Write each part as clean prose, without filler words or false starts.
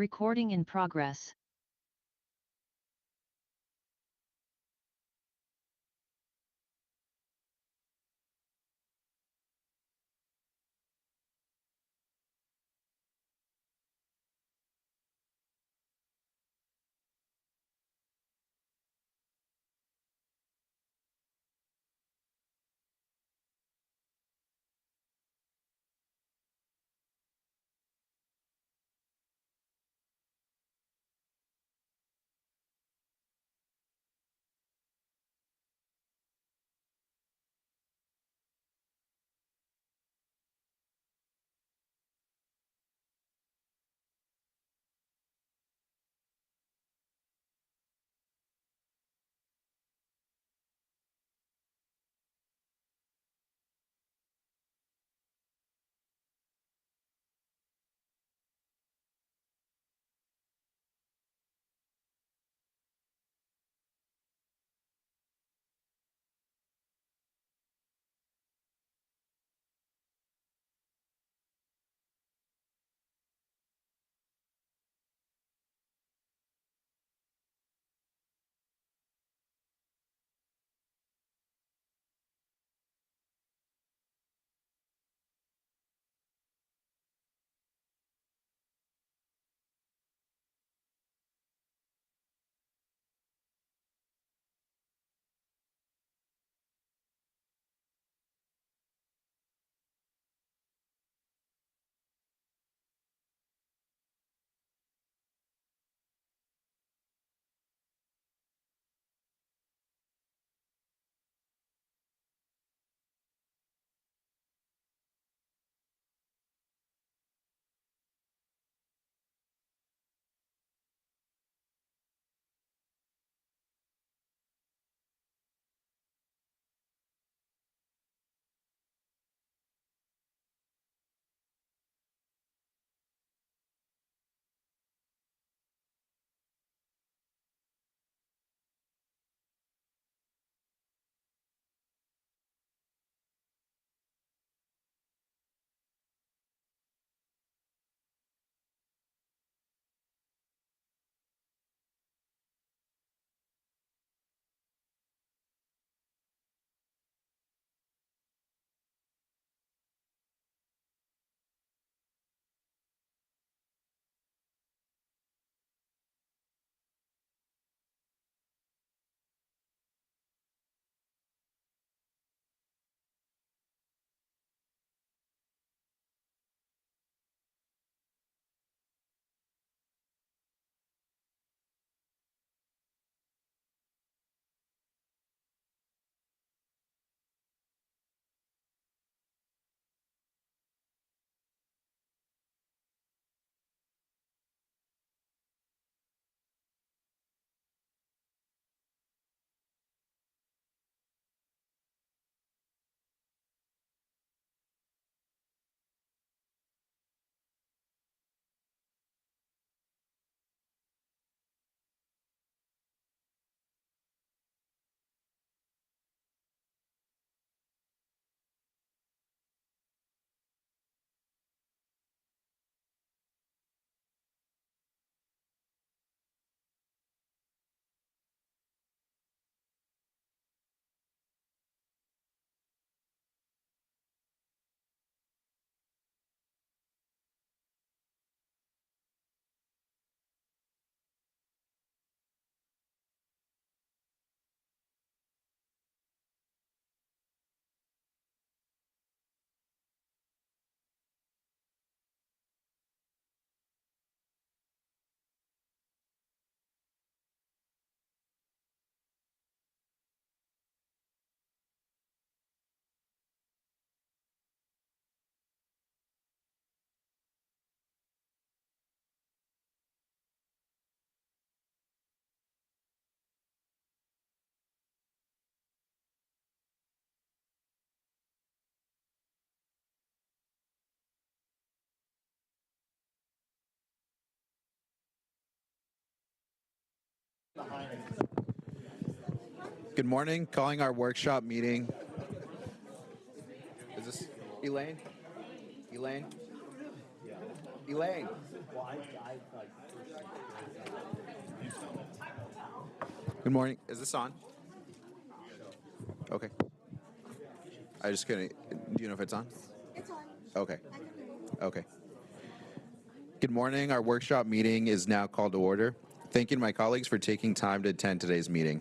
Recording in progress. Good morning. Calling our workshop meeting. Is this Elaine? Elaine? Elaine? Well, I Good morning. Is this on? Okay. I just couldn't. Do you know if it's on? It's on. Okay. I can hear you. Okay. Good morning. Our workshop meeting is now called to order. Thank you to my colleagues for taking time to attend today's meeting.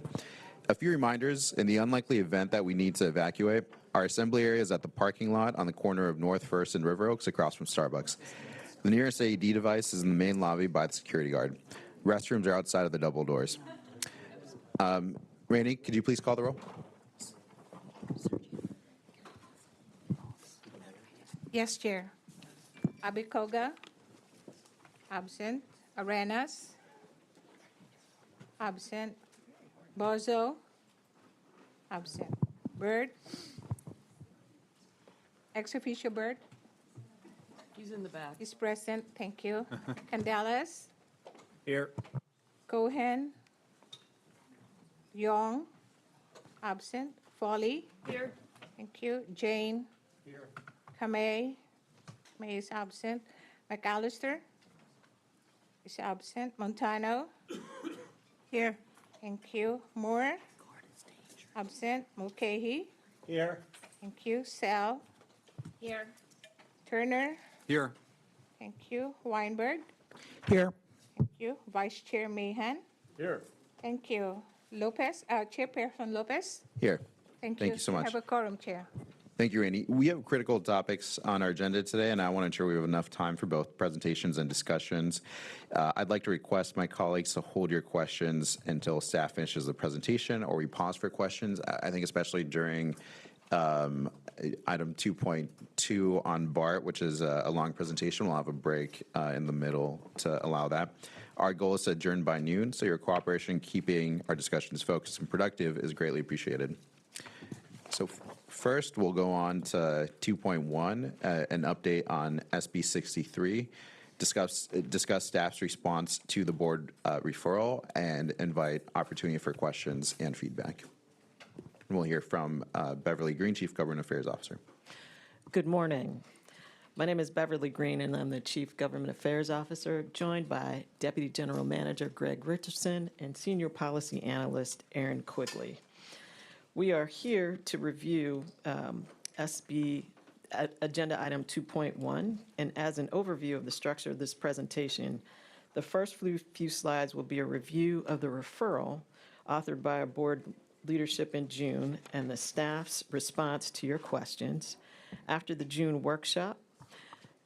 A few reminders: in the unlikely event that we need to evacuate, our assembly area is at the parking lot on the corner of North First and River Oaks across from Starbucks. The nearest AED device is in the main lobby by the security guard. Restrooms are outside of the double doors. Randy, could you please call the roll? Yes, Chair. Abikoga, absent. Arenas, absent. Bozo, absent. Bird, ex officio Bird He's in the back. is present. Thank you. Candelas, Here. Cohen, Young, absent. Foley, Here. thank you. Jane, Here. Kamei, May is absent. McAllister is absent. Montano, Here. thank you. Moore, absent. Mulcahy, Here. thank you. Sell, Here. Turner, Here. thank you. Weinberg, Here. thank you. Vice Chair Mahan, Here. thank you. Lopez, Chairperson Lopez, Here. thank you. Thank you so much. Have a quorum, Chair. Thank you, Randy. We have critical topics on our agenda today, and I want to ensure we have enough time for both presentations and discussions. I'd like to request my colleagues to hold your questions until staff finishes the presentation, or we pause for questions. I think especially during item 2.2 on BART, which is a long presentation, we'll have a break in the middle to allow that. Our goal is to adjourn by noon, so your cooperation keeping our discussions focused and productive is greatly appreciated. So first, we'll go on to 2.1, an update on SB 63, discuss staff's response to the board referral, and invite opportunity for questions and feedback. And we'll hear from Beverly Green, Chief Government Affairs Officer. Good morning. My name is Beverly Green, and I'm the Chief Government Affairs Officer, joined by Deputy General Manager Greg Richardson and Senior Policy Analyst Aaron Quigley. We are here to review SB Agenda Item 2.1, and as an overview of the structure of this presentation, the first few slides will be a review of the referral authored by our board leadership in June and the staff's response to your questions. After the June workshop,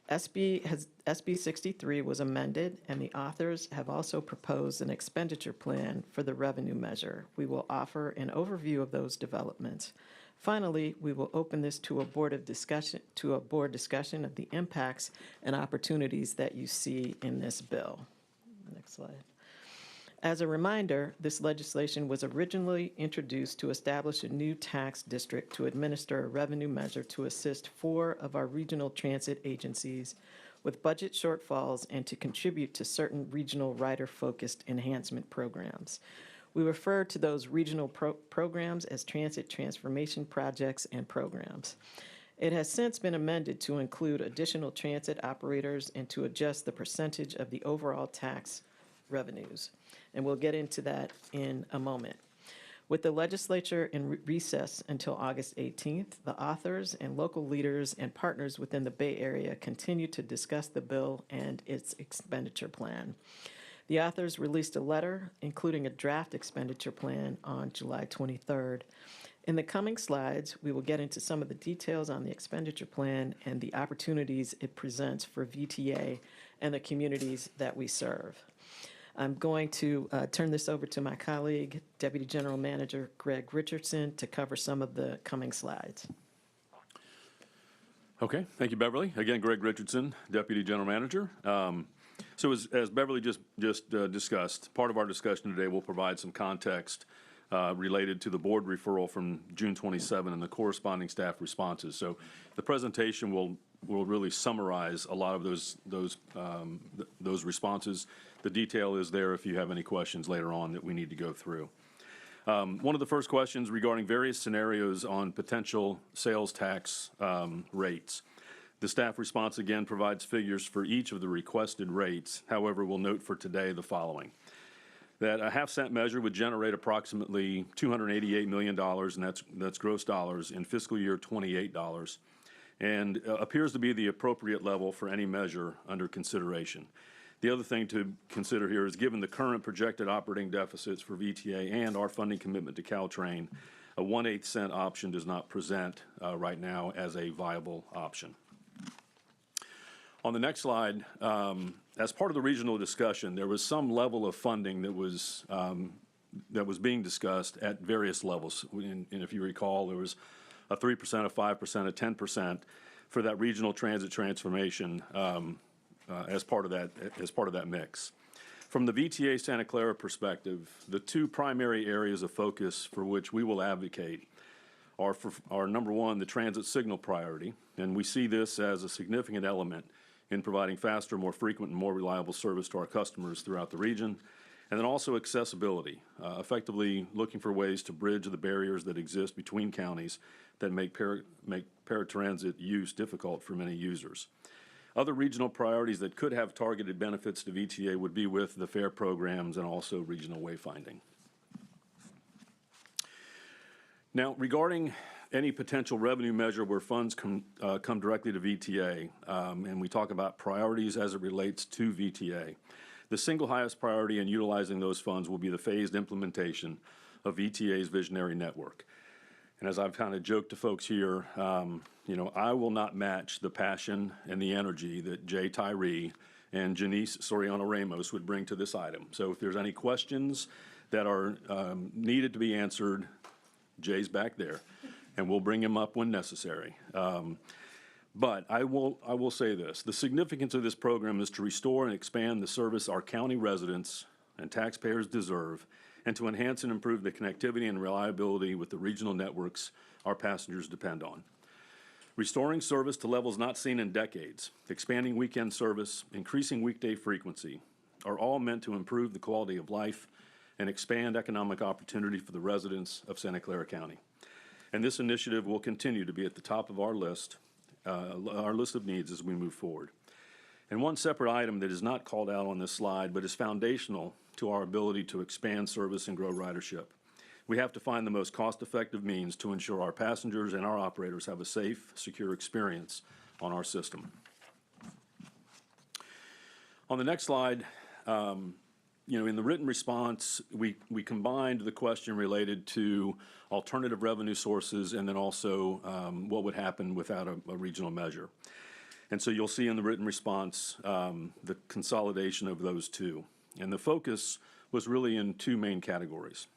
SB 63 was amended, and the authors have also proposed an expenditure plan for the revenue measure. We will offer an overview of those developments. Finally, we will open this to a board discussion of the impacts and opportunities that you see in this bill. Next slide. As a reminder, this legislation was originally introduced to establish a new tax district to administer a revenue measure to assist 4 of our regional transit agencies with budget shortfalls and to contribute to certain regional rider-focused enhancement programs. We refer to those regional programs as transit transformation projects and programs. It has since been amended to include additional transit operators and to adjust the percentage of the overall tax revenues. And we'll get into that in a moment. With the legislature in recess until August 18th, the authors and local leaders and partners within the Bay Area continue to discuss the bill and its expenditure plan. The authors released a letter, including a draft expenditure plan, on July 23rd. In the coming slides, we will get into some of the details on the expenditure plan and the opportunities it presents for VTA and the communities that we serve. I'm going to turn this over to my colleague, Deputy General Manager Greg Richardson, to cover some of the coming slides. Okay, thank you, Beverly. Again, Greg Richardson, Deputy General Manager. So as Beverly just discussed, part of our discussion today will provide some context related to the board referral from June 27 and the corresponding staff responses. So the presentation will really summarize a lot of those responses. The detail is there if you have any questions later on that we need to go through. One of the first questions regarding various scenarios on potential sales tax rates. The staff response again provides figures for each of the requested rates. However, we'll note for today the following. that a half-cent measure would generate approximately $288 million, and that's gross dollars, in fiscal year $28, and appears to be the appropriate level for any measure under consideration. The other thing to consider here is, given the current projected operating deficits for VTA and our funding commitment to Caltrain, a 1/8 cent option does not present right now as a viable option. On the next slide, as part of the regional discussion, there was some level of funding that was being discussed at various levels. And if you recall, there was a 3%, a 5%, a 10% for that regional transit transformation as part of that mix. From the VTA Santa Clara perspective, the two primary areas of focus for which we will advocate are number one, the transit signal priority, and we see this as a significant element in providing faster, more frequent, and more reliable service to our customers throughout the region. And then also accessibility, effectively looking for ways to bridge the barriers that exist between counties that make paratransit use difficult for many users. Other regional priorities that could have targeted benefits to VTA would be with the fare programs and also regional wayfinding. Now, regarding any potential revenue measure where funds come directly to VTA, and we talk about priorities as it relates to VTA, the single highest priority in utilizing those funds will be the phased implementation of VTA's visionary network. And as I've kind of joked to folks here, I will not match the passion and the energy that Jay Tyree and Janice Soriano Ramos would bring to this item. So if there's any questions that are needed to be answered, Jay's back there, and we'll bring him up when necessary. But I will say this: the significance of this program is to restore and expand the service our county residents and taxpayers deserve, and to enhance and improve the connectivity and reliability with the regional networks our passengers depend on. Restoring service to levels not seen in decades, expanding weekend service, increasing weekday frequency are all meant to improve the quality of life and expand economic opportunity for the residents of Santa Clara County. And this initiative will continue to be at the top of our list of needs as we move forward. And one separate item that is not called out on this slide, but is foundational to our ability to expand service and grow ridership. We have to find the most cost-effective means to ensure our passengers and our operators have a safe, secure experience on our system. On the next slide, in the written response, we combined the question related to alternative revenue sources and then also what would happen without a regional measure. And so you'll see in the written response the consolidation of those two. And the focus was really in two main categories.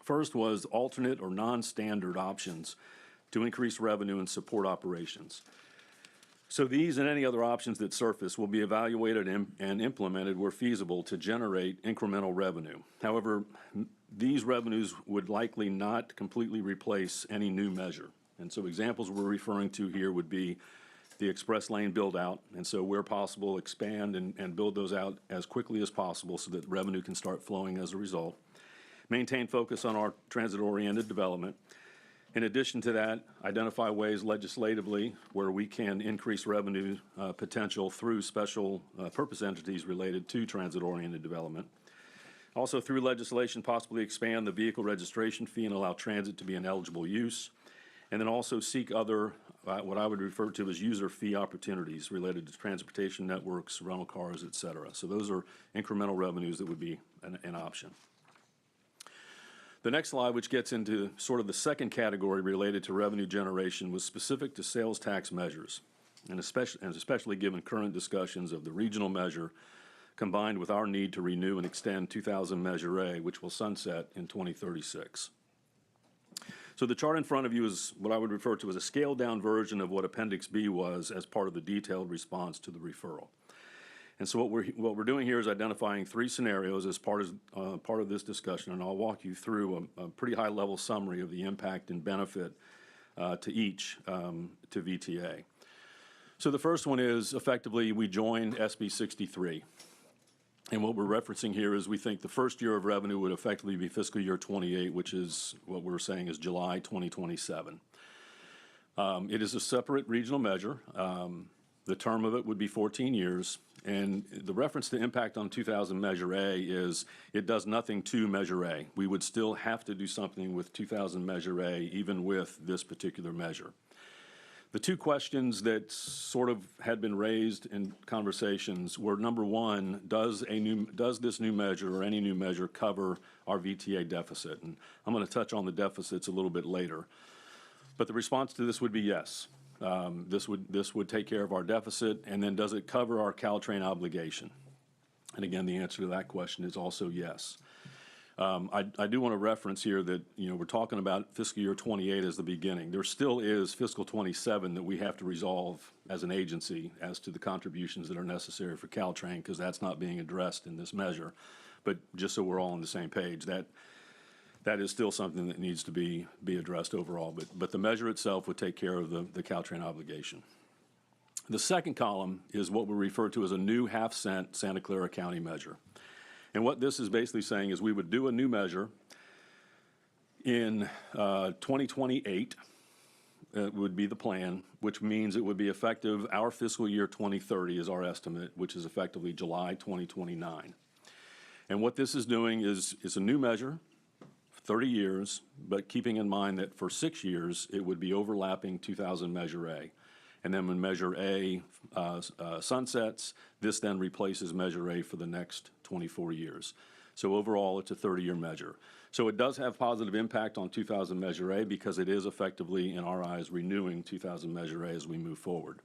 First was alternate or non-standard options to increase revenue and support operations. So these and any other options that surface will be evaluated and implemented where feasible to generate incremental revenue. However, these revenues would likely not completely replace any new measure. And so examples we're referring to here would be the express lane build out, and so where possible, expand and build those out as quickly as possible so that revenue can start flowing as a result. Maintain focus on our transit-oriented development. In addition to that, identify ways legislatively where we can increase revenue potential through special purpose entities related to transit-oriented development. Also, through legislation, possibly expand the vehicle registration fee and allow transit to be an eligible use. And then also seek other, what I would refer to as user fee opportunities related to transportation networks, rental cars, et cetera. So those are incremental revenues that would be an option. The next slide, which gets into sort of the second category related to revenue generation, was specific to sales tax measures, and especially given current discussions of the regional measure combined with our need to renew and extend 2000 Measure A, which will sunset in 2036. So the chart in front of you is what I would refer to as a scaled-down version of what Appendix B was as part of the detailed response to the referral. And so what we're doing here is identifying three scenarios as part of this discussion, and I'll walk you through a pretty high-level summary of the impact and benefit to each to VTA. So the first one is effectively we join SB 63. And what we're referencing here is we think the first year of revenue would effectively be fiscal year 28, which is what we're saying is July 2027. It is a separate regional measure. The term of it would be 14 years, And the reference to impact on 2000 Measure A is it does nothing to Measure A. We would still have to do something with 2000 Measure A, even with this particular measure. The two questions that sort of had been raised in conversations were, number one, does this new measure or any new measure cover our VTA deficit? And I'm going to touch on the deficits a little bit later. But the response to this would be yes. This would take care of our deficit, and then does it cover our Caltrain obligation? And again, the answer to that question is also yes. I do want to reference here that, we're talking about fiscal year 28 as the beginning. There still is fiscal 27 that we have to resolve as an agency as to the contributions that are necessary for Caltrain, because that's not being addressed in this measure. But just so we're all on the same page, that is still something that needs to be addressed overall. But the measure itself would take care of the Caltrain obligation. The second column is what we refer to as a new half-cent Santa Clara County measure. And what this is basically saying is we would do a new measure in 2028, would be the plan, which means it would be effective our fiscal year 2030 is our estimate, which is effectively July 2029. And what this is doing is it's a new measure, 30 years, but keeping in mind that for 6 years, it would be overlapping 2000 Measure A. And then when Measure A sunsets, this then replaces Measure A for the next 24 years. So overall, it's a 30-year measure. So it does have positive impact on 2000 Measure A because it is effectively, in our eyes, renewing 2000 Measure A as we move forward.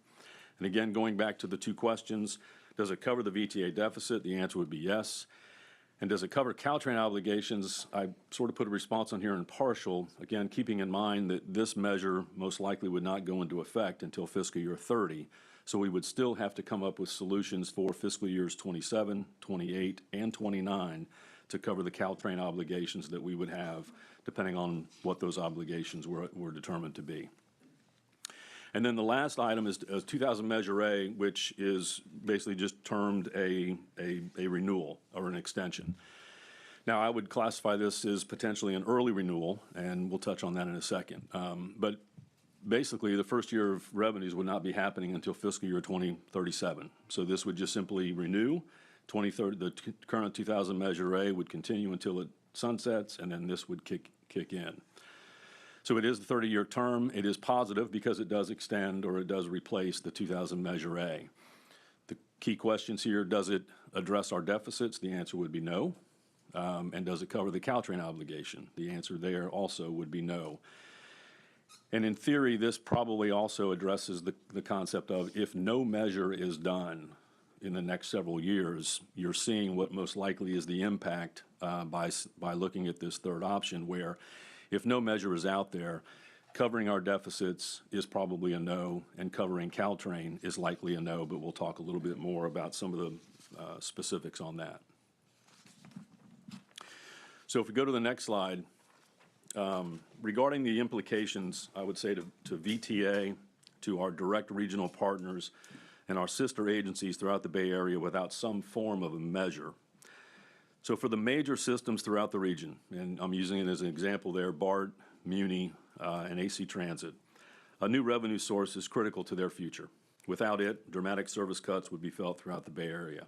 And again, going back to the two questions, does it cover the VTA deficit? The answer would be yes. And does it cover Caltrain obligations? I sort of put a response on here in partial, again, keeping in mind that this measure most likely would not go into effect until fiscal year 30. So we would still have to come up with solutions for fiscal years 27, 28, and 29 to cover the Caltrain obligations that we would have, depending on what those obligations were determined to be. And then the last item is 2000 Measure A, which is basically just termed a renewal or an extension. Now, I would classify this as potentially an early renewal, and we'll touch on that in a second. But basically, the first year of revenues would not be happening until fiscal year 2037. So this would just simply renew. The current 2000 Measure A would continue until it sunsets, and then this would kick in. So it is the 30-year term. It is positive because it does extend or it does replace the 2000 Measure A. The key questions here, does it address our deficits? The answer would be no. And does it cover the Caltrain obligation? The answer there also would be no. And in theory, this probably also addresses the concept of if no measure is done in the next several years, you're seeing what most likely is the impact by looking at this third option, where if no measure is out there, covering our deficits is probably a no, and covering Caltrain is likely a no, but we'll talk a little bit more about some of the specifics on that. So if we go to the next slide, regarding the implications, I would say to VTA, to our direct regional partners, and our sister agencies throughout the Bay Area without some form of a measure. So for the major systems throughout the region, and I'm using it as an example there, BART, Muni, and AC Transit, a new revenue source is critical to their future. Without it, dramatic service cuts would be felt throughout the Bay Area.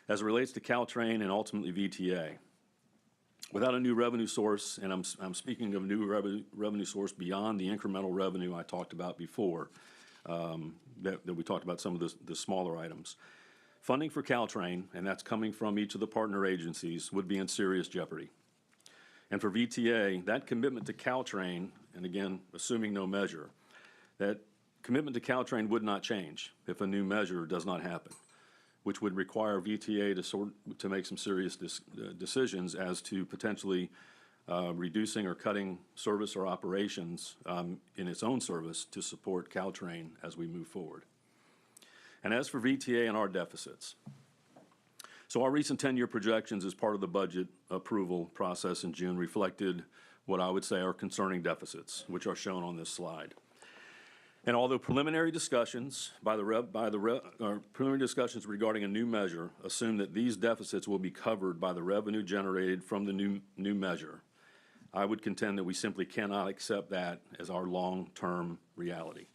As it relates to Caltrain and ultimately VTA, without a new revenue source, and I'm speaking of a new revenue source beyond the incremental revenue I talked about before, that we talked about some of the smaller items. Funding for Caltrain, and that's coming from each of the partner agencies, would be in serious jeopardy. And for VTA, that commitment to Caltrain, and again, assuming no measure, that commitment to Caltrain would not change if a new measure does not happen, which would require VTA to make some serious decisions as to potentially reducing or cutting service or operations in its own service to support Caltrain as we move forward. And as for VTA and our deficits, so our recent 10-year projections as part of the budget approval process in June reflected what I would say are concerning deficits, which are shown on this slide. And although preliminary discussions preliminary discussions regarding a new measure assume that these deficits will be covered by the revenue generated from the new measure, I would contend that we simply cannot accept that as our long-term reality.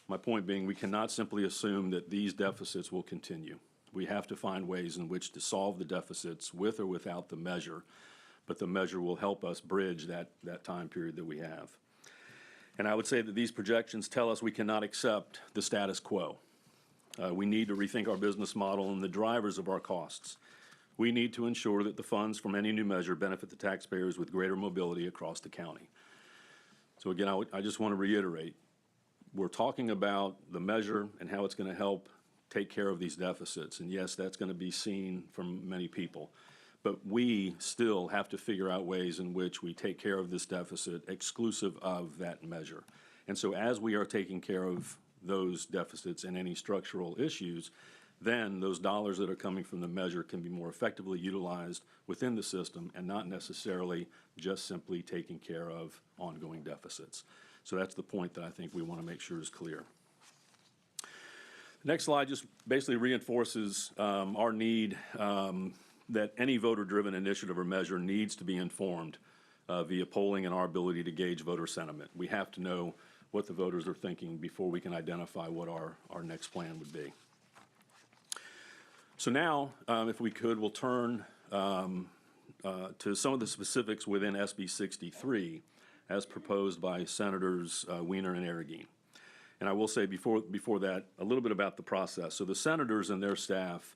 My point being, we cannot simply assume that these deficits will continue. We have to find ways in which to solve the deficits with or without the measure, but the measure will help us bridge that time period that we have. And I would say that these projections tell us we cannot accept the status quo. We need to rethink our business model and the drivers of our costs. We need to ensure that the funds from any new measure benefit the taxpayers with greater mobility across the county. So again, I just want to reiterate, we're talking about the measure and how it's going to help take care of these deficits. And yes, that's going to be seen from many people. But we still have to figure out ways in which we take care of this deficit exclusive of that measure. And so as we are taking care of those deficits and any structural issues, then those dollars that are coming from the measure can be more effectively utilized within the system and not necessarily just simply taking care of ongoing deficits. So that's the point that I think we want to make sure is clear. The next slide just basically reinforces our need that any voter-driven initiative or measure needs to be informed via polling and our ability to gauge voter sentiment. We have to know what the voters are thinking before we can identify what our next plan would be. So now, if we could, we'll turn to some of the specifics within SB 63 as proposed by Senators Weiner and Arreguín. And I will say before that, a little bit about the process. So the senators and their staff,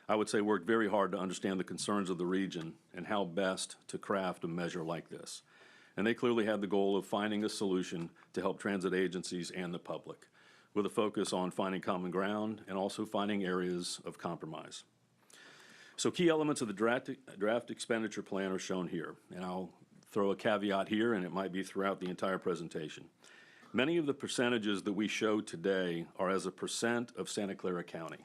I would say, worked very hard to understand the concerns of the region and how best to craft a measure like this. And they clearly had the goal of finding a solution to help transit agencies and the public, with a focus on finding common ground and also finding areas of compromise. So key elements of the draft expenditure plan are shown here, and I'll throw a caveat here, and it might be throughout the entire presentation. Many of the percentages that we show today are as a percent of Santa Clara County.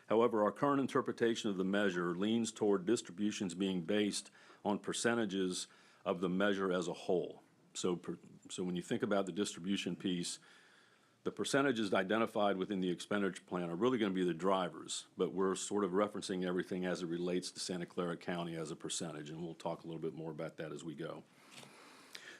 However, our current interpretation of the measure leans toward distributions being based on percentages of the measure as a whole. So when you think about the distribution piece, the percentages identified within the expenditure plan are really going to be the drivers, but we're sort of referencing everything as it relates to Santa Clara County as a percentage, and we'll talk a little bit more about that as we go.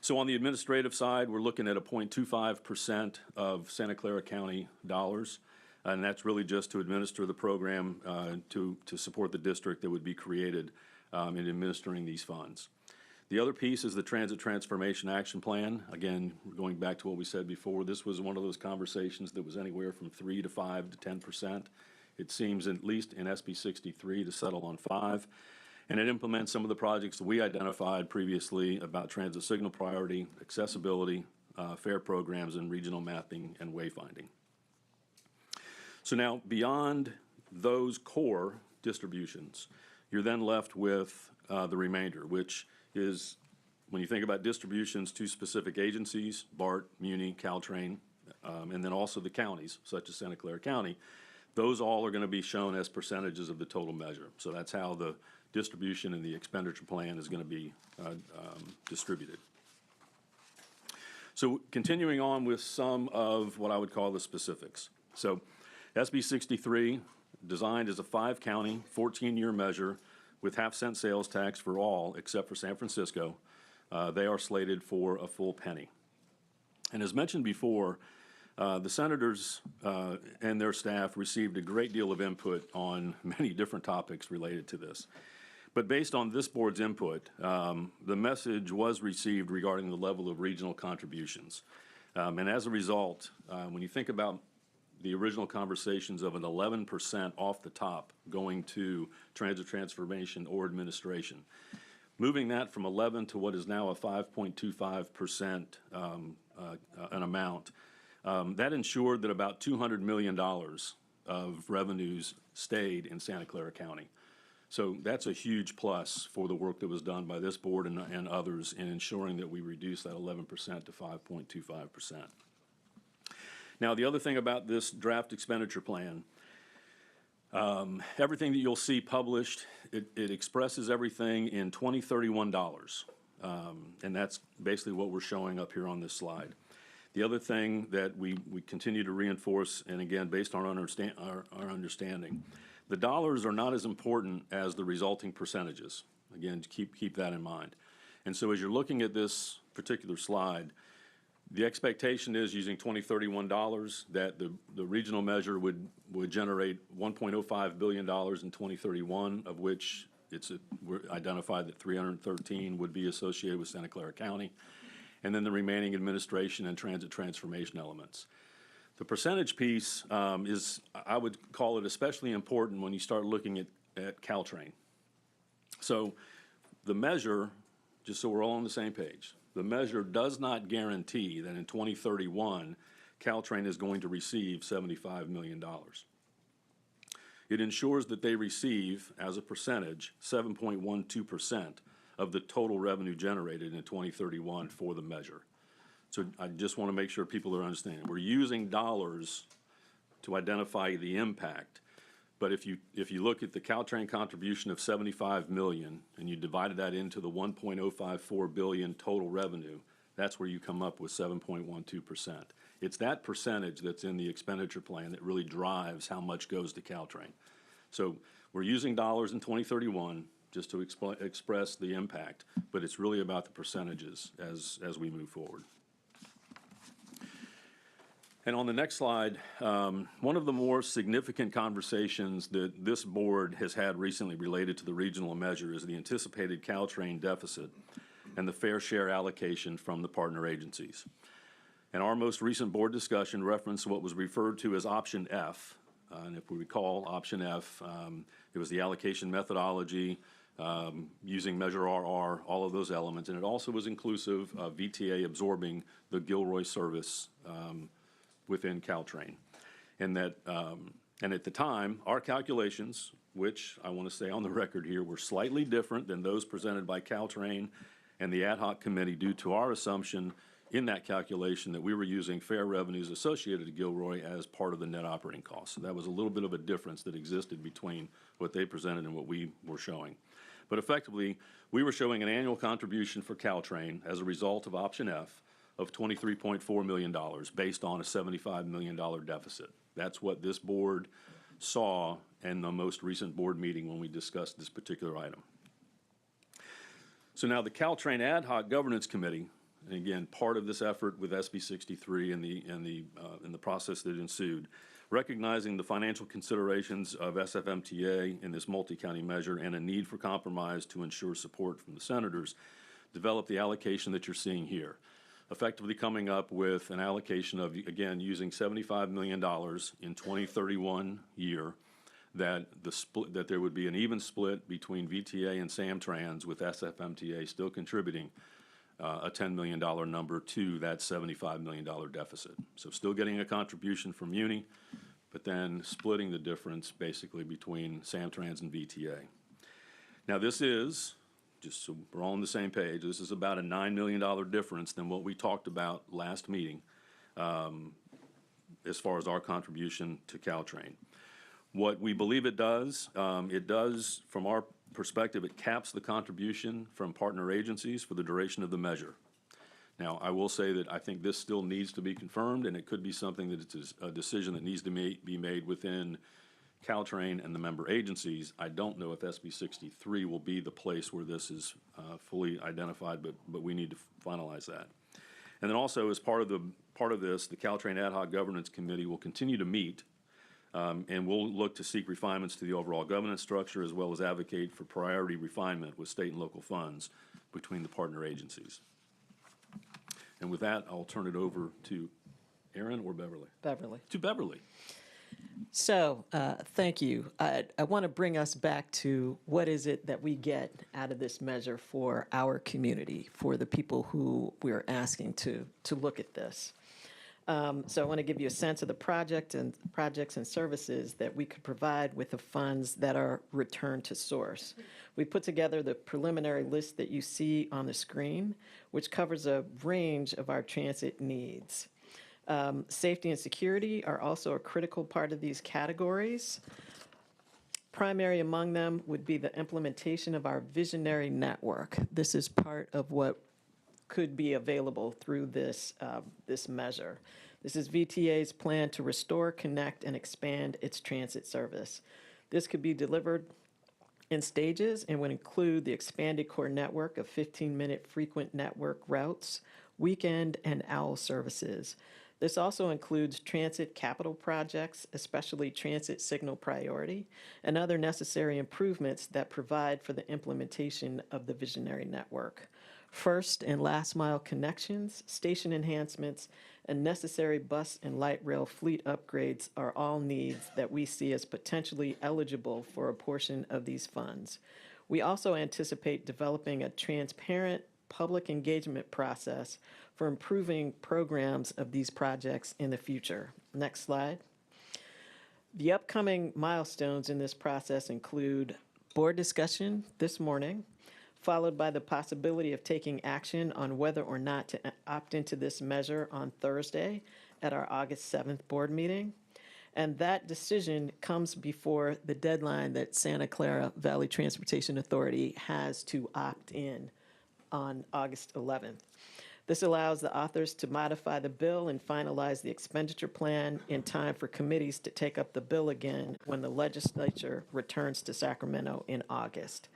So on the administrative side, we're looking at a 0.25% of Santa Clara County dollars, and that's really just to administer the program to support the district that would be created in administering these funds. The other piece is the Transit Transformation Action Plan. Again, going back to what we said before, this was one of those conversations that was anywhere from 3 to 5 to 10%. It seems, at least in SB 63, to settle on 5. And it implements some of the projects that we identified previously about transit signal priority, accessibility, fare programs, and regional mapping and wayfinding. So now, beyond those core distributions, you're then left with the remainder, which is, when you think about distributions to specific agencies, BART, Muni, Caltrain, and then also the counties, such as Santa Clara County, those all are going to be shown as percentages of the total measure. So that's how the distribution and the expenditure plan is going to be distributed. So continuing on with some of what I would call the specifics. So SB 63, designed as a 5-county, 14-year measure with half-cent sales tax for all except for San Francisco. They are slated for a full penny. And as mentioned before, the senators and their staff received a great deal of input on many different topics related to this. But based on this board's input, the message was received regarding the level of regional contributions. And as a result, when you think about the original conversations of an 11% off the top going to transit transformation or administration, moving that from 11 to what is now a 5.25% an amount, that ensured that about $200 million of revenues stayed in Santa Clara County. So that's a huge plus for the work that was done by this board and others in ensuring that we reduce that 11% to 5.25%. Now, the other thing about this draft expenditure plan, everything that you'll see published, it expresses everything in 2031 dollars. And that's basically what we're showing up here on this slide. The other thing that we continue to reinforce, and again, based on our understanding, the dollars are not as important as the resulting percentages. Again, keep that in mind. And so as you're looking at this particular slide, The expectation is, using 2031 dollars, that the regional measure would generate $1.05 billion in 2031, of which we're identified that 313 would be associated with Santa Clara County, and then the remaining administration and transit transformation elements. The percentage piece is, I would call it especially important when you start looking at Caltrain. So the measure, just so we're all on the same page, the measure does not guarantee that in 2031, Caltrain is going to receive $75 million. It ensures that they receive, as a percentage, 7.12% of the total revenue generated in 2031 for the measure. So I just want to make sure people are understanding. We're using dollars to identify the impact. But if you look at the Caltrain contribution of $75 million and you divided that into the $1.054 billion total revenue, that's where you come up with 7.12%. It's that percentage that's in the expenditure plan that really drives how much goes to Caltrain. So we're using dollars in 2031 just to express the impact, but it's really about the percentages as we move forward. And on the next slide, one of the more significant conversations that this board has had recently related to the regional measure is the anticipated Caltrain deficit and the fair share allocation from the partner agencies. And our most recent board discussion referenced what was referred to as Option F. And if we recall, Option F, it was the allocation methodology using Measure RR, all of those elements. And it also was inclusive of VTA absorbing the Gilroy service within Caltrain. And that, and at the time, our calculations, which I want to say on the record here, were slightly different than those presented by Caltrain and the ad hoc committee due to our assumption in that calculation that we were using fair revenues associated to Gilroy as part of the net operating costs. So that was a little bit of a difference that existed between what they presented and what we were showing. But effectively, we were showing an annual contribution for Caltrain as a result of Option F of $23.4 million based on a $75 million deficit. That's what this board saw in the most recent board meeting when we discussed this particular item. So now the Caltrain Ad Hoc Governance Committee, and again, part of this effort with SB 63 and the process that ensued, recognizing the financial considerations of SFMTA in this multi-county measure and a need for compromise to ensure support from the senators, developed the allocation that you're seeing here, effectively coming up with an allocation of, again, using $75 million in 2031 year, that there would be an even split between VTA and Samtrans, with SFMTA still contributing a $10 million number to that $75 million deficit. So still getting a contribution from Muni, but then splitting the difference basically between Samtrans and VTA. Now this is, just so we're all on the same page, this is about a $9 million difference than what we talked about last meeting as far as our contribution to Caltrain. What we believe it does, from our perspective, it caps the contribution from partner agencies for the duration of the measure. Now, I will say that I think this still needs to be confirmed, and it could be something that it's a decision that needs to be made within Caltrain and the member agencies. I don't know if SB 63 will be the place where this is fully identified, but we need to finalize that. And then also, as part of this, the Caltrain Ad Hoc Governance Committee will continue to meet, and we'll look to seek refinements to the overall governance structure, as well as advocate for priority refinement with state and local funds between the partner agencies. And with that, I'll turn it over to Aaron or Beverly? Beverly. To Beverly. So, thank you. I want to bring us back to what is it that we get out of this measure for our community, for the people who we're asking to look at this. So I want to give you a sense of the projects and services that we could provide with the funds that are returned to source. We put together the preliminary list that you see on the screen, which covers a range of our transit needs. Safety and security are also a critical part of these categories. Primary among them would be the implementation of our visionary network. This is part of what could be available through this measure. This is VTA's plan to restore, connect, and expand its transit service. This could be delivered in stages and would include the expanded core network of 15-minute frequent network routes, weekend and OWL services. This also includes transit capital projects, especially transit signal priority, and other necessary improvements that provide for the implementation of the visionary network. First and last mile connections, station enhancements, and necessary bus and light rail fleet upgrades are all needs that we see as potentially eligible for a portion of these funds. We also anticipate developing a transparent public engagement process for improving programs of these projects in the future. Next slide. The upcoming milestones in this process include board discussion this morning, followed by the possibility of taking action on whether or not to opt into this measure on Thursday at our August 7th board meeting. And that decision comes before the deadline that Santa Clara Valley Transportation Authority has to opt in on August 11th. This allows the authors to modify the bill and finalize the expenditure plan in time for committees to take up the bill again when the legislature returns to Sacramento in August.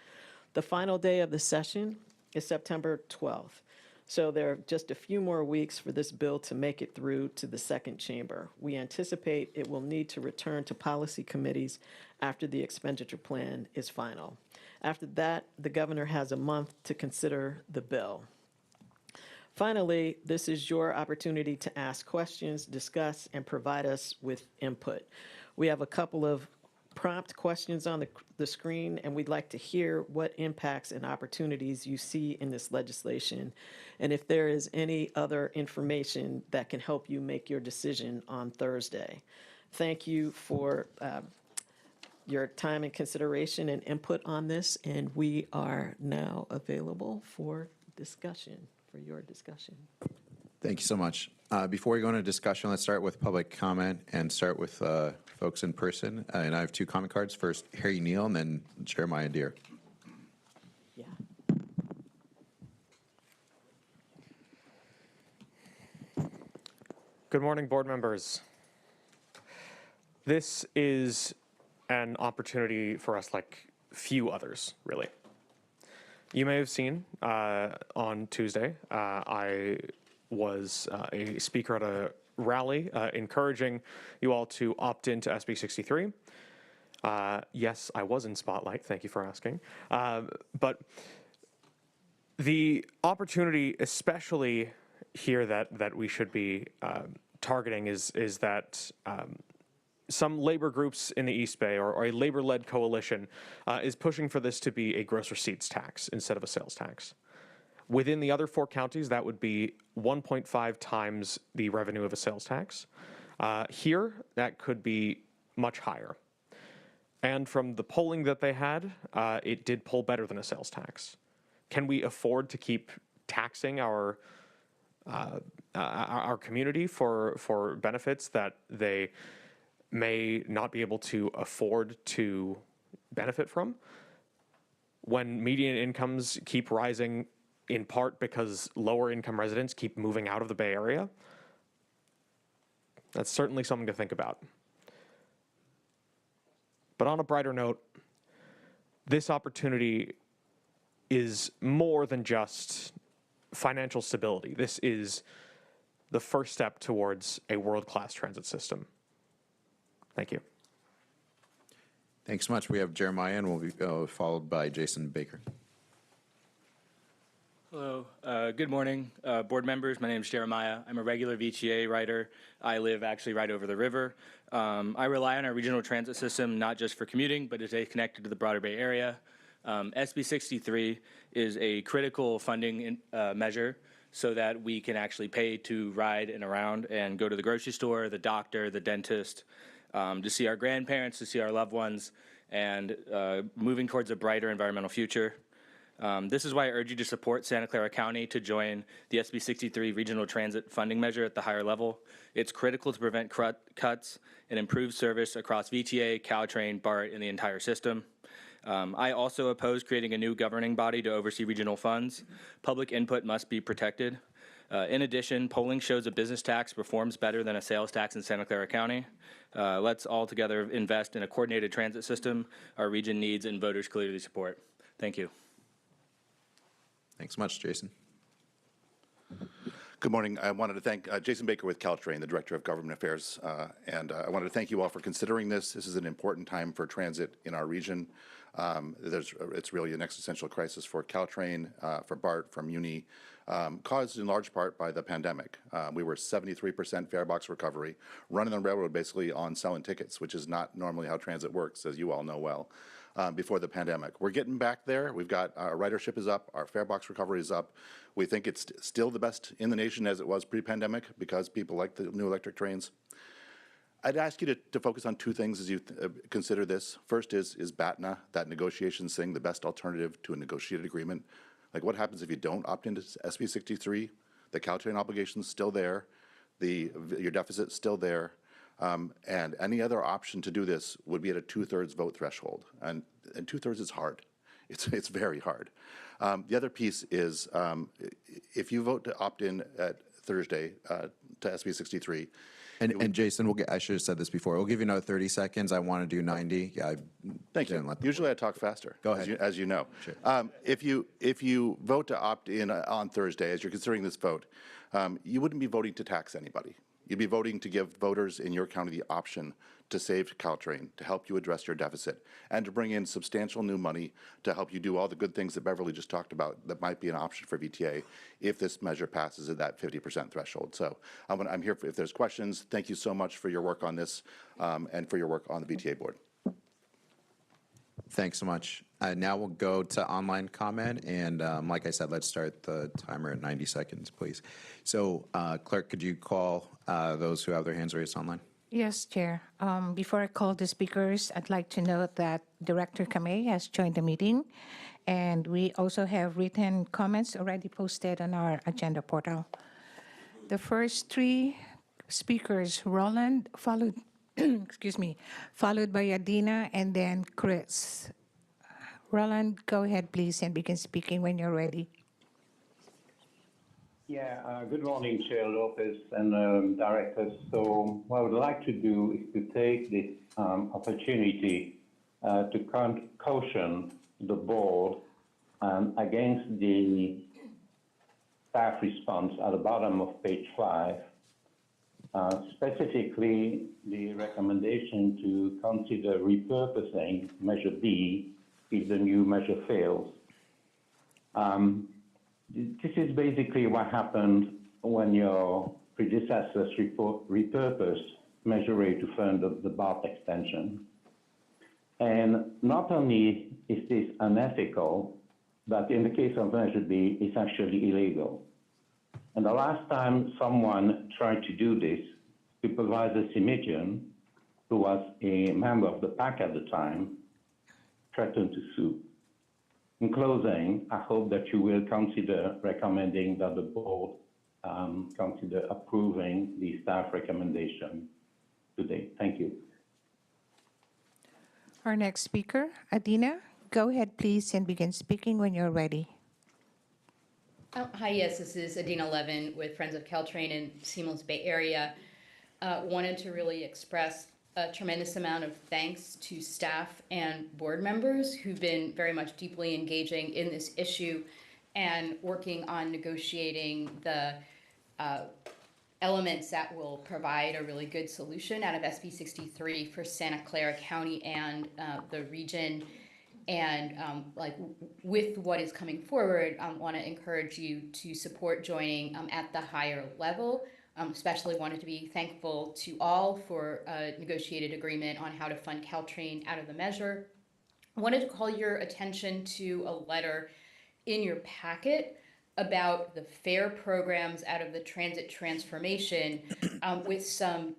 The final day of the session is September 12th. So there are just a few more weeks for this bill to make it through to the second chamber. We anticipate it will need to return to policy committees after the expenditure plan is final. After that, the governor has a month to consider the bill. Finally, this is your opportunity to ask questions, discuss, and provide us with input. We have a couple of prompt questions on the screen, and we'd like to hear what impacts and opportunities you see in this legislation, and if there is any other information that can help you make your decision on Thursday. Thank you for your time and consideration and input on this, and we are now available for discussion, for your discussion. Thank you so much. Before we go into discussion, let's start with public comment and start with folks in person. And I have two comment cards. First, Harry Neal, and then Jeremiah Deere. Yeah. Good morning, board members. This is an opportunity for us like few others, really. You may have seen on Tuesday, I was a speaker at a rally encouraging you all to opt into SB 63. Yes, I was in Spotlight. Thank you for asking. But the opportunity, especially here, that we should be targeting is that some labor groups in the East Bay or a labor-led coalition is pushing for this to be a gross receipts tax instead of a sales tax. Within the other 4 counties, that would be 1.5 times the revenue of a sales tax. Here, that could be much higher. And from the polling that they had, it did poll better than a sales tax. Can we afford to keep taxing our community for benefits that they may not be able to afford to benefit from? When median incomes keep rising, in part because lower income residents keep moving out of the Bay Area, that's certainly something to think about. But on a brighter note, this opportunity is more than just financial stability. This is the first step towards a world-class transit system. Thank you. Thanks so much. We have Jeremiah, and we'll be followed by Jason Baker. Hello, good morning, board members. My name is Jeremiah. I'm a regular VTA rider. I live actually right over the river. I rely on our regional transit system not just for commuting, but to stay connected to the broader Bay Area. SB 63 is a critical funding measure so that we can actually pay to ride and around and go to the grocery store, the doctor, the dentist, to see our grandparents, to see our loved ones, and moving towards a brighter environmental future. This is why I urge you to support Santa Clara County to join the SB 63 Regional Transit Funding Measure at the higher level. It's critical to prevent cuts and improve service across VTA, Caltrain, BART, and the entire system. I also oppose creating a new governing body to oversee regional funds. Public input must be protected. In addition, polling shows a business tax performs better than a sales tax in Santa Clara County. Let's all together invest in a coordinated transit system our region needs and voters clearly support. Thank you. Thanks so much, Jason. Good morning. I wanted to thank Jason Baker with Caltrain, the Director of Government Affairs, and I wanted to thank you all for considering this. This is an important time for transit in our region. It's really an existential crisis for Caltrain, for BART, for Muni, caused in large part by the pandemic. We were 73% fare box recovery, running the railroad basically on selling tickets, which is not normally how transit works, as you all know well. Before the pandemic. We're getting back there. We've got our ridership is up, our fare box recovery is up. We think it's still the best in the nation as it was pre-pandemic because people like the new electric trains. I'd ask you to focus on two things as you consider this. First is BATNA, that negotiations thing, the best alternative to a negotiated agreement. Like what happens if you don't opt into SB 63? The Caltrain obligation's still there. Your deficit's still there. And any other option to do this would be at a 2/3 vote threshold, and 2/3 is hard. It's very hard. The other piece is if you vote to opt in at Thursday to SB 63. And Jason, I should have said this before. We'll give you another 30 seconds. I want to do 90. Thank you. Usually I talk faster. Go ahead. As you know. Sure. If you vote to opt in on Thursday, as you're considering this vote, you wouldn't be voting to tax anybody. You'd be voting to give voters in your county the option to save Caltrain, to help you address your deficit, and to bring in substantial new money to help you do all the good things that Beverly just talked about that might be an option for VTA if this measure passes at that 50% threshold. So I'm here if there's questions. Thank you so much for your work on this and for your work on the VTA board. Thanks so much. Now we'll go to online comment, and like I said, let's start the timer at 90 seconds, please. So, Clerk, could you call those who have their hands raised online? Yes, Chair. Before I call the speakers, I'd like to note that Director Kamei has joined the meeting, and we also have written comments already posted on our agenda portal. The first three speakers, Roland, followed followed by Adina, and then Chris. Roland, go ahead, please, and begin speaking when you're ready. Yeah, good morning, Chair Lopez and directors. So what I would like to do is to take this opportunity to caution the board against the staff response at the bottom of page 5, specifically the recommendation to consider repurposing Measure B if the new measure fails. This is basically what happened when your predecessors repurposed Measure A to fund the BART extension. And not only is this unethical, but in the case of Measure B, it's actually illegal. And the last time someone tried to do this, Supervisor Simidian, who was a member of the PAC at the time, threatened to sue. In closing, I hope that you will consider recommending that the board consider approving the staff recommendation today. Thank you. Our next speaker, Adina, go ahead, please, and begin speaking when you're ready. Hi, yes, this is Adina Levin with Friends of Caltrain in Seamless Bay Area. Wanted to really express a tremendous amount of thanks to staff and board members who've been very much deeply engaging in this issue and working on negotiating the elements that will provide a really good solution out of SB 63 for Santa Clara County and the region. And with what is coming forward, I want to encourage you to support joining at the higher level. Especially wanted to be thankful to all for a negotiated agreement on how to fund Caltrain out of the measure. I wanted to call your attention to a letter in your packet about the fare programs out of the transit transformation with some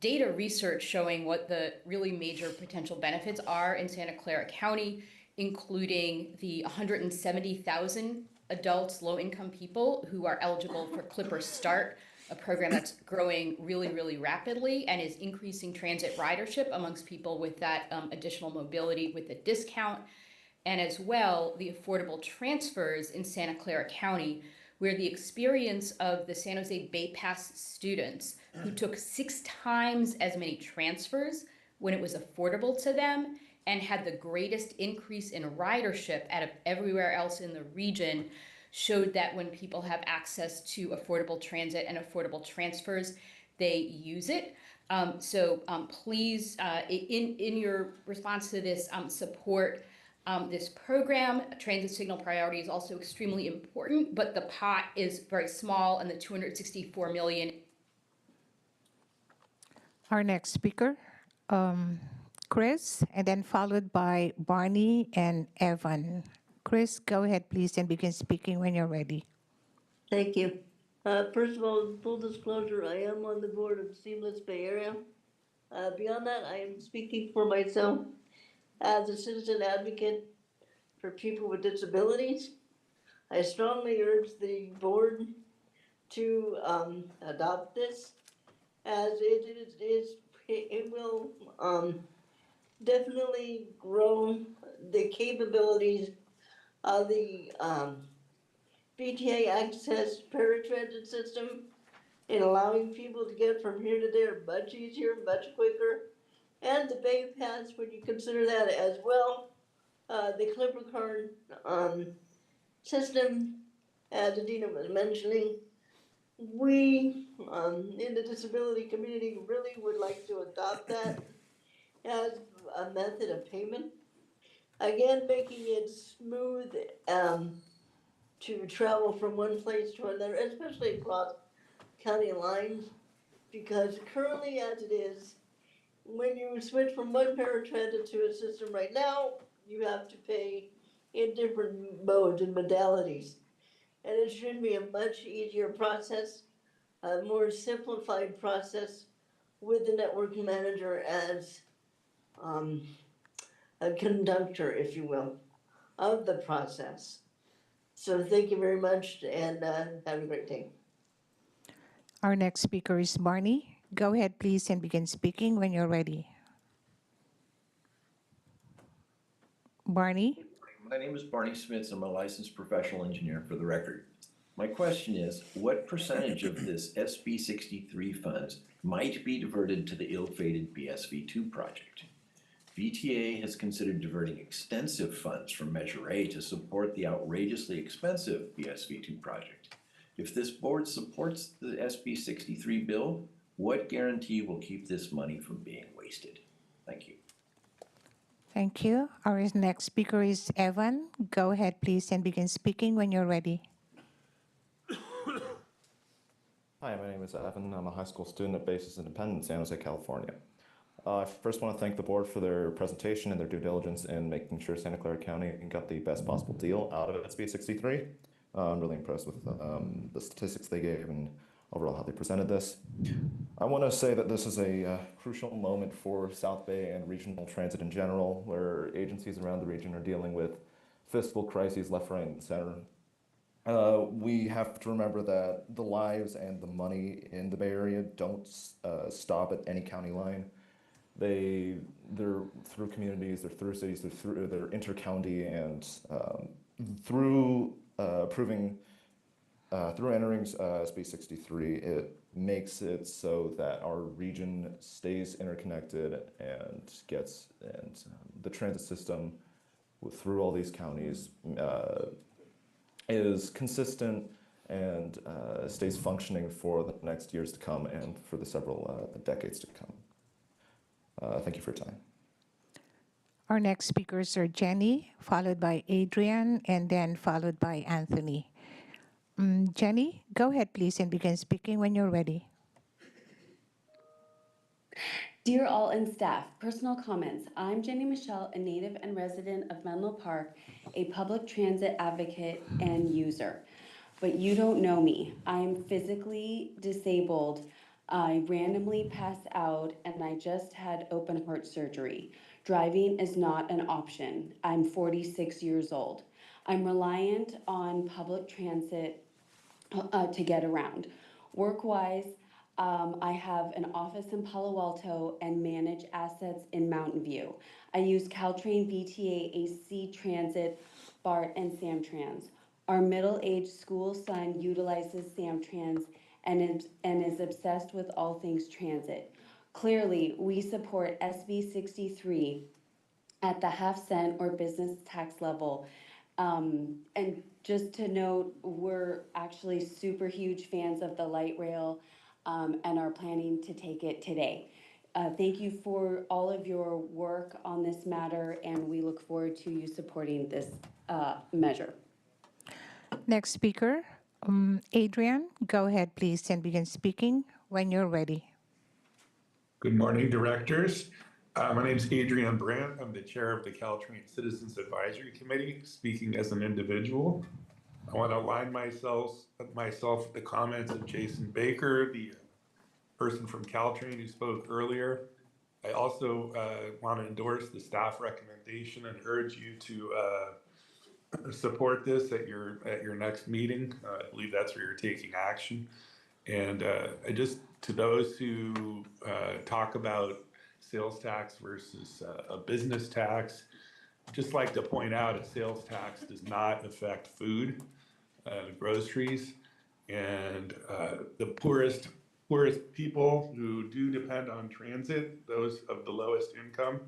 data research showing what the really major potential benefits are in Santa Clara County, including the 170,000 adults, low-income people who are eligible for Clipper Start, a program that's growing really, really rapidly and is increasing transit ridership amongst people with that additional mobility with a discount, and as well the affordable transfers in Santa Clara County, where the experience of the San Jose Bay Pass students who took 6 times as many transfers when it was affordable to them and had the greatest increase in ridership out of everywhere else in the region showed that when people have access to affordable transit and affordable transfers, they use it. So please, in your response to this, support this program. Transit signal priority is also extremely important, but the pot is very small, and the 264 million. Our next speaker, Chris, and then followed by Barney and Evan. Chris, go ahead, please, and begin speaking when you're ready. Thank you. First of all, full disclosure, I am on the board of Seamless Bay Area. Beyond that, I am speaking for myself as a citizen advocate for people with disabilities. I strongly urge the board to adopt this, as it will definitely grow the capabilities of the VTA access paratransit system in allowing people to get from here to there much easier, much quicker. And the Bay Pass, when you consider that as well, the Clipper card system, as Adina was mentioning, we in the disability community really would like to adopt that as a method of payment. Again, making it smooth to travel from one place to another, especially across county lines, because currently as it is, when you switch from one paratransit to a system right now, you have to pay in different modes and modalities. And it should be a much easier process, a more simplified process with the network manager as a conductor, if you will, of the process. So thank you very much, and have a great day. Our next speaker is Barney. Go ahead, please, and begin speaking when you're ready. Barney? My name is Barney Smith. I'm a licensed professional engineer, for the record. My question is, what percentage of this SB 63 funds might be diverted to the ill-fated BSV2 project? VTA has considered diverting extensive funds from Measure A to support the outrageously expensive BSV2 project. If this board supports the SB 63 bill, what guarantee will keep this money from being wasted? Thank you. Thank you. Our next speaker is Evan. Go ahead, please, and begin speaking when you're ready. Hi, my name is Evan. I'm a high school student at Basis Independent in San Jose, California. I first want to thank the board for their presentation and their due diligence in making sure Santa Clara County got the best possible deal out of SB 63. I'm really impressed with the statistics they gave and overall how they presented this. I want to say that this is a crucial moment for South Bay and regional transit in general, where agencies around the region are dealing with fiscal crises left, right, and center. We have to remember that the lives and the money in the Bay Area don't stop at any county line. They're through communities, they're through cities, they're inter-county, and through entering SB 63, it makes it so that our region stays interconnected and the transit system through all these counties is consistent and stays functioning for the next years to come and for the several decades to come. Thank you for your time. Our next speakers are Jenny, followed by Adrian, and then followed by Anthony. Jenny, go ahead, please, and begin speaking when you're ready. Dear all and staff, personal comments. I'm Jenny Michelle, a native and resident of Menlo Park, a public transit advocate and user. But you don't know me. I'm physically disabled. I randomly passed out and I just had open heart surgery. Driving is not an option. I'm 46 years old. I'm reliant on public transit to get around. Work-wise, I have an office in Palo Alto and manage assets in Mountain View. I use Caltrain, VTA, AC Transit, BART, and Samtrans. Our middle-aged school son utilizes Samtrans and is obsessed with all things transit. Clearly, we support SB 63 at the half cent or business tax level, and just to note, we're actually super huge fans of the light rail and are planning to take it today. Thank you for all of your work on this matter, and we look forward to you supporting this measure. Next speaker, Adrian, go ahead, please, and begin speaking when you're ready. Good morning, directors. My name is Adrian Brandt. I'm the chair of the Caltrain Citizens Advisory Committee, speaking as an individual. I want to align myself with the comments of Jason Baker, the person from Caltrain who spoke earlier. I also want to endorse the staff recommendation and urge you to support this at your next meeting. I believe that's where you're taking action. And to those who talk about sales tax versus a business tax, just like to point out a sales tax does not affect food, groceries, and the poorest people who do depend on transit, those of the lowest income,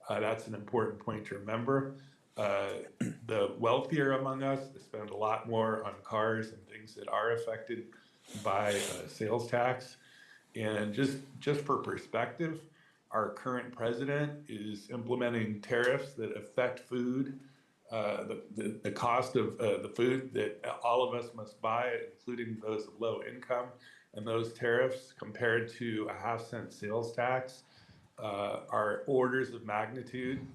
that's an important point to remember. The wealthier among us spend a lot more on cars and things that are affected by sales tax. And just for perspective, our current president is implementing tariffs that affect food, the cost of the food that all of us must buy, including those of low income. And those tariffs compared to a half-cent sales tax are orders of magnitude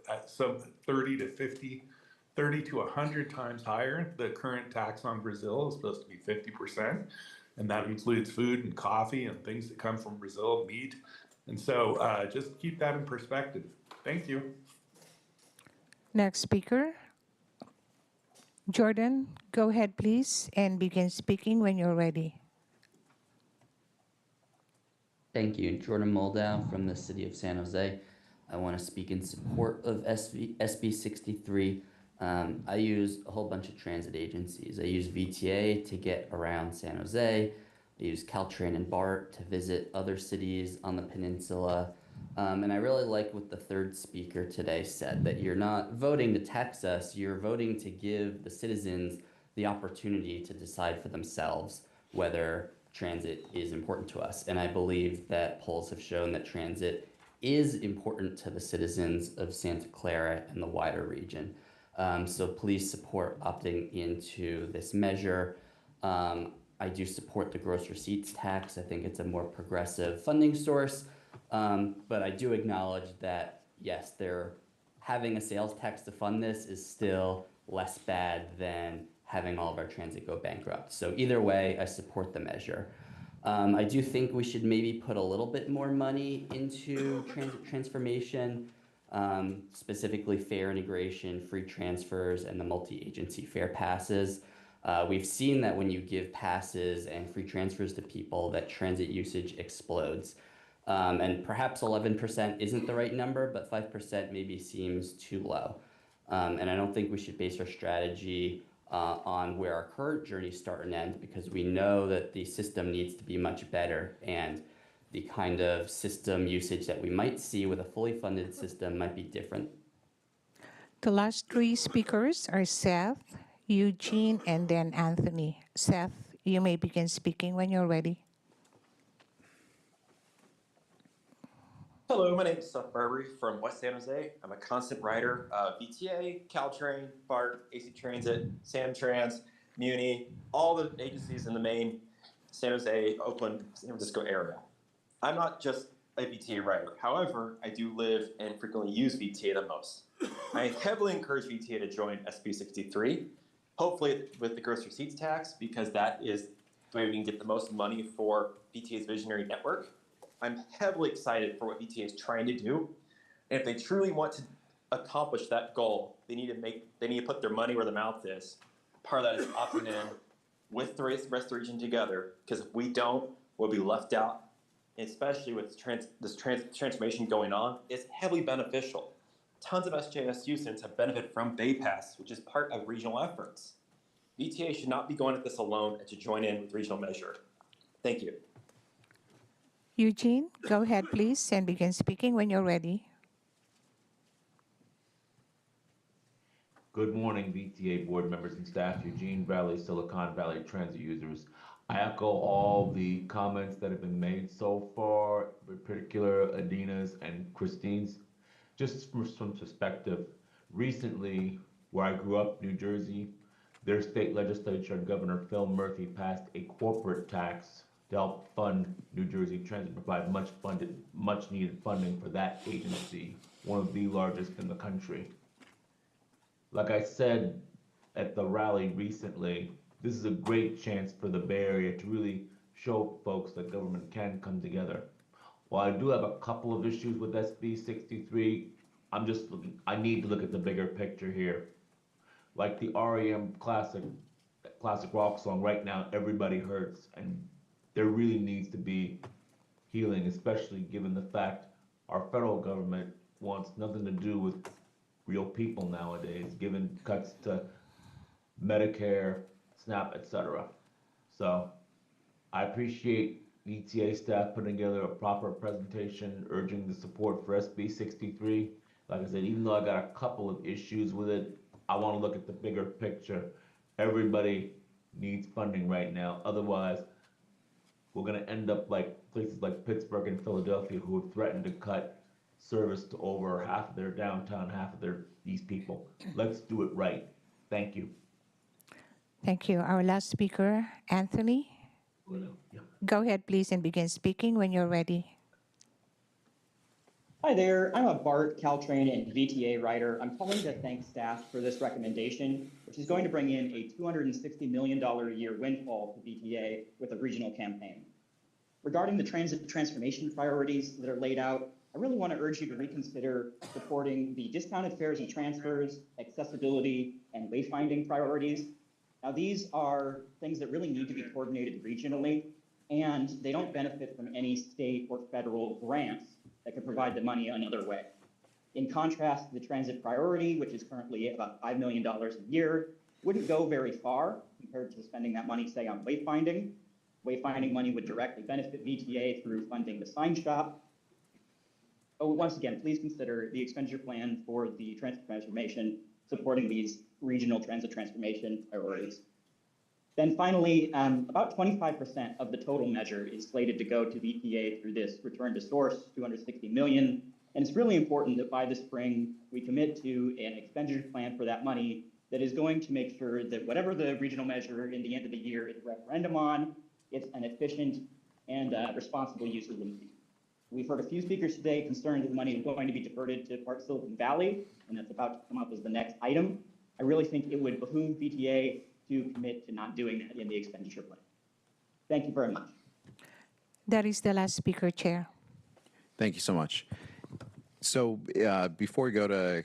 at some 30 to 100 times higher. The current tax on Brazil is supposed to be 50%, and that includes food and coffee and things that come from Brazil, meat. And so just keep that in perspective. Thank you. Next speaker, Jordan, go ahead, please, and begin speaking when you're ready. Thank you. Jordan Moldow from the city of San Jose. I want to speak in support of SB 63. I use a whole bunch of transit agencies. I use VTA to get around San Jose. I use Caltrain and BART to visit other cities on the peninsula. And I really like what the third speaker today said, that you're not voting to tax us, you're voting to give the citizens the opportunity to decide for themselves whether transit is important to us. And I believe that polls have shown that transit is important to the citizens of Santa Clara and the wider region. So please support opting into this measure. I do support the gross receipts tax. I think it's a more progressive funding source. But I do acknowledge that, yes, having a sales tax to fund this is still less bad than having all of our transit go bankrupt. So either way, I support the measure. I do think we should maybe put a little bit more money into transit transformation, specifically fare integration, free transfers, and the multi-agency fare passes. We've seen that when you give passes and free transfers to people, that transit usage explodes. And perhaps 11% isn't the right number, but 5% maybe seems too low. And I don't think we should base our strategy on where our current journeys start and end, because we know that the system needs to be much better, and the kind of system usage that we might see with a fully funded system might be different. The last three speakers are Seth, Eugene, and then Anthony. Seth, you may begin speaking when you're ready. Hello, my name is Seth Barbary from West San Jose. I'm a constant rider of VTA, Caltrain, BART, AC Transit, Samtrans, Muni, all the agencies in the main San Jose, Oakland, San Francisco area. I'm not just a VTA rider. However, I do live and frequently use VTA the most. I heavily encourage VTA to join SB 63, hopefully with the gross receipts tax, because that is the way we can get the most money for VTA's visionary network. I'm heavily excited for what VTA is trying to do. And if they truly want to accomplish that goal, they need to put their money where their mouth is. Part of that is opting in with the rest of the region together, because if we don't, we'll be left out. And especially with this transformation going on, it's heavily beneficial. Tons of SJSU students have benefited from Bay Pass, which is part of regional efforts. VTA should not be going at this alone and to join in with regional measure. Thank you. Eugene, go ahead, please, and begin speaking when you're ready. Good morning, VTA board members and staff, Eugene Valley, Silicon Valley transit users. I echo all the comments that have been made so far, in particular Adina's and Christine's. Just from some perspective, recently, where I grew up, New Jersey, their state legislature and Governor Phil Murphy passed a corporate tax to help fund New Jersey Transit, provide much needed funding for that agency, one of the largest in the country. Like I said at the rally recently, this is a great chance for the Bay Area to really show folks that government can come together. While I do have a couple of issues with SB 63, I need to look at the bigger picture here. Like the REM classic rock song, right now everybody hurts, and there really needs to be healing, especially given the fact our federal government wants nothing to do with real people nowadays, given cuts to Medicare, SNAP, etc. So I appreciate VTA staff putting together a proper presentation urging the support for SB 63. Like I said, even though I got a couple of issues with it, I want to look at the bigger picture. Everybody needs funding right now. Otherwise, we're going to end up like places like Pittsburgh and Philadelphia, who have threatened to cut service to over half of their downtown, half of these people. Let's do it right. Thank you. Thank you. Our last speaker, Anthony. Go ahead, please, and begin speaking when you're ready. Hi there, I'm a BART, Caltrain, and VTA rider. I'm calling to thank staff for this recommendation, which is going to bring in a $260 million a year windfall to VTA with a regional campaign. Regarding the transit transformation priorities that are laid out, I really want to urge you to reconsider supporting the discounted fares and transfers, accessibility, and wayfinding priorities. Now, these are things that really need to be coordinated regionally, and they don't benefit from any state or federal grants that could provide the money another way. In contrast, the transit priority, which is currently about $5 million a year, wouldn't go very far compared to spending that money, say, on wayfinding. Wayfinding money would directly benefit VTA through funding the sign shop. But once again, please consider the expenditure plan for the transit transformation, supporting these regional transit transformation priorities. Then finally, about 25% of the total measure is slated to go to VTA through this return to source, $260 million. And it's really important that by the spring, we commit to an expenditure plan for that money that is going to make sure that whatever the regional measure in the end of the year is a referendum on, it's an efficient and responsible use of the money. We've heard a few speakers today concerned that the money is going to be diverted to Park Silicon Valley, and that's about to come up as the next item. I really think it would behoove VTA to commit to not doing that in the expenditure plan. Thank you very much. That is the last speaker, Chair. Thank you so much. So before we go to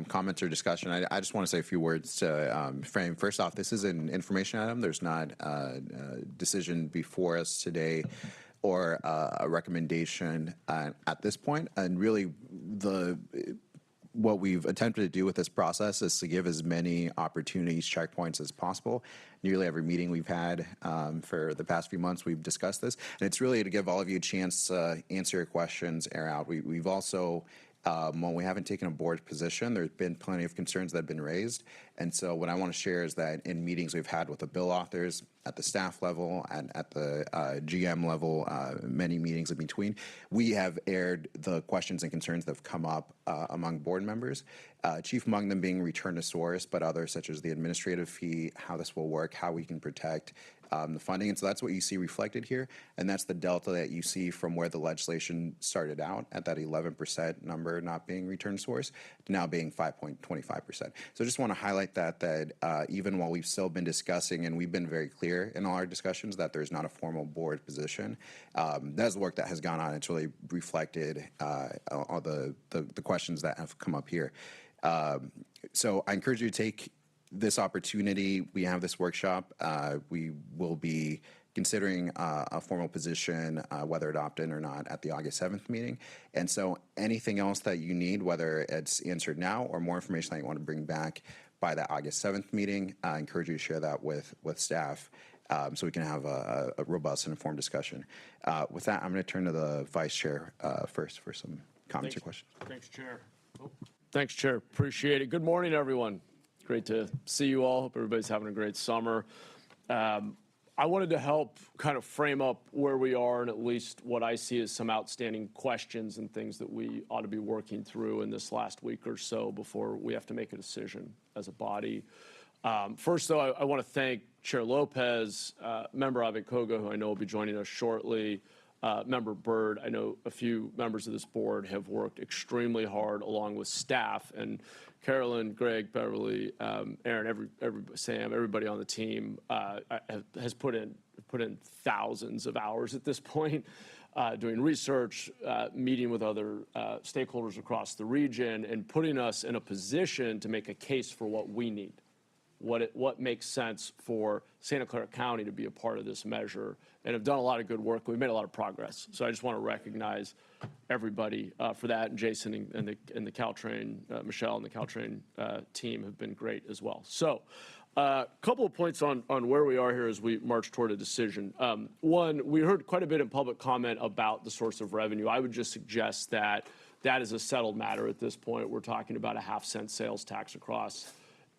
comments or discussion, I just want to say a few words to frame. First off, this is an information item. There's not a decision before us today or a recommendation at this point. And really, what we've attempted to do with this process is to give as many opportunities, checkpoints as possible. Nearly every meeting we've had for the past few months, we've discussed this. And it's really to give all of you a chance to answer your questions, air out. We've also, when we haven't taken a board position, there's been plenty of concerns that have been raised. And so what I want to share is that in meetings we've had with the bill authors, at the staff level, and at the GM level, many meetings in between, we have aired the questions and concerns that have come up among board members, chief among them being return to source, but others such as the administrative fee, how this will work, how we can protect the funding. And so that's what you see reflected here. And that's the delta that you see from where the legislation started out at that 11% number not being return source to now being 5.25%. So I just want to highlight that even while we've still been discussing, and we've been very clear in all our discussions that there's not a formal board position, that's the work that has gone on. It's really reflected all the questions that have come up here. So I encourage you to take this opportunity. We have this workshop. We will be considering a formal position, whether adopted or not, at the August 7th meeting. And so anything else that you need, whether it's answered now or more information that you want to bring back by the August 7th meeting, I encourage you to share that with staff so we can have a robust and informed discussion. With that, I'm going to turn to the Vice Chair first for some comments or questions. Thanks, Chair. Thanks, Chair. Appreciate it. Good morning, everyone. Great to see you all. Hope everybody's having a great summer. I wanted to help kind of frame up where we are and at least what I see as some outstanding questions and things that we ought to be working through in this last week or so before we have to make a decision as a body. First, though, I want to thank Chair Lopez, Member Avicoga, who I know will be joining us shortly, Member Byrd. I know a few members of this board have worked extremely hard along with staff, and Carolyn, Greg, Beverly, Aaron, Sam, everybody on the team has put in thousands of hours at this point, doing research, meeting with other stakeholders across the region, and putting us in a position to make a case for what we need. What makes sense for Santa Clara County to be a part of this measure, and have done a lot of good work. We've made a lot of progress. So I just want to recognize everybody for that, and Jason and the Caltrain, Michelle and the Caltrain team have been great as well. So a couple of points on where we are here as we march toward a decision. One, we heard quite a bit in public comment about the source of revenue. I would just suggest that that is a settled matter at this point. We're talking about a 0.5-cent sales tax across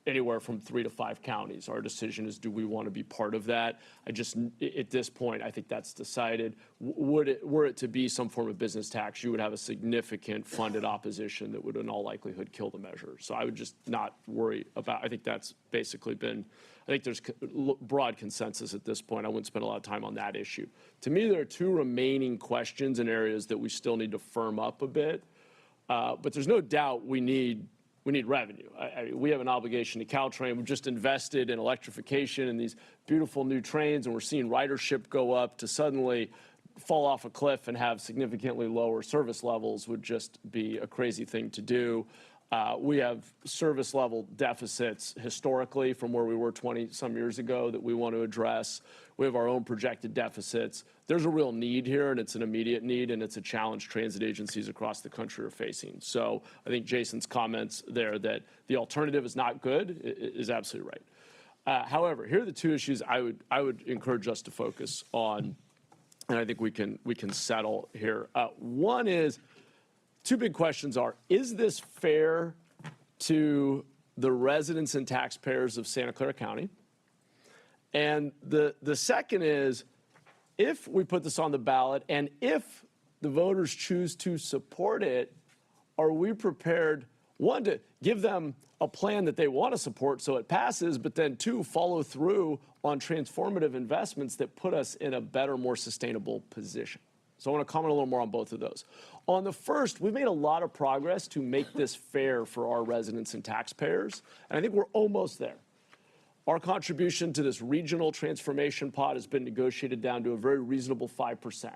anywhere from 3 to 5 counties. Our decision is, do we want to be part of that? At this point, I think that's decided. Were it to be some form of business tax, you would have a significant funded opposition that would in all likelihood kill the measure. So I would just not worry about, I think that's basically been, I think there's broad consensus at this point. I wouldn't spend a lot of time on that issue. To me, there are 2 remaining questions and areas that we still need to firm up a bit. But there's no doubt we need revenue. We have an obligation to Caltrain. We've just invested in electrification and these beautiful new trains, and we're seeing ridership go up. To suddenly fall off a cliff and have significantly lower service levels would just be a crazy thing to do. We have service level deficits historically from where we were 20-some years ago that we want to address. We have our own projected deficits. There's a real need here, and it's an immediate need, and it's a challenge transit agencies across the country are facing. So I think Jason's comments there that the alternative is not good is absolutely right. However, here are the 2 issues I would encourage us to focus on, and I think we can settle here. One is, 2 big questions are, is this fair to the residents and taxpayers of Santa Clara County? And the second is, if we put this on the ballot and if the voters choose to support it, are we prepared, 1, to give them a plan that they want to support so it passes, but then 2, follow through on transformative investments that put us in a better, more sustainable position? So I want to comment a little more on both of those. On the first, we've made a lot of progress to make this fair for our residents and taxpayers, and I think we're almost there. Our contribution to this regional transformation pot has been negotiated down to a very reasonable 5%.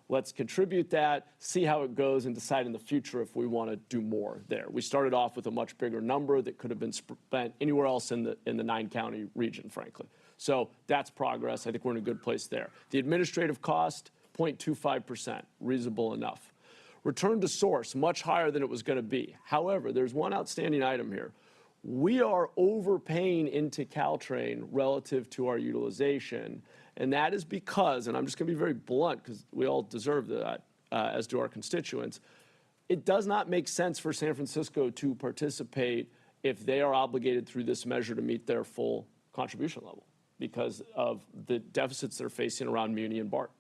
Let's contribute that, see how it goes, and decide in the future if we want to do more there. We started off with a much bigger number that could have been spent anywhere else in the 9-county region, frankly. So that's progress. I think we're in a good place there. The administrative cost, 0.25%, reasonable enough. Return to source, much higher than it was going to be. However, there's one outstanding item here. We are overpaying into Caltrain relative to our utilization, and that is because, and I'm just going to be very blunt because we all deserve that, as do our constituents, it does not make sense for San Francisco to participate if they are obligated through this measure to meet their full contribution level because of the deficits they're facing around Muni and BART.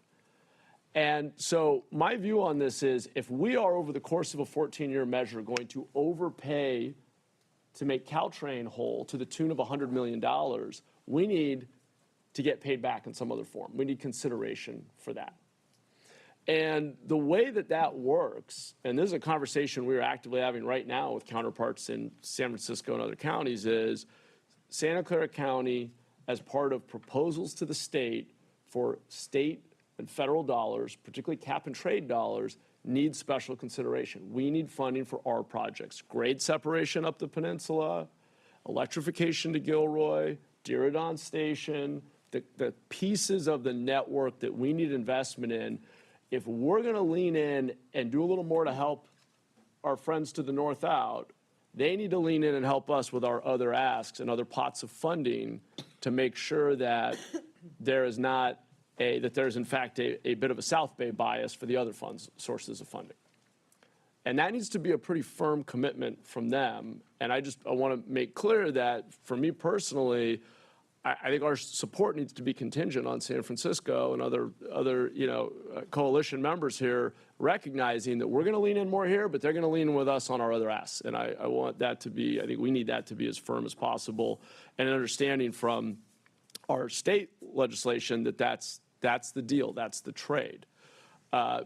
And so my view on this is, if we are over the course of a 14-year measure going to overpay to make Caltrain whole to the tune of $100 million, we need to get paid back in some other form. We need consideration for that. And the way that that works, and this is a conversation we are actively having right now with counterparts in San Francisco and other counties, is Santa Clara County, as part of proposals to the state for state and federal dollars, particularly cap and trade dollars, needs special consideration. We need funding for our projects. Grade separation up the peninsula, electrification to Gilroy, Diridon Station, the pieces of the network that we need investment in. If we're going to lean in and do a little more to help our friends to the north out, they need to lean in and help us with our other asks and other pots of funding to make sure that there is not that there's in fact a bit of a South Bay bias for the other sources of funding. And that needs to be a pretty firm commitment from them. And I want to make clear that for me personally, I think our support needs to be contingent on San Francisco and other coalition members here recognizing that we're going to lean in more here, but they're going to lean with us on our other asks. And I want that to be, I think we need that to be as firm as possible, and an understanding from our state legislation that that's the deal, that's the trade.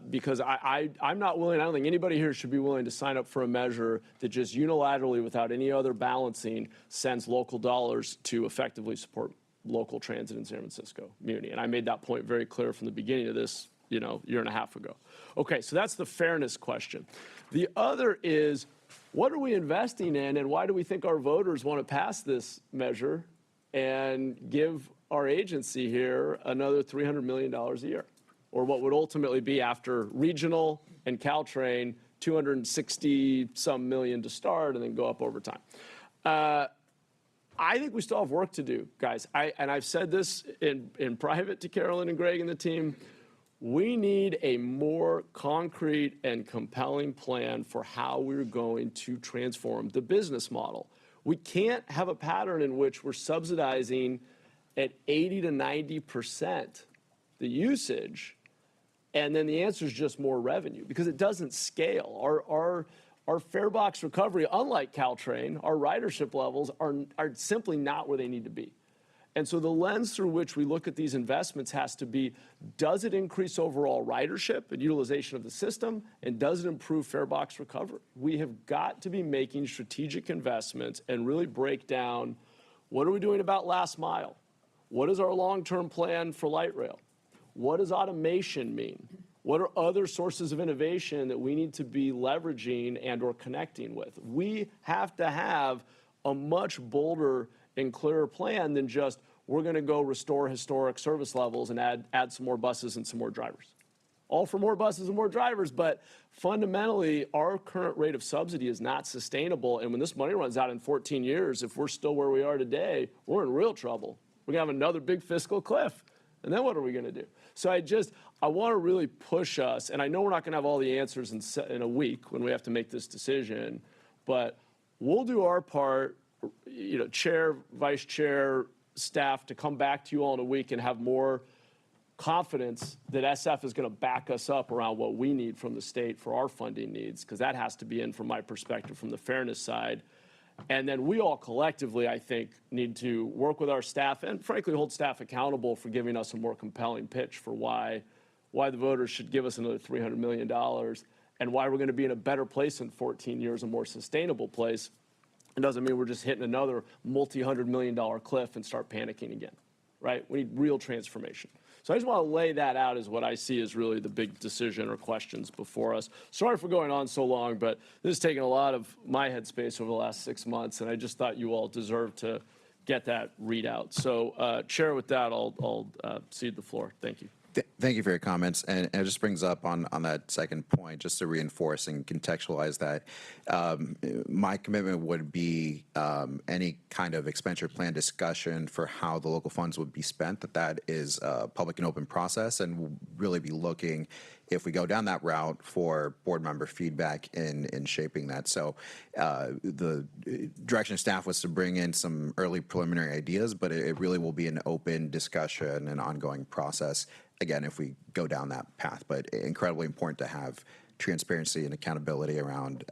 Because I'm not willing, I don't think anybody here should be willing to sign up for a measure that just unilaterally, without any other balancing, sends local dollars to effectively support local transit in San Francisco Muni. And I made that point very clear from the beginning of this, year and a half ago. Okay, so that's the fairness question. The other is, what are we investing in, and why do we think our voters want to pass this measure and give our agency here another $300 million a year? Or what would ultimately be, after regional and Caltrain, 260-some million to start and then go up over time. I think we still have work to do, guys. And I've said this in private to Carolyn and Greg and the team. We need a more concrete and compelling plan for how we're going to transform the business model. We can't have a pattern in which we're subsidizing at 80 to 90% the usage, and then the answer is just more revenue, because it doesn't scale. Our fare box recovery, unlike Caltrain, our ridership levels are simply not where they need to be. And so the lens through which we look at these investments has to be, does it increase overall ridership and utilization of the system, and does it improve fare box recovery? We have got to be making strategic investments and really break down, what are we doing about last mile? What is our long-term plan for light rail? What does automation mean? What are other sources of innovation that we need to be leveraging and or connecting with? We have to have a much bolder and clearer plan than just, we're going to go restore historic service levels and add some more buses and some more drivers. All for more buses and more drivers, but fundamentally, our current rate of subsidy is not sustainable. And when this money runs out in 14 years, if we're still where we are today, we're in real trouble. We're going to have another big fiscal cliff. And then what are we going to do? So I want to really push us, and I know we're not going to have all the answers in a week when we have to make this decision, but we'll do our part, chair, vice chair, staff, to come back to you all in a week and have more confidence that SF is going to back us up around what we need from the state for our funding needs, because that has to be in, from my perspective, from the fairness side. And then we all collectively, I think, need to work with our staff and, frankly, hold staff accountable for giving us a more compelling pitch for why the voters should give us another $300 million, and why we're going to be in a better place in 14 years, a more sustainable place. It doesn't mean we're just hitting another multi-$100 million cliff and start panicking again, right? We need real transformation. So I just want to lay that out as what I see as really the big decision or questions before us. Sorry for going on so long, but this has taken a lot of my headspace over the last 6 months, and I just thought you all deserved to get that readout. So, Chair, with that, I'll cede the floor. Thank you. Thank you for your comments. And it just brings up on that second point, just to reinforce and contextualize that, my commitment would be any kind of expenditure plan discussion for how the local funds would be spent, that is a public and open process, and we'll really be looking, if we go down that route, for board member feedback in shaping that. So the direction of staff was to bring in some early preliminary ideas, but it really will be an open discussion and ongoing process, again, if we go down that path. But incredibly important to have transparency and accountability around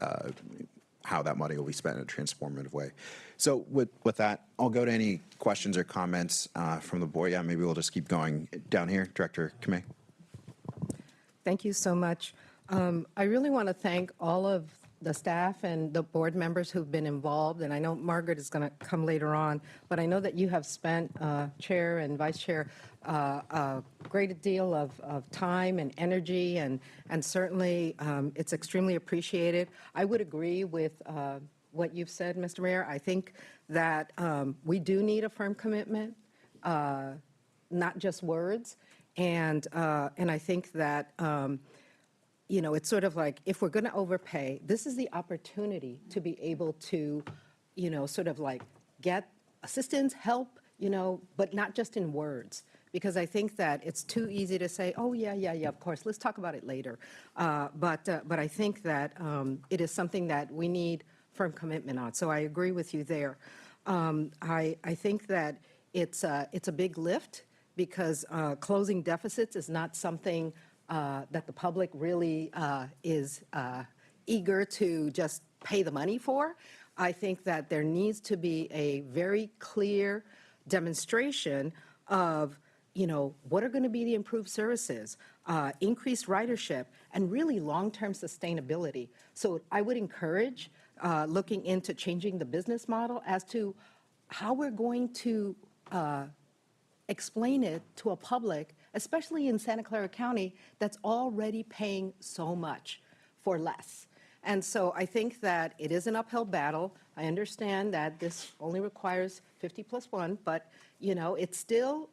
how that money will be spent in a transformative way. So with that, I'll go to any questions or comments from the board. Yeah, maybe we'll just keep going down here. Director Kamei. Thank you so much. I really want to thank all of the staff and the board members who've been involved, and I know Margaret is going to come later on, but I know that you have spent, Chair and Vice Chair, a great deal of time and energy, and certainly it's extremely appreciated. I would agree with what you've said, Mr. Mayor. I think that we do need a firm commitment, not just words, and I think that it's sort of like, if we're going to overpay, this is the opportunity to be able to, sort of like get assistance, help, but not just in words. Because I think that it's too easy to say, oh, yeah, of course, let's talk about it later. But I think that it is something that we need firm commitment on. So I agree with you there. I think that it's a big lift because closing deficits is not something that the public really is eager to just pay the money for. I think that there needs to be a very clear demonstration of, what are going to be the improved services, increased ridership, and really long-term sustainability. So I would encourage looking into changing the business model as to how we're going to explain it to a public, especially in Santa Clara County, that's already paying so much for less. And so I think that it is an uphill battle. I understand that this only requires 50 plus 1, but it's still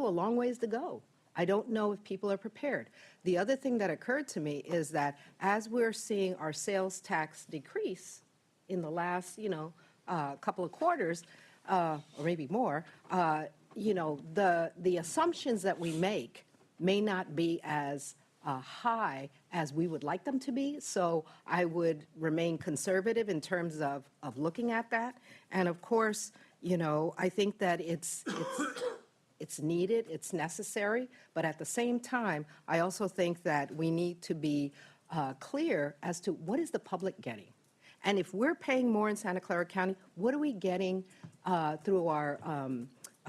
a long ways to go. I don't know if people are prepared. The other thing that occurred to me is that as we're seeing our sales tax decrease in the last, couple of quarters, or maybe more, the assumptions that we make may not be as high as we would like them to be. So I would remain conservative in terms of looking at that. And of course, I think that it's needed, it's necessary, but at the same time, I also think that we need to be clear as to what is the public getting. And if we're paying more in Santa Clara County, what are we getting through our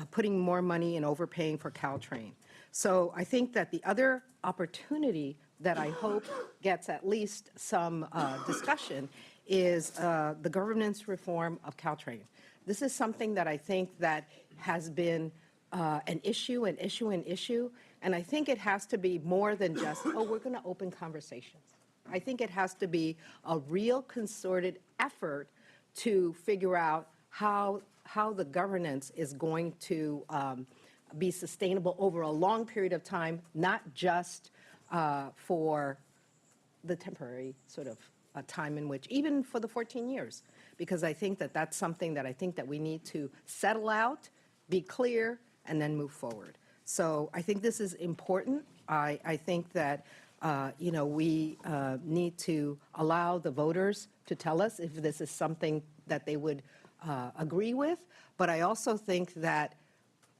putting more money and overpaying for Caltrain? So I think that the other opportunity that I hope gets at least some discussion is the governance reform of Caltrain. This is something that I think that has been an issue, and I think it has to be more than just, we're going to open conversations. I think it has to be a real concerted effort to figure out how the governance is going to be sustainable over a long period of time, not just for the temporary sort of time in which, even for the 14 years, because I think that that's something that I think that we need to settle out, be clear, and then move forward. So I think this is important. I think that we need to allow the voters to tell us if this is something that they would agree with. But I also think that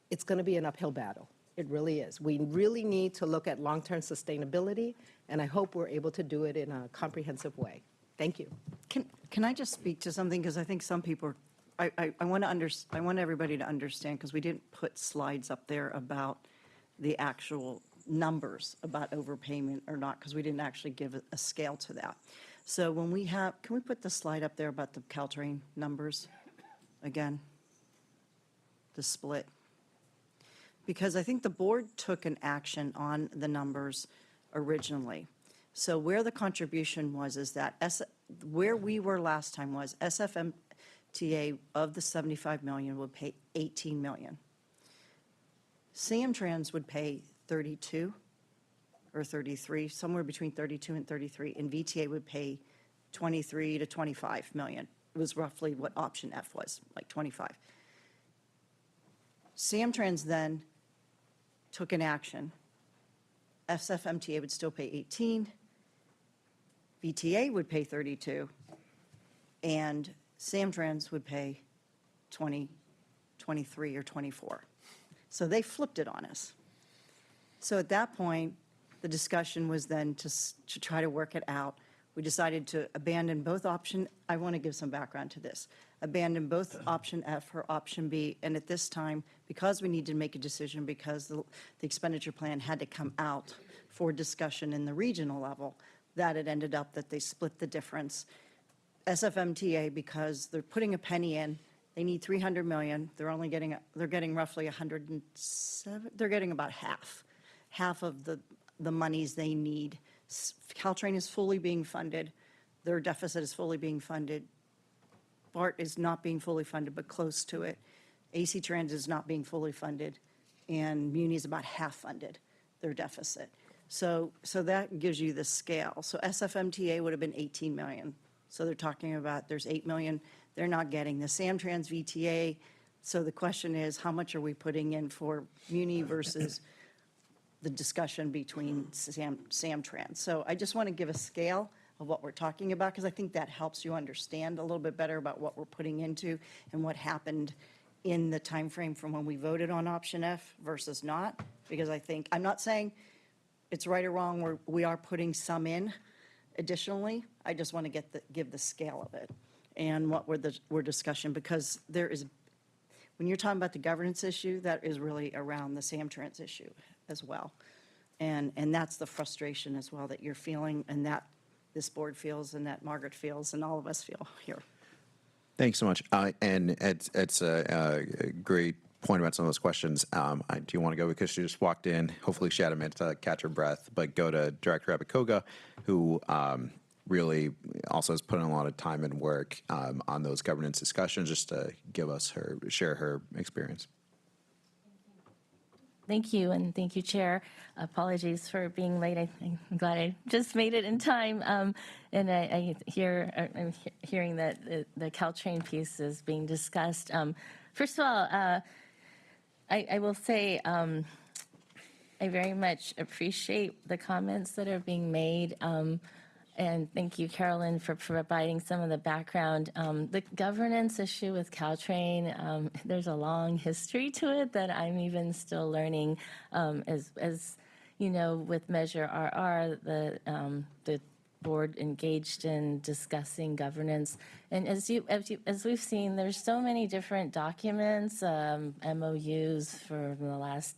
it's going to be an uphill battle. It really is. We really need to look at long-term sustainability, and I hope we're able to do it in a comprehensive way. Thank you. Can I just speak to something? Because I think some people are, I want everybody to understand, because we didn't put slides up there about the actual numbers about overpayment or not, because we didn't actually give a scale to that. So when we have, can we put the slide up there about the Caltrain numbers again? The split. Because I think the board took an action on the numbers originally. So where the contribution was is that where we were last time was SFMTA of the 75 million would pay 18 million. Samtrans would pay 32 or 33, somewhere between 32 and 33, and VTA would pay 23 to 25 million. It was roughly what option F was, like 25. Samtrans then took an action. SFMTA would still pay 18, VTA would pay 32, and Samtrans would pay 20, 23, or 24. So they flipped it on us. So at that point, the discussion was then to try to work it out. We decided to abandon both option. I want to give some background to this. Abandon both option F for option B. And at this time, because we need to make a decision, because the expenditure plan had to come out for discussion in the regional level, that it ended up that they split the difference. SFMTA, because they're putting a penny in, they need 300 million. They're getting roughly 107. They're getting about half of the monies they need. Caltrain is fully being funded. Their deficit is fully being funded. BART is not being fully funded, but close to it. AC Transit is not being fully funded, and Muni is about half funded, their deficit. So that gives you the scale. So SFMTA would have been 18 million. So they're talking about there's 8 million they're not getting. The Samtrans VTA, so the question is, how much are we putting in for Muni versus the discussion between Samtrans? So I just want to give a scale of what we're talking about, because I think that helps you understand a little bit better about what we're putting into and what happened in the time frame from when we voted on option F versus not, because I think, I'm not saying it's right or wrong, we are putting some in additionally. I just want to give the scale of it and what we're discussion, because there is, when you're talking about the governance issue, that is really around the Samtrans issue as well. And that's the frustration as well that you're feeling, and that this board feels, and that Margaret feels, and all of us feel here. Thanks so much. And it's a great point about some of those questions. Do you want to go, because she just walked in, hopefully she had a minute to catch her breath, but go to Director Abakoga, who really also has put in a lot of time and work on those governance discussions, just to share her experience. Thank you, and thank you, Chair. Apologies for being late. I'm glad I just made it in time. And I'm hearing that the Caltrain piece is being discussed. First of all, I will say I very much appreciate the comments that are being made. And thank you, Carolyn, for providing some of the background. The governance issue with Caltrain, there's a long history to it that I'm even still learning. As you know, with Measure RR, the board engaged in discussing governance. And as we've seen, there's so many different documents, MOUs for the last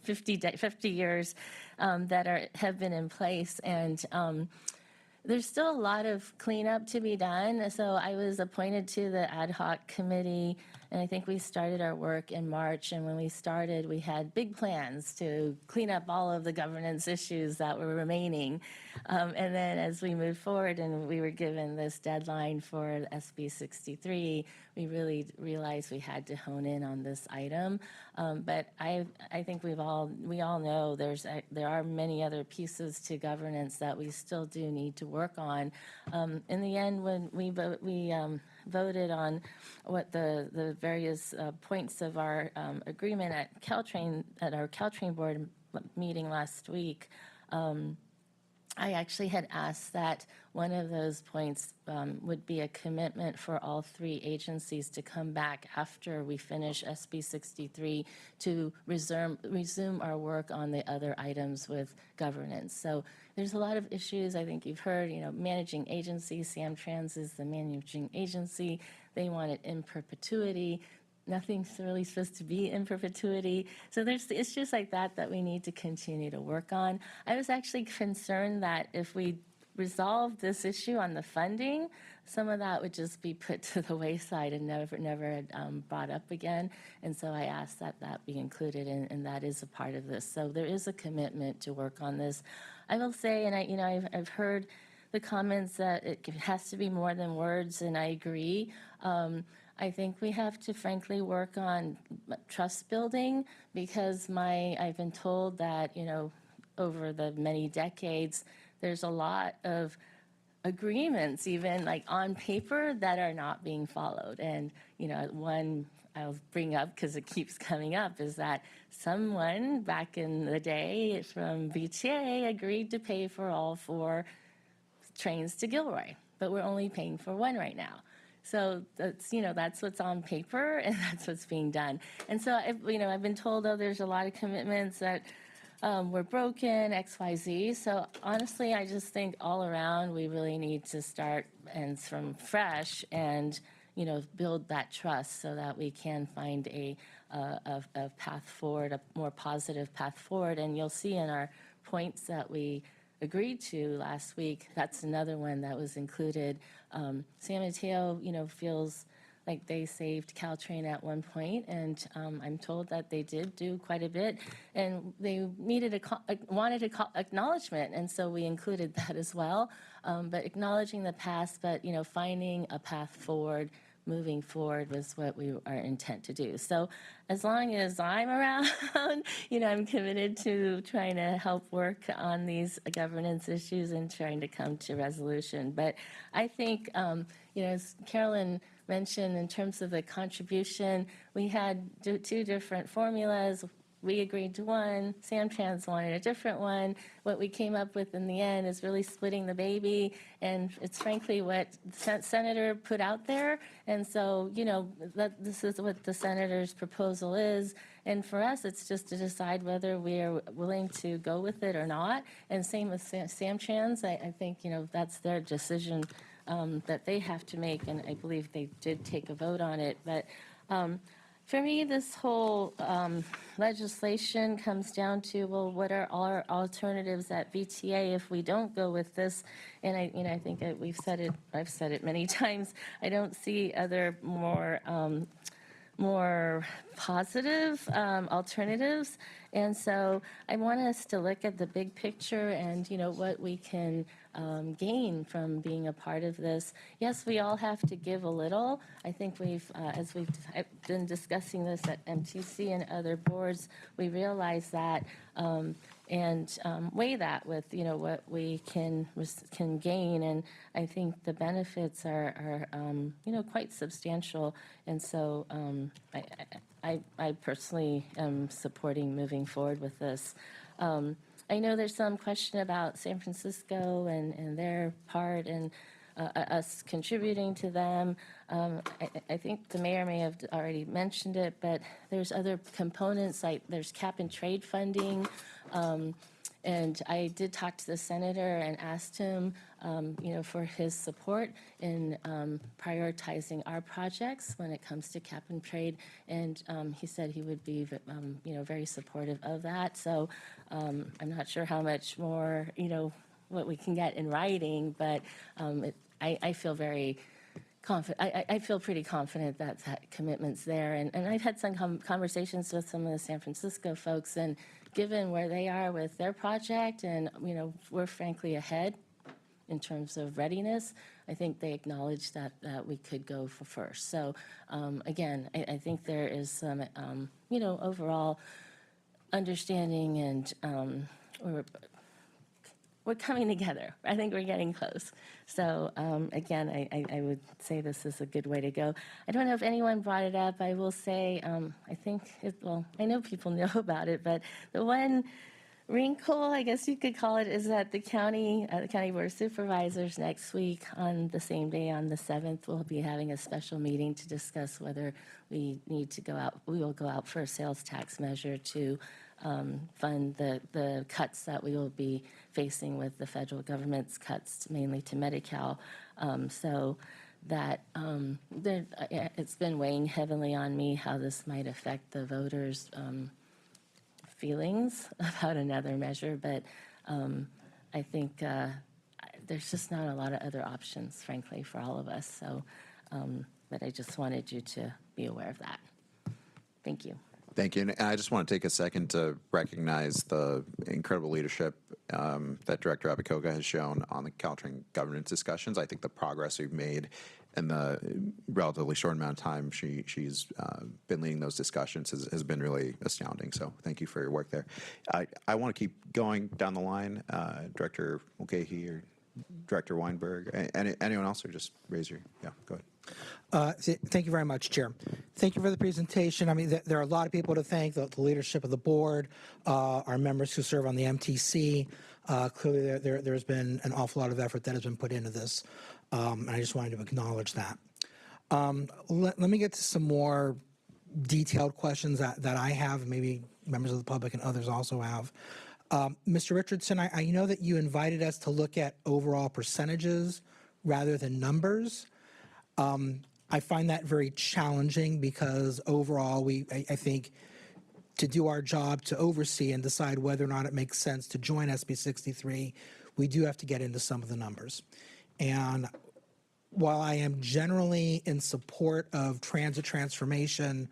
50 years that have been in place, and there's still a lot of cleanup to be done. So I was appointed to the ad hoc committee, and I think we started our work in March. And when we started, we had big plans to clean up all of the governance issues that were remaining. And then as we moved forward and we were given this deadline for SB 63, we really realized we had to hone in on this item. But I think we all know there are many other pieces to governance that we still do need to work on. In the end, when we voted on what the various points of our agreement at our Caltrain board meeting last week, I actually had asked that one of those points would be a commitment for all three agencies to come back after we finish SB 63 to resume our work on the other items with governance. So there's a lot of issues. I think you've heard, managing agency. Samtrans is the managing agency. They want it in perpetuity. Nothing's really supposed to be in perpetuity. So there's the issues like that we need to continue to work on. I was actually concerned that if we resolve this issue on the funding, some of that would just be put to the wayside and never brought up again. And so I asked that be included, and that is a part of this. So there is a commitment to work on this. I will say, and I've heard the comments that it has to be more than words, and I agree. I think we have to frankly work on trust building, because I've been told that, over the many decades, there's a lot of agreements, even like on paper, that are not being followed. And, one I'll bring up, because it keeps coming up, is that someone back in the day from VTA agreed to pay for all 4 trains to Gilroy, but we're only paying for 1 right now. So that's what's on paper, and that's what's being done. And so, I've been told, there's a lot of commitments that were broken, X, Y, Z. So honestly, I just think all around, we really need to start and from fresh and, build that trust so that we can find a path forward, a more positive path forward. And you'll see in our points that we agreed to last week, that's another one that was included. San Mateo, feels like they saved Caltrain at one point, and I'm told that they did do quite a bit, and they wanted acknowledgement, and so we included that as well. But acknowledging the past, but finding a path forward, moving forward was what our intent to do. So as long as I'm around, I'm committed to trying to help work on these governance issues and trying to come to resolution. But I think, as Carolyn mentioned, in terms of the contribution, we had 2 different formulas. we agreed to one, Samtrans wanted a different one. What we came up with in the end is really splitting the baby, and it's frankly what the senator put out there. And so, this is what the senator's proposal is. And for us, it's just to decide whether we are willing to go with it or not. And same with Samtrans. I think, that's their decision that they have to make, and I believe they did take a vote on it. But for me, this whole legislation comes down to, well, what are our alternatives at VTA if we don't go with this? And I think we've said it, I've said it many times, I don't see other more positive alternatives. And so I want us to look at the big picture and, what we can gain from being a part of this. Yes, we all have to give a little. I think as we've been discussing this at MTC and other boards, we realize that and weigh that with, what we can gain. And I think the benefits are quite substantial. And so I personally am supporting moving forward with this. I know there's some question about San Francisco and their part and us contributing to them. I think the mayor may have already mentioned it, but there's other components, like there's cap and trade funding. And I did talk to the senator and asked him, for his support in prioritizing our projects when it comes to cap and trade. And he said he would be, very supportive of that. So I'm not sure how much more, what we can get in writing, but I feel very confident. I feel pretty confident that that commitment's there. And I've had some conversations with some of the San Francisco folks, and given where they are with their project, and we're frankly ahead in terms of readiness, I think they acknowledge that we could go for first. So again, I think there is some overall understanding, and we're coming together. I think we're getting close. So again, I would say this is a good way to go. I don't know if anyone brought it up. I will say, I think, I know people know about it, but the one wrinkle, I guess you could call it, is that the County Board of Supervisors next week on the same day, on the 7th, will be having a special meeting to discuss whether we need to we will go out for a sales tax measure to fund the cuts that we will be facing with the federal government's cuts, mainly to Medi-Cal. So that it's been weighing heavily on me how this might affect the voters' feelings about another measure, but I think there's just not a lot of other options, frankly, for all of us. So, but I just wanted you to be aware of that. Thank you. Thank you. And I just want to take a second to recognize the incredible leadership that Director Abacoga has shown on the Caltrain governance discussions. I think the progress we've made in the relatively short amount of time she's been leading those discussions has been really astounding. So thank you for your work there. I want to keep going down the line. Director Mulcahy or Director Weinberg, anyone else, or just raise your, go ahead. Thank you very much, Chair. Thank you for the presentation. I mean, there are a lot of people to thank, the leadership of the board, our members who serve on the MTC. Clearly, there's been an awful lot of effort that has been put into this, and I just wanted to acknowledge that. Let me get to some more detailed questions that I have, maybe members of the public and others also have. Mr. Richardson, I know that you invited us to look at overall percentages rather than numbers. I find that very challenging because overall, I think to do our job to oversee and decide whether or not it makes sense to join SB 63, we do have to get into some of the numbers. And while I am generally in support of transit transformation,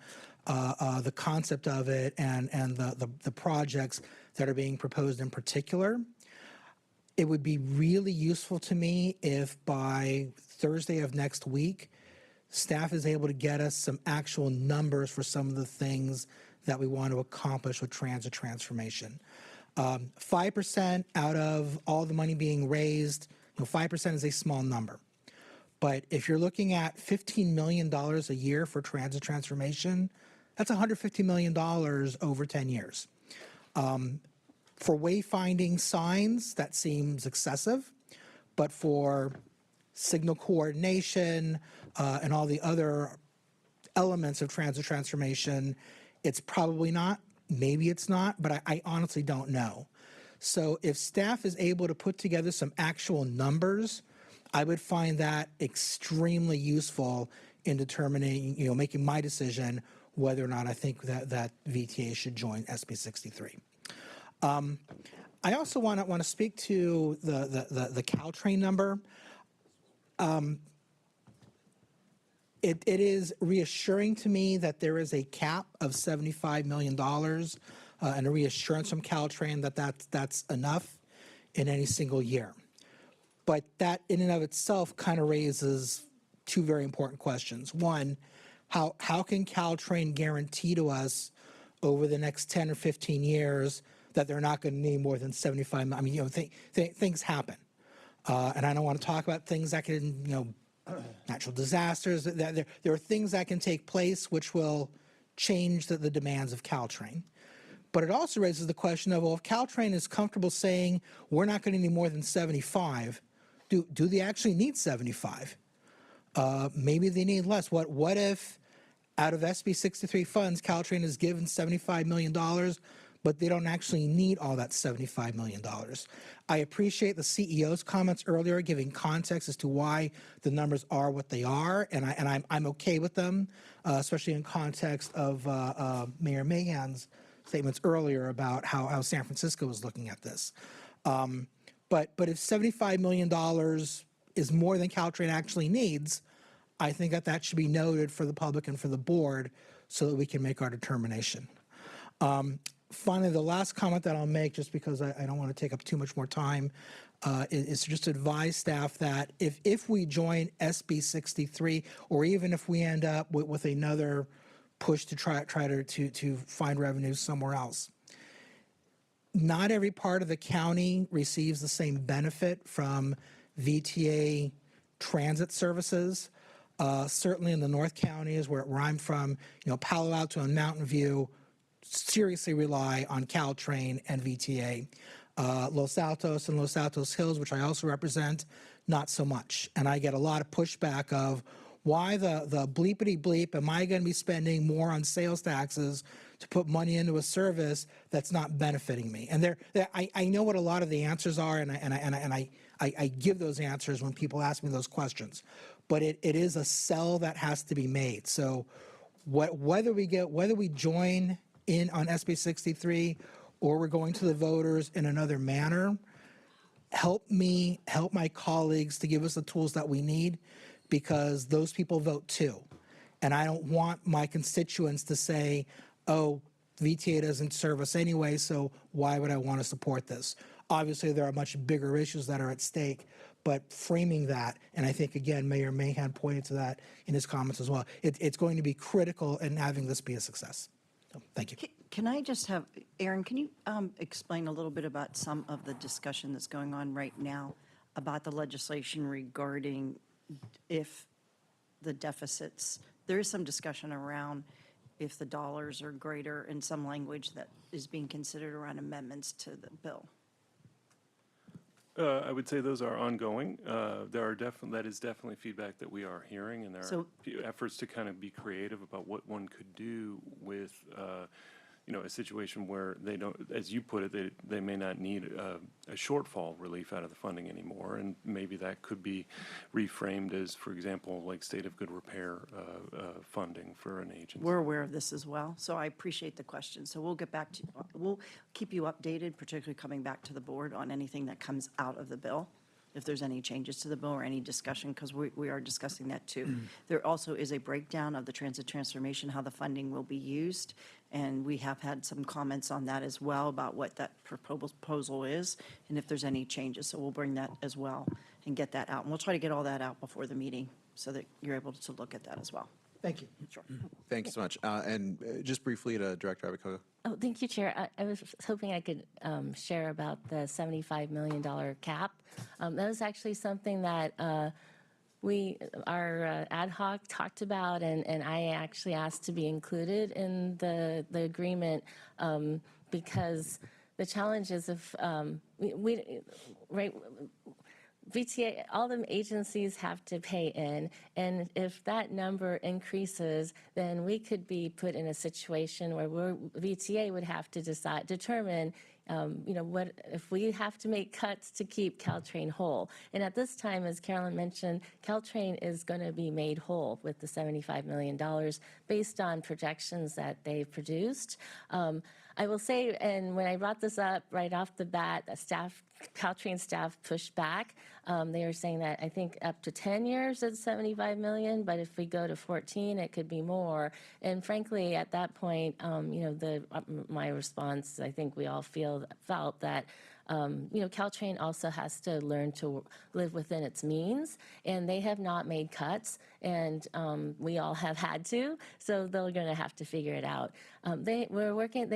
the concept of it and the projects that are being proposed in particular, it would be really useful to me if by Thursday of next week, staff is able to get us some actual numbers for some of the things that we want to accomplish with transit transformation. 5% out of all the money being raised, 5% is a small number. But if you're looking at $15 million a year for transit transformation, That's $150 million over 10 years. For wayfinding signs, that seems excessive, but for signal coordination and all the other elements of transit transformation, it's probably not. Maybe it's not, but I honestly don't know. So if staff is able to put together some actual numbers, I would find that extremely useful in determining, making my decision whether or not I think that VTA should join SB 63. I also want to speak to the Caltrain number. It is reassuring to me that there is a cap of $75 million and a reassurance from Caltrain that that's enough in any single year. But that in and of itself kind of raises two very important questions. One, how can Caltrain guarantee to us over the next 10 or 15 years that they're not going to need more than 75? I mean, things happen. And I don't want to talk about things that can, natural disasters. There are things that can take place which will change the demands of Caltrain. But it also raises the question of, well, if Caltrain is comfortable saying we're not going to need more than 75, do they actually need 75? Maybe they need less. What if out of SB 63 funds, Caltrain is given $75 million, but they don't actually need all that $75 million? I appreciate the CEO's comments earlier, giving context as to why the numbers are what they are, and I'm okay with them, especially in context of Mayor Mahan's statements earlier about how San Francisco is looking at this. But if $75 million is more than Caltrain actually needs, I think that should be noted for the public and for the board so that we can make our determination. Finally, the last comment that I'll make, just because I don't want to take up too much more time, is to just advise staff that if we join SB 63, or even if we end up with another push to try to find revenues somewhere else, not every part of the county receives the same benefit from VTA transit services. Certainly in the North Counties, where I'm from, Palo Alto and Mountain View seriously rely on Caltrain and VTA. Los Altos and Los Altos Hills, which I also represent, not so much. And I get a lot of pushback of, why the bleepity bleep am I going to be spending more on sales taxes to put money into a service that's not benefiting me? And I know what a lot of the answers are, and I give those answers when people ask me those questions. But it is a sell that has to be made. So whether we join in on SB 63 or we're going to the voters in another manner, help my colleagues to give us the tools that we need, because those people vote too. And I don't want my constituents to say, oh, VTA doesn't serve us anyway, so why would I want to support this? Obviously, there are much bigger issues that are at stake, but framing that, and I think, again, Mayor Mahan pointed to that in his comments as well, it's going to be critical in having this be a success. So, thank you. Can I just have, Aaron, can you explain a little bit about some of the discussion that's going on right now about the legislation regarding if the deficits, there is some discussion around if the dollars are greater in some language that is being considered around amendments to the bill? I would say those are ongoing. That is definitely feedback that we are hearing, and there are efforts to kind of be creative about what one could do with, a situation where they don't, as you put it, they may not need a shortfall relief out of the funding anymore, and maybe that could be reframed as, for example, like state of good repair funding for an agency. We're aware of this as well, so I appreciate the question. So we'll keep you updated, particularly coming back to the board on anything that comes out of the bill, if there's any changes to the bill or any discussion, because we are discussing that too. There also is a breakdown of the transit transformation, how the funding will be used, and we have had some comments on that as well about what that proposal is and if there's any changes. So we'll bring that as well and get that out. And we'll try to get all that out before the meeting so that you're able to look at that as well. Thank you. Sure. Thank you so much. And just briefly to Director Abacoa. Oh, thank you, Chair. I was hoping I could share about the $75 million cap. That was actually something that our ad hoc talked about, and I actually asked to be included in the agreement because the challenge is if right, VTA, all the agencies have to pay in, and if that number increases, then we could be put in a situation where VTA would have to determine, what if we have to make cuts to keep Caltrain whole. And at this time, as Carolyn mentioned, Caltrain is going to be made whole with the $75 million based on projections that they've produced. I will say, and when I brought this up right off the bat, Caltrain staff pushed back. They were saying that I think up to 10 years it's 75 million, but if we go to 14, it could be more. And frankly, at that point, my response, I think we all felt that Caltrain also has to learn to live within its means, and they have not made cuts, and we all have had to, so they're going to have to figure it out. They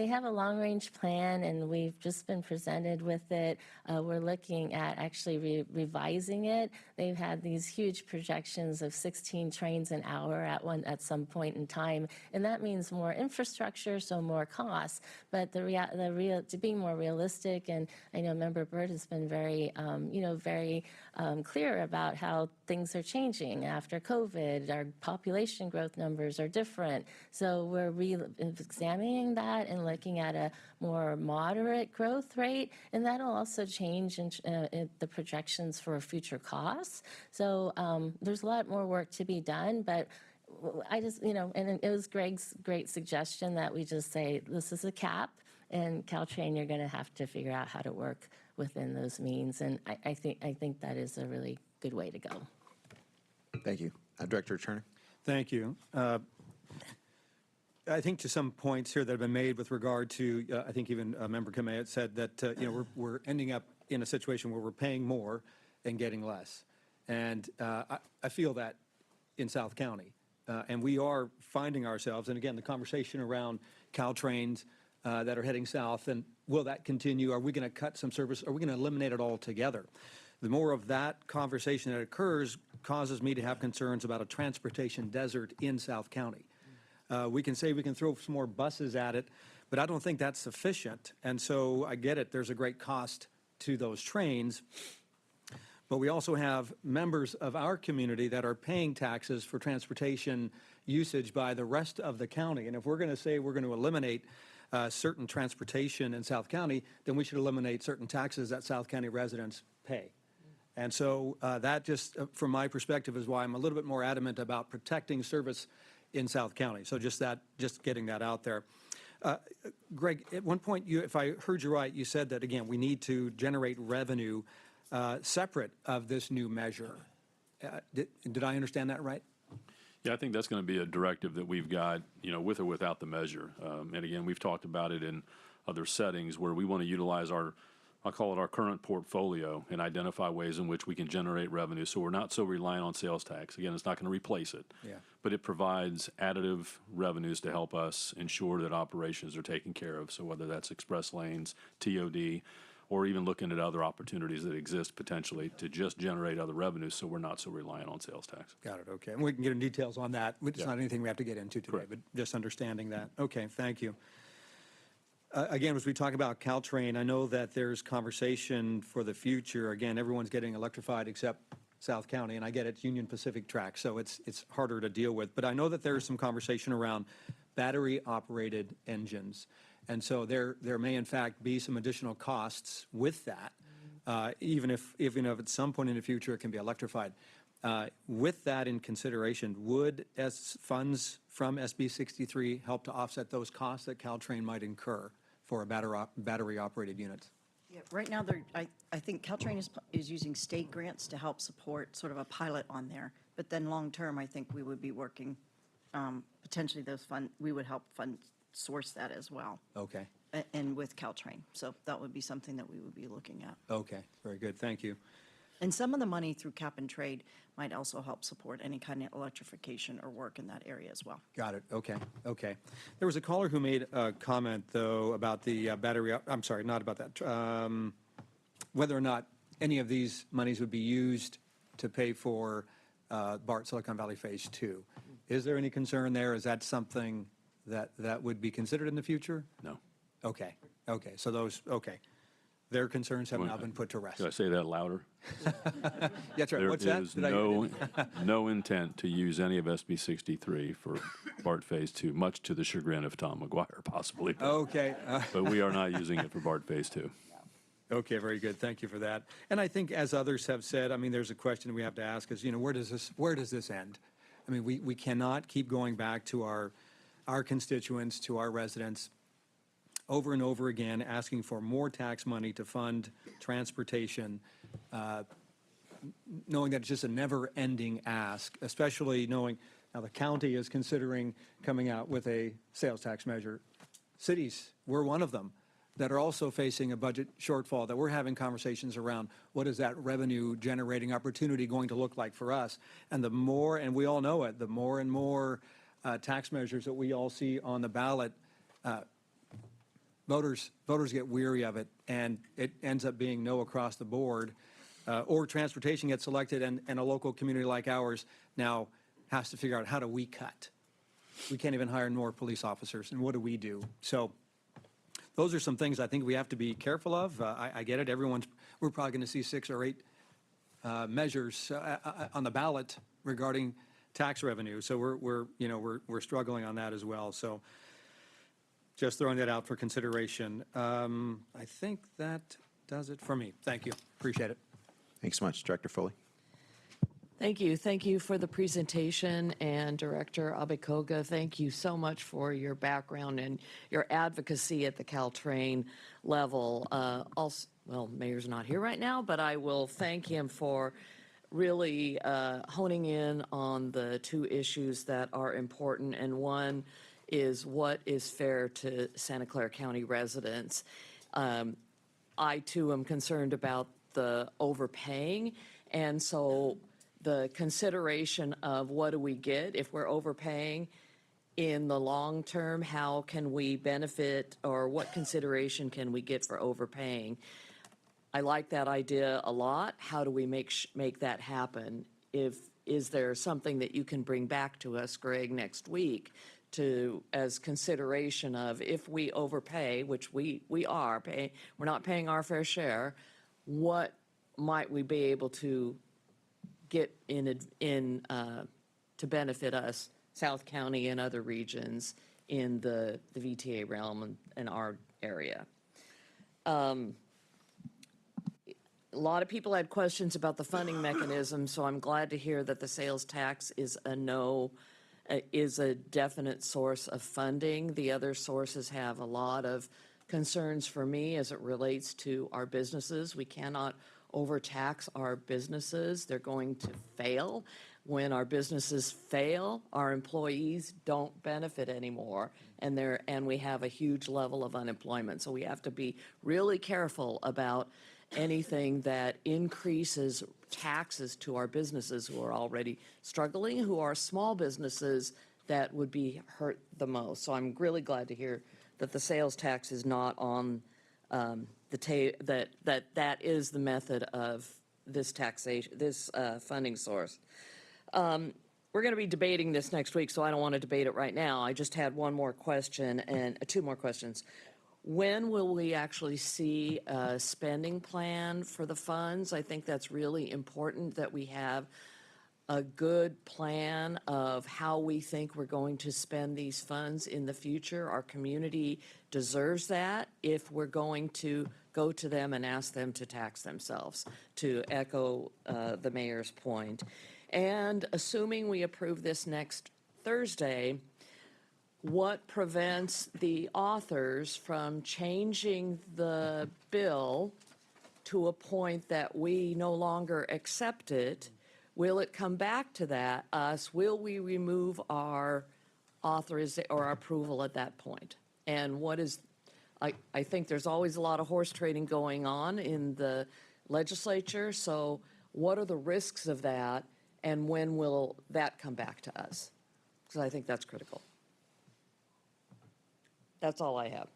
have a long-range plan, and we've just been presented with it. We're looking at actually revising it. They've had these huge projections of 16 trains an hour at some point in time, and that means more infrastructure, so more costs. But to being more realistic, and I know Member Byrd has been very, very clear about how things are changing after COVID. Our population growth numbers are different, so we're examining that and looking at a more moderate growth rate, and that'll also change in the projections for future costs. So there's a lot more work to be done, but I just, and it was Greg's great suggestion that we just say, this is a cap, and Caltrain, you're going to have to figure out how to work within those means, and I think that is a really good way to go. Thank you. Director Turner. Thank you. I think to some points here that have been made with regard to, I think even Member Kamei had said that, we're ending up in a situation where we're paying more and getting less. And I feel that in South County. And we are finding ourselves, and again, the conversation around Caltrains that are heading south, and will that continue? Are we going to cut some service? Are we going to eliminate it altogether? The more of that conversation that occurs causes me to have concerns about a transportation desert in South County. We can say we can throw some more buses at it, but I don't think that's sufficient. And so I get it, there's a great cost to those trains, but we also have members of our community that are paying taxes for transportation usage by the rest of the county. And if we're going to say we're going to eliminate certain transportation in South County, then we should eliminate certain taxes that South County residents pay. And so that just, from my perspective, is why I'm a little bit more adamant about protecting service in South County. So just getting that out there. Greg, at one point, if I heard you right, you said that, again, we need to generate revenue separate of this new measure. Did I understand that right? Yeah, I think that's going to be a directive that we've got, with or without the measure. And again, we've talked about it in other settings where we want to utilize I'll call it our current portfolio, and identify ways in which we can generate revenue so we're not so reliant on sales tax. Again, it's not going to replace it, but it provides additive revenues to help us ensure that operations are taken care of. So whether that's express lanes, TOD, or even looking at other opportunities that exist potentially to just generate other revenues so we're not so reliant on sales tax. Got it, okay. And we can get into details on that. It's not anything we have to get into today, but just understanding that. Okay, thank you. Again, as we talk about Caltrain, I know that there's conversation for the future. Again, everyone's getting electrified except South County, and I get it's Union Pacific track, so it's harder to deal with. But I know that there's some conversation around battery-operated engines, and so there may in fact be some additional costs with that, even if at some point in the future it can be electrified. With that in consideration, would funds from SB 63 help to offset those costs that Caltrain might incur for a battery-operated units? Yeah, right now, I think Caltrain is using state grants to help support sort of a pilot on there. But then long-term, I think we would be working, potentially we would help source that as well. Okay. And with Caltrain. So that would be something that we would be looking at. Okay, very good, thank you. And some of the money through cap and trade might also help support any kind of electrification or work in that area as well. Got it, okay. There was a caller who made a comment, though, about the battery, I'm sorry, not about that, whether or not any of these monies would be used to pay for BART Silicon Valley Phase 2. Is there any concern there? Is that something that would be considered in the future? No. Okay, so those, their concerns have now been put to rest. Should I say that louder? That's right, There what's that? is no intent to use any of SB 63 for BART Phase 2, much to the chagrin of Tom McGuire, possibly. Okay. But we are not using it for BART Phase 2. Okay, very good. Thank you for that. And I think, as others have said, I mean, there's a question we have to ask is, where does this end? I mean, we cannot keep going back to our constituents, to our residents, over and over again, asking for more tax money to fund transportation, knowing that it's just a never-ending ask, especially knowing now the county is considering coming out with a sales tax measure. Cities, we're one of them, that are also facing a budget shortfall, that we're having conversations around what is that revenue generating opportunity going to look like for us. And the more, and we all know it, the more and more tax measures that we all see on the ballot, voters get weary of it, and it ends up being no across the board. Or transportation gets selected, and a local community like ours now has to figure out, how do we cut? We can't even hire more police officers, and what do we do? So those are some things I think we have to be careful of. I get it. We're probably going to see 6 or 8 measures on the ballot regarding tax revenue. So we're struggling on that as well. So just throwing that out for consideration. I think that does it for me. Thank you. Appreciate it. Thanks so much. Director Foley. Thank you. Thank you for the presentation, and Director Abekoga, thank you so much for your background and your advocacy at the Caltrain level. Also, well, Mayor's not here right now, but I will thank him for really honing in on the 2 issues that are important, and one is what is fair to Santa Clara County residents. I, too, am concerned about the overpaying, and so the consideration of what do we get if we're overpaying in the long term, how can we benefit, or what consideration can we get for overpaying? I like that idea a lot. How do we make that happen? Is there something that you can bring back to us, Greg, next week as consideration of, if we overpay, which we are paying, we're not paying our fair share, what might we be able to get to benefit us, South County and other regions in the VTA realm in our area? A lot of people had questions about the funding mechanism, so I'm glad to hear that the sales tax is a definite source of funding. The other sources have a lot of concerns for me as it relates to our businesses. We cannot overtax our businesses. They're going to fail. When our businesses fail, our employees don't benefit anymore, and we have a huge level of unemployment. So we have to be really careful about anything that increases taxes to our businesses who are already struggling, who are small businesses that would be hurt the most. So I'm really glad to hear that the sales tax is not on that is the method of this taxation, this funding source. We're going to be debating this next week, so I don't want to debate it right now. I just had one more question and 2 more questions. When will we actually see a spending plan for the funds? I think that's really important that we have a good plan of how we think we're going to spend these funds in the future. Our community deserves that if we're going to go to them and ask them to tax themselves, to echo the mayor's point. And assuming we approve this next Thursday, what prevents the authors from changing the bill to a point that we no longer accept it? Will it come back to us? Will we remove our authorization or our approval at that point? And I think there's always a lot of horse trading going on in the legislature. So what are the risks of that? And when will that come back to us? Because I think that's critical. That's all I have.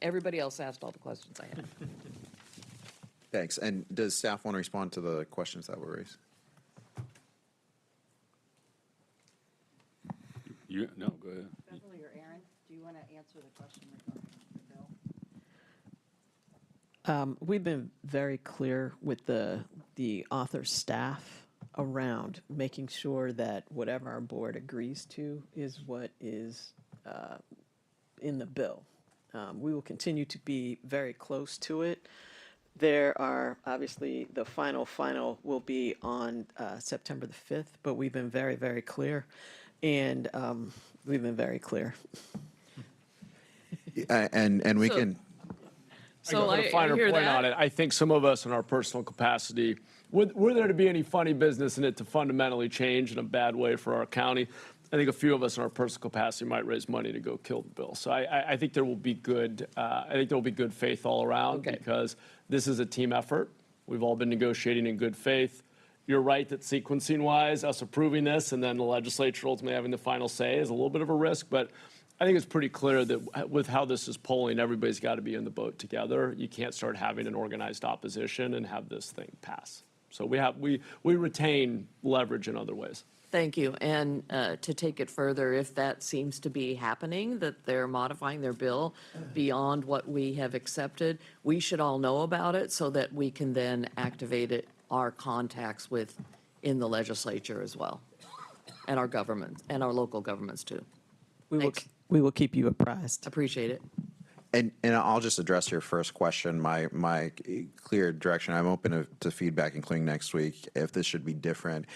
Everybody else asked all the questions I had. Thanks. And does staff want to respond to the questions that were raised? No, go ahead. Beverly or Aaron, do you want to answer the question regarding the bill? We've been very clear with the author staff around making sure that whatever our board agrees to is what is in the bill. We will continue to be very close to it. There are, obviously, the final will be on September the 5th, but we've been very, very clear, and we've been very clear. And we So- can, So I put a finer hear point that. on it. I think some of us in our personal capacity, were there to be any funny business in it to fundamentally change in a bad way for our county, I think a few of us in our personal capacity might raise money to go kill the bill. So I think there will be good, faith all around because this is a team effort. We've all been negotiating in good faith. You're right that sequencing-wise, us approving this and then the legislature ultimately having the final say is a little bit of a risk, but I think it's pretty clear that with how this is polling, everybody's got to be in the boat together. You can't start having an organized opposition and have this thing pass. So we retain leverage in other ways. Thank you. And to take it further, if that seems to be happening, that they're modifying their bill beyond what we have accepted, we should all know about it so that we can then activate it, our contacts in the legislature as well, and our government, and our local governments too. We will keep you apprised. Appreciate it. and I'll just address your first question. My clear direction, I'm open to feedback, including next week, if this should be different.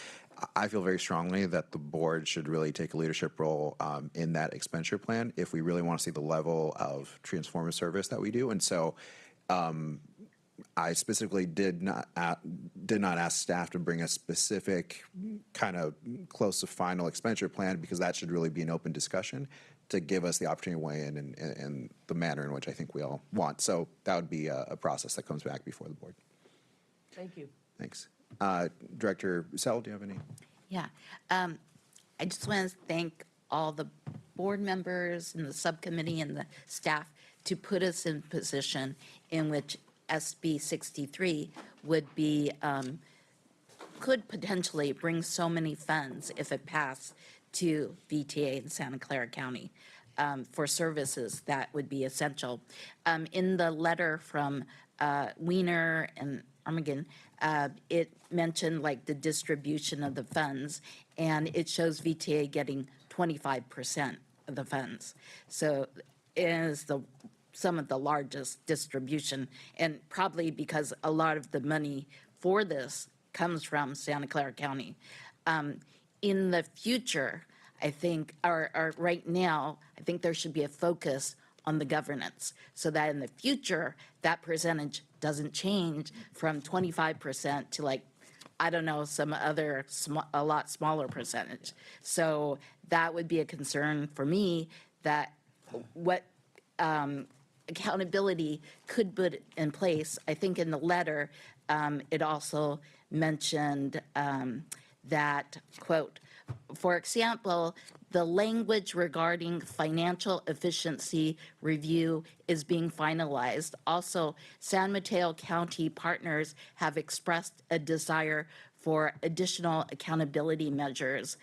I feel very strongly that the board should really take a leadership role in that expenditure plan if we really want to see the level of transformative service that we do. And so I specifically did not ask staff to bring a specific kind of close to final expenditure plan because that should really be an open discussion to give us the opportunity to weigh in the manner in which I think we all want. So that would be a process that comes back before the board. Thank you. Thanks. Director Sell, do you have any? Yeah. I just want to thank all the board members and the subcommittee and the staff to put us in a position in which SB 63 would be, could potentially bring so many funds if it passed to VTA in Santa Clara County for services that would be essential. In the letter from Wiener and Armageddon, it mentioned like the distribution of the funds, and it shows VTA getting 25% of the funds. So it is some of the largest distribution, and probably because a lot of the money for this comes from Santa Clara County. In the future, I think, or right now, I think there should be a focus on the governance so that in the future, that percentage doesn't change from 25% to like, I don't know, some other a lot smaller percentage. So that would be a concern for me that what accountability could put in place. I think in the letter, it also mentioned that, quote, for example, the language regarding financial efficiency review is being finalized. Also, San Mateo County partners have expressed a desire for additional accountability measures.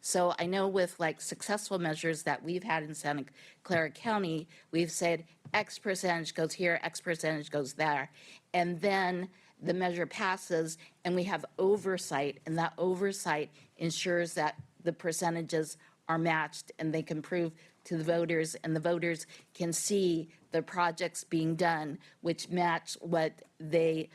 So I know with like successful measures that we've had in Santa Clara County, we've said X percentage goes here, X percentage goes there. And then the measure passes and we have oversight, and that oversight ensures that the percentages are matched and they can prove to the voters, and the voters can see the projects being done which match what they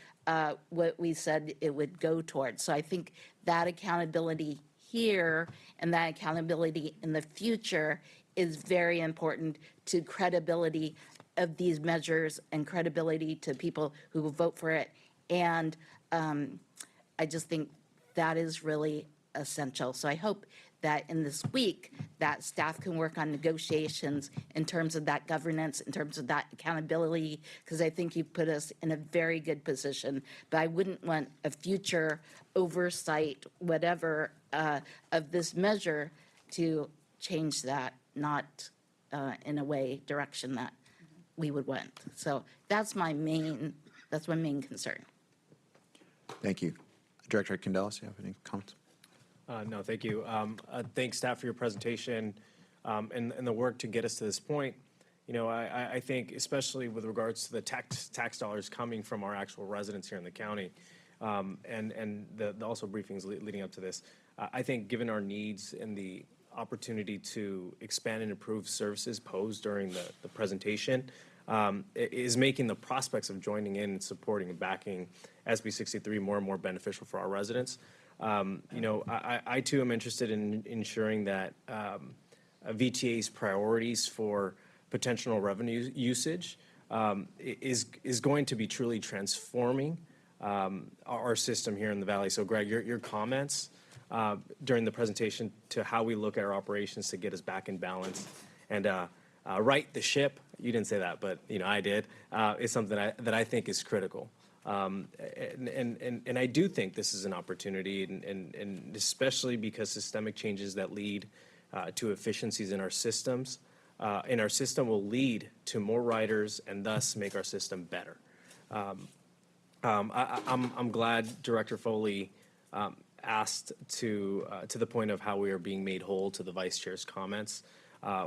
what we said it would go towards. So I think that accountability here and that accountability in the future is very important to credibility of these measures and credibility to people who will vote for it. And I just think that is really essential. So I hope that in this week that staff can work on negotiations in terms of that governance, in terms of that accountability, because I think you've put us in a very good position. But I wouldn't want a future oversight, whatever, of this measure to change that, not in a way, direction that we would want. So that's my main concern. Thank you. Director Candelas, you have any comments? No, thank you. Thanks, staff, for your presentation and the work to get us to this point. You know, I think, especially with regards to the tax dollars coming from our actual residents here in the county, and the also briefings leading up to this, I think given our needs and the opportunity to expand and improve services posed during the presentation, is making the prospects of joining in and supporting and backing SB 63 more and more beneficial for our residents. You know, I too am interested in ensuring that VTA's priorities for potential revenue usage is going to be truly transforming our system here in the Valley. So Greg, your comments during the presentation to how we look at our operations to get us back in balance and right the ship, you didn't say that, but you know, I did, is something that I think is critical. And I do think this is an opportunity, and especially because systemic changes that lead to efficiencies in our systems, in our system will lead to more riders and thus make our system better. I'm glad Director Foley asked to the point of how we are being made whole to the Vice Chair's comments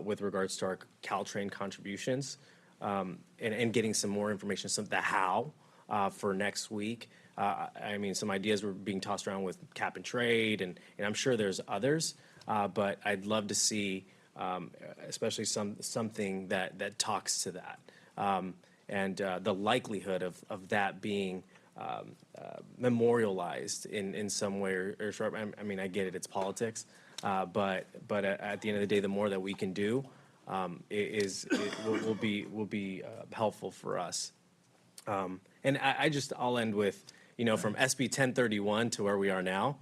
with regards to our Caltrain contributions and getting some more information, the how for next week. I mean, some ideas were being tossed around with cap and trade, and I'm sure there's others, but I'd love to see especially something that talks to that. And the likelihood of that being memorialized in some way or short. I mean, I get it, it's politics, but at the end of the day, the more that we can do will be helpful for us. And I'll end with, you know, from SB 1031 to where we are now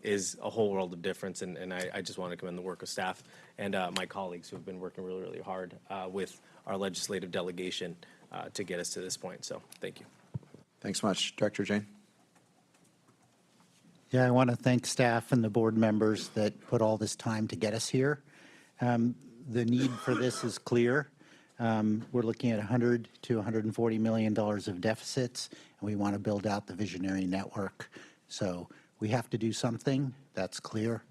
is a whole world of difference, and I just want to commend the work of staff and my colleagues who have been working really, really hard with our legislative delegation to get us to this point. So thank you. Thanks much. Director Jane. Yeah, I want to thank staff and the board members that put all this time to get us here. The need for this is clear. We're looking at $100 to $140 million of deficits, and we want to build out the visionary network. So we have to do something. That's clear.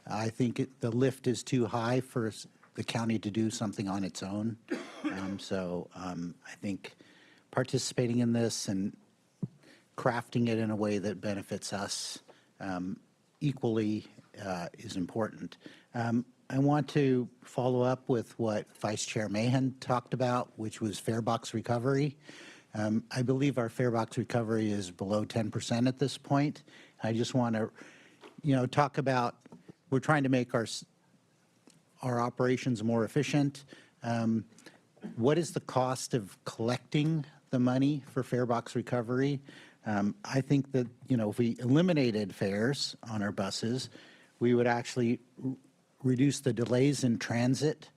I think the lift is too high for the county to do something on its own. I think participating in this and crafting it in a way that benefits us equally is important. I want to follow up with what Vice Chair Mahan talked about, which was fare box recovery. I believe our fare box recovery is below 10% at this point. I just want to, you know, talk about, we're trying to make our operations more efficient. What is the cost of collecting the money for fare box recovery? I think that, you know, if we eliminated fares on our buses, we would actually reduce the delays in transit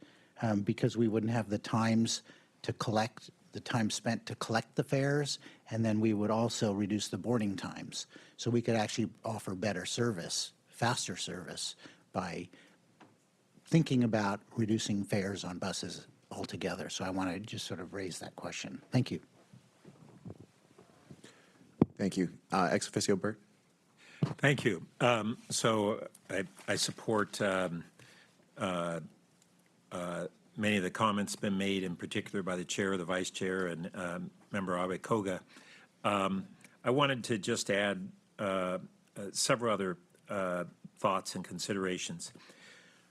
because we wouldn't have the times to collect, the time spent to collect the fares, and then we would also reduce the boarding times. So we could actually offer better service, faster service by thinking about reducing fares on buses altogether. So I want to just sort of raise that question. Thank you. Thank you. Ex officio Burt. Thank you. So I support many of the comments been made, in particular by the chair, the vice chair, and Member Abe Koga. I wanted to just add several other thoughts and considerations.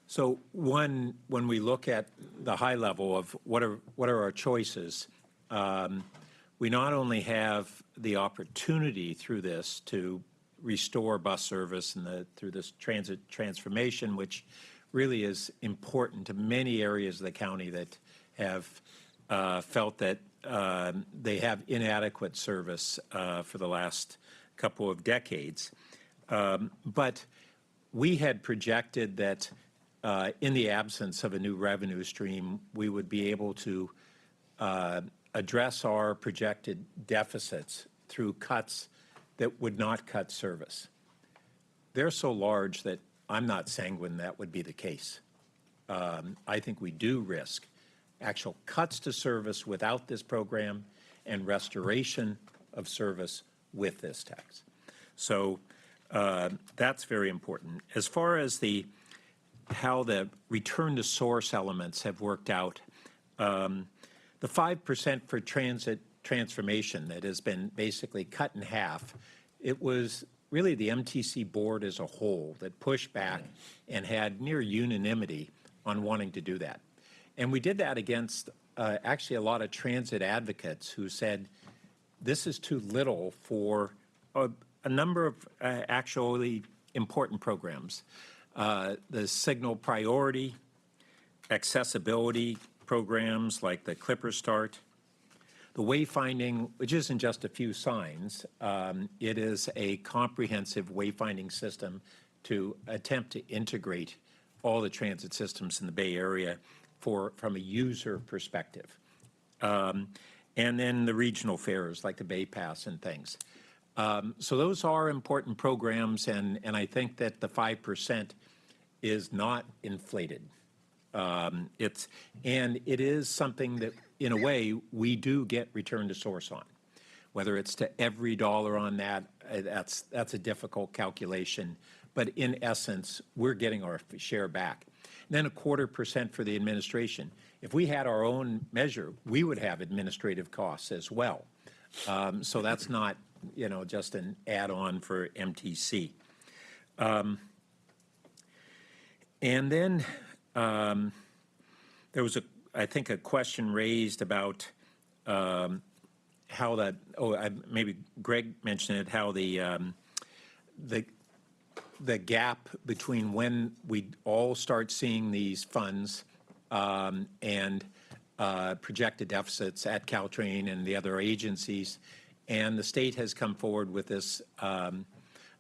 So one, when we look at the high level of what are our choices, we not only have the opportunity through this to restore bus service and through this transit transformation, which really is important to many areas of the county that have felt that they have inadequate service for the last couple of decades. But we had projected that in the absence of a new revenue stream, we would be able to address our projected deficits through cuts that would not cut service. They're so large that I'm not sanguine that would be the case. I think we do risk actual cuts to service without this program and restoration of service with this tax. So That's very important. As far as how the return to source elements have worked out, the 5% for transit transformation that has been basically cut in half, it was really the MTC board as a whole that pushed back and had near unanimity on wanting to do that. And we did that against actually a lot of transit advocates who said, this is too little for a number of actually important programs. The signal priority, accessibility programs like the Clipper Start, the wayfinding, which isn't just a few signs, it is a comprehensive wayfinding system to attempt to integrate all the transit systems in the Bay Area from a user perspective. And then the regional fairs like the Bay Pass and things. So those are important programs, and I think that the 5% is not inflated. And it is something that, in a way, we do get return to source on. Whether it's to every dollar on that, that's a difficult calculation. But in essence, we're getting our share back. And then 0.25% for the administration. If we had our own measure, we would have administrative costs as well. So that's not, just an add-on for MTC. And then there was I think a question raised about how that, maybe Greg mentioned it, how the gap between when we all start seeing these funds and projected deficits at Caltrain and the other agencies, and the state has come forward with this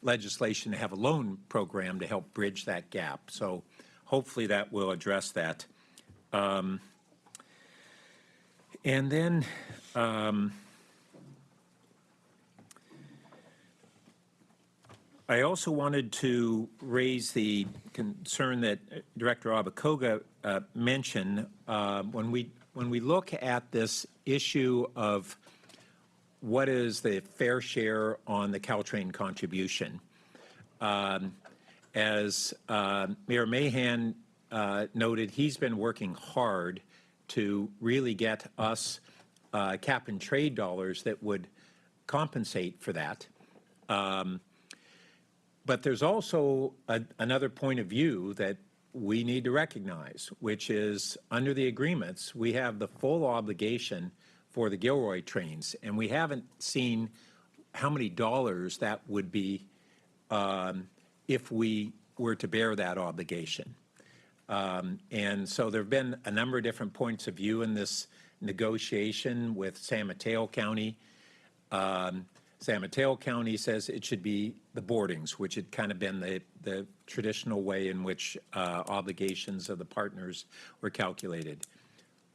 legislation to have a loan program to help bridge that gap. So hopefully that will address that. And then I also wanted to raise the concern that Director Abakoga mentioned when we look at this issue of what is the fair share on the Caltrain contribution. As Mayor Mahan noted, he's been working hard to really get us cap and trade dollars that would compensate for that. But there's also another point of view that we need to recognize, which is under the agreements, we have the full obligation for the Gilroy trains, and we haven't seen how many dollars that would be if we were to bear that obligation. And so there have been a number of different points of view in this negotiation with San Mateo County. San Mateo County says it should be the boardings, which had kind of been the traditional way in which obligations of the partners were calculated.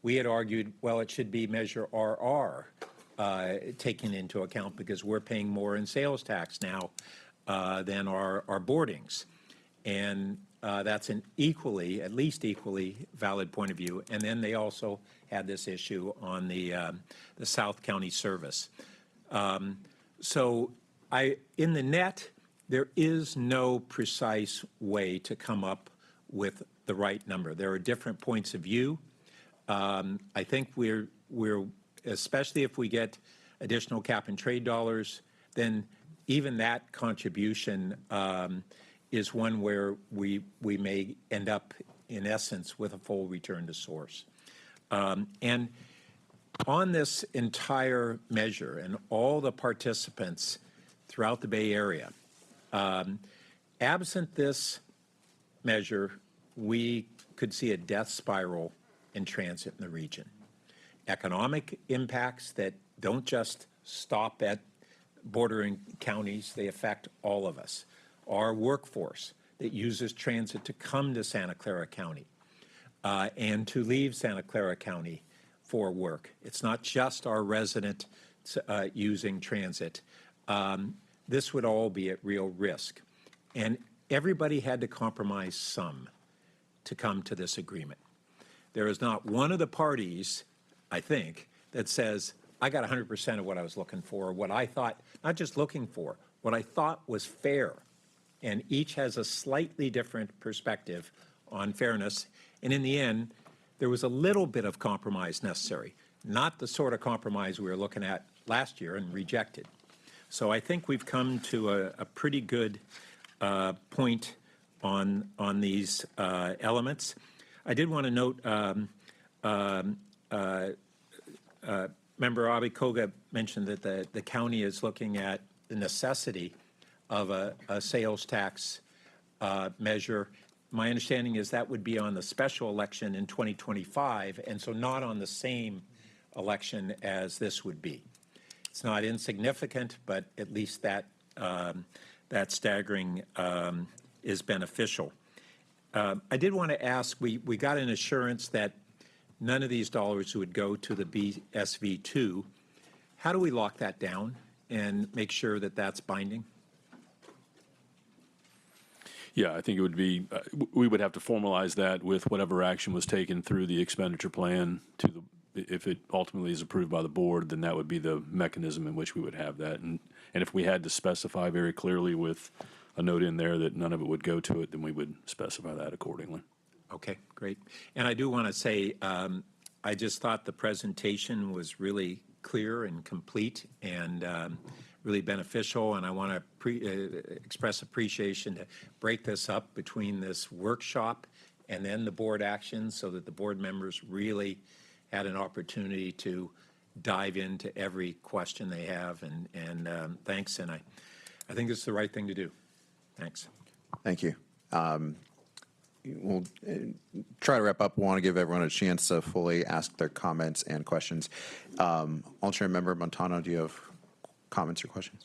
We had argued, well, it should be Measure RR taken into account because we're paying more in sales tax now than our boardings. And that's an at least equally valid point of view. And then they also had this issue on the South County service. So in the net, there is no precise way to come up with the right number. There are different points of view. I think we're especially if we get additional cap and trade dollars, then even that contribution is one where we may end up, in essence, with a full return to source. And on this entire measure and all the participants throughout the Bay Area, absent this measure, we could see a death spiral in transit in the region. Economic impacts that don't just stop at bordering counties, they affect all of us. Our workforce that uses transit to come to Santa Clara County and to leave Santa Clara County for work. It's not just our resident using transit. This would all be at real risk. And everybody had to compromise some to come to this agreement. There is not one of the parties, I think, that says, I got 100% of what I was looking for, what I thought, not just looking for, what I thought was fair and each has a slightly different perspective on fairness. And in the end, there was a little bit of compromise necessary, not the sort of compromise we were looking at last year and rejected. So I think we've come to a pretty good point on these elements. I did want to note, Member Abe Koga mentioned that the county is looking at the necessity of a sales tax measure. My understanding is that would be on the special election in 2025, and so not on the same election as this would be. It's not insignificant, but at least that staggering is beneficial. I did want to ask, we got an assurance that none of these dollars would go to the BSV2. How do we lock that down and make sure that that's binding? Yeah, I think it would be, we would have to formalize that with whatever action was taken through the expenditure plan to the, if it ultimately is approved by the board, then that would be the mechanism in which we would have that. And if we had to specify very clearly with a note in there that none of it would go to it, then we would specify that accordingly. Okay, great. And I do want to say, I just thought the presentation was really clear and complete and really beneficial, and I want to express appreciation to break this up between this workshop and then the board actions so that the board members really had an opportunity to dive into every question they have, and thanks, and I think it's the right thing to do. Thanks. Thank you. We'll try to wrap up. We want to give everyone a chance to fully ask their comments and questions. Alternate Member Montano, do you have comments or questions?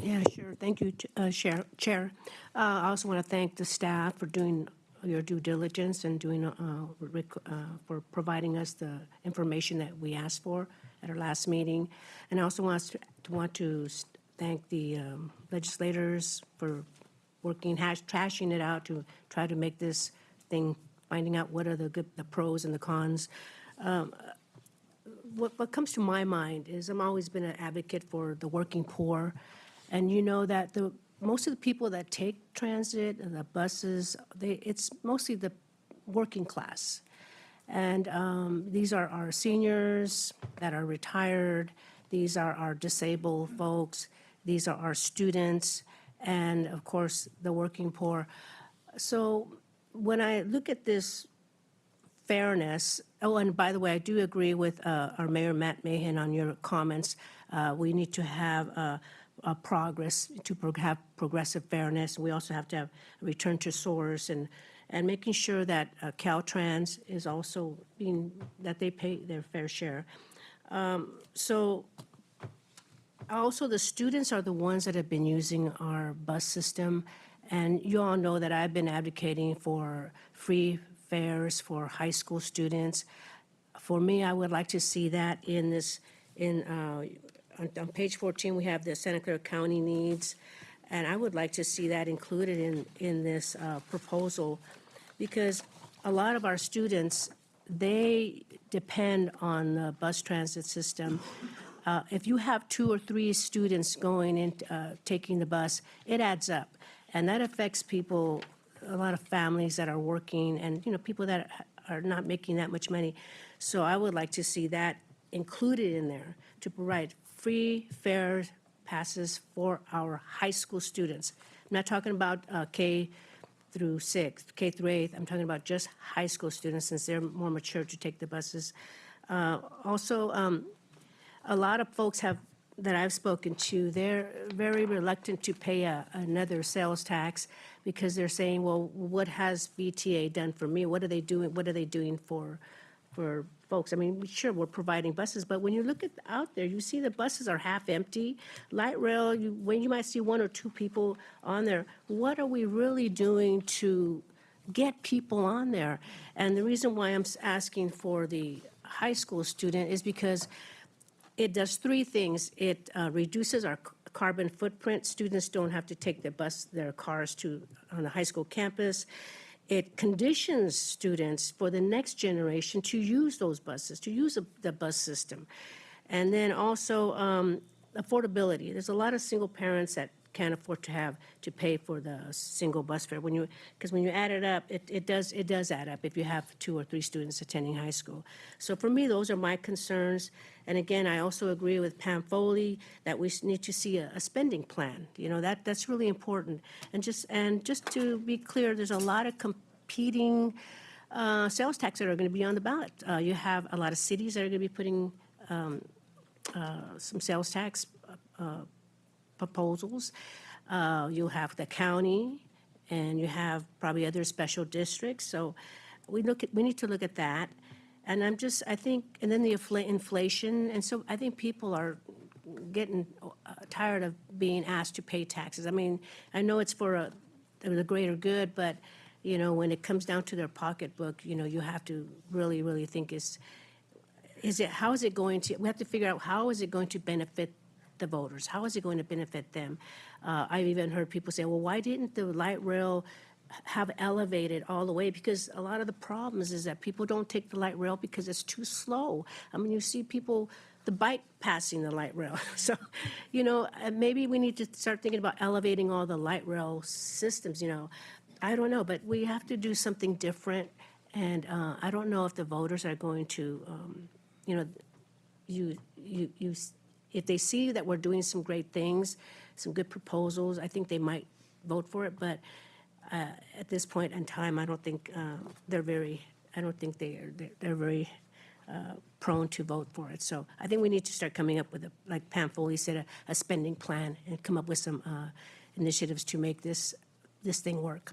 Yeah, sure. Thank you, Chair. I also want to thank the staff for doing your due diligence and doing for providing us the information that we asked for at our last meeting. And I also want to thank the legislators for working, trashing it out to try to make this thing, finding out what are the pros and the cons. What comes to my mind is I've always been an advocate for the working poor, and you know that most of the people that take transit and the buses, it's mostly the working class. And these are our seniors that are retired. These are our disabled folks. These are our students, and of course, the working poor. So when I look at this fairness, oh, and by the way, I do agree with our Mayor Matt Mahan on your comments. We need to have a progress to have progressive fairness. We also have to have a return to source and making sure that Caltrans is also that they pay their fair share. So also the students are the ones that have been using our bus system. And you all know that I've been advocating for free fares for high school students. For me, I would like to see that in this, on page 14, we have the Santa Clara County needs, and I would like to see that included in this proposal, because a lot of our students, they depend on the bus transit system. If you have 2 or 3 students going in, taking the bus, it adds up, and that affects people, a lot of families that are working, and people that are not making that much money. So I would like to see that included in there to provide free fare passes for our high school students. I'm not talking about K through 6th, K through 8th. I'm talking about just high school students since they're more mature to take the buses. Also, a lot of folks that I've spoken to, they're very reluctant to pay another sales tax because they're saying, well, what has VTA done for me? What are they doing? What are they doing for folks? I mean, sure, we're providing buses, but when you look out there, you see the buses are half empty. Light rail, when you might see 1 or 2 people on there, what are we really doing to get people on there? And the reason why I'm asking for the high school student is because it does 3 things. It reduces our carbon footprint. Students don't have to take their cars on the high school campus. It conditions students for the next generation to use those buses, to use the bus system. And then also affordability. There's a lot of single parents that can't afford to pay for the single bus fare. Because when you add it up, it does add up if you have 2 or 3 students attending high school. So for me, those are my concerns. And again, I also agree with Pam Foley that we need to see a spending plan. That's really important. And just to be clear, there's a lot of competing sales tax that are going to be on the ballot. You have a lot of cities that are going to be putting some sales tax proposals. You'll have the county, and you have probably other special districts. So we need to look at that. And I think, and then the inflation. And so I think people are getting tired of being asked to pay taxes. I mean, I know it's for the greater good, but, when it comes down to their pocketbook, you have to really, really think how is it going to, we have to figure out how is it going to benefit the voters? How is it going to benefit them? I've even heard people say, well, why didn't the light rail have elevated all the way? Because a lot of the problems is that people don't take the light rail because it's too slow. I mean, you see people, the bike passing the light rail. So, maybe we need to start thinking about elevating all the light rail systems, I don't know, but we have to do something different. And I don't know if the voters are going to, if they see that we're doing some great things, some good proposals, I think they might vote for it. But at this point in time, I don't think they're very prone to vote for it. So I think we need to start coming up with, like Pam Foley said, a spending plan and come up with some initiatives to make this thing work.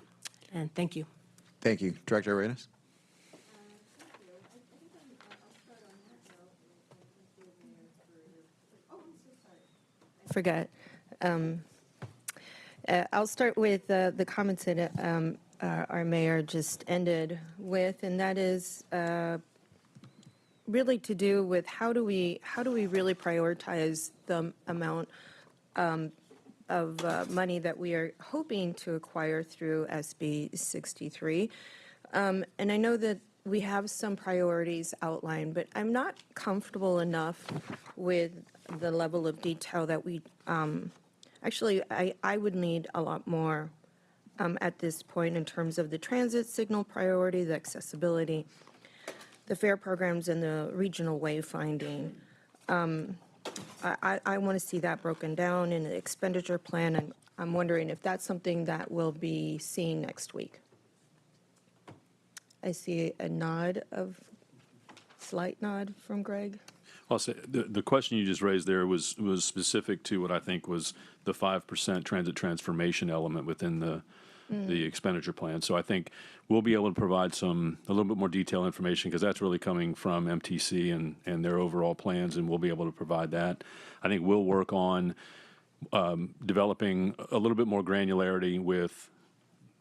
And thank you. Thank you. Director Arenas? Forgot. I'll start with the comments that our mayor just ended with, and that is really to do with how do we really prioritize the amount of money that we are hoping to acquire through SB 63. And I know that we have some priorities outlined, but I'm not comfortable enough with the level of detail that we, actually, I would need a lot more at this point in terms of the transit signal priority, the accessibility, the fare programs, and the regional wayfinding. I want to see that broken down in the expenditure plan, and I'm wondering if that's something that we'll be seeing next week. I see a slight nod from Greg. I'll say the question you just raised there was specific to what I think was the 5% transit transformation element within the expenditure plan. So I think we'll be able to provide a little bit more detailed information because that's really coming from MTC and their overall plans, and we'll be able to provide that. I think we'll work on developing a little bit more granularity with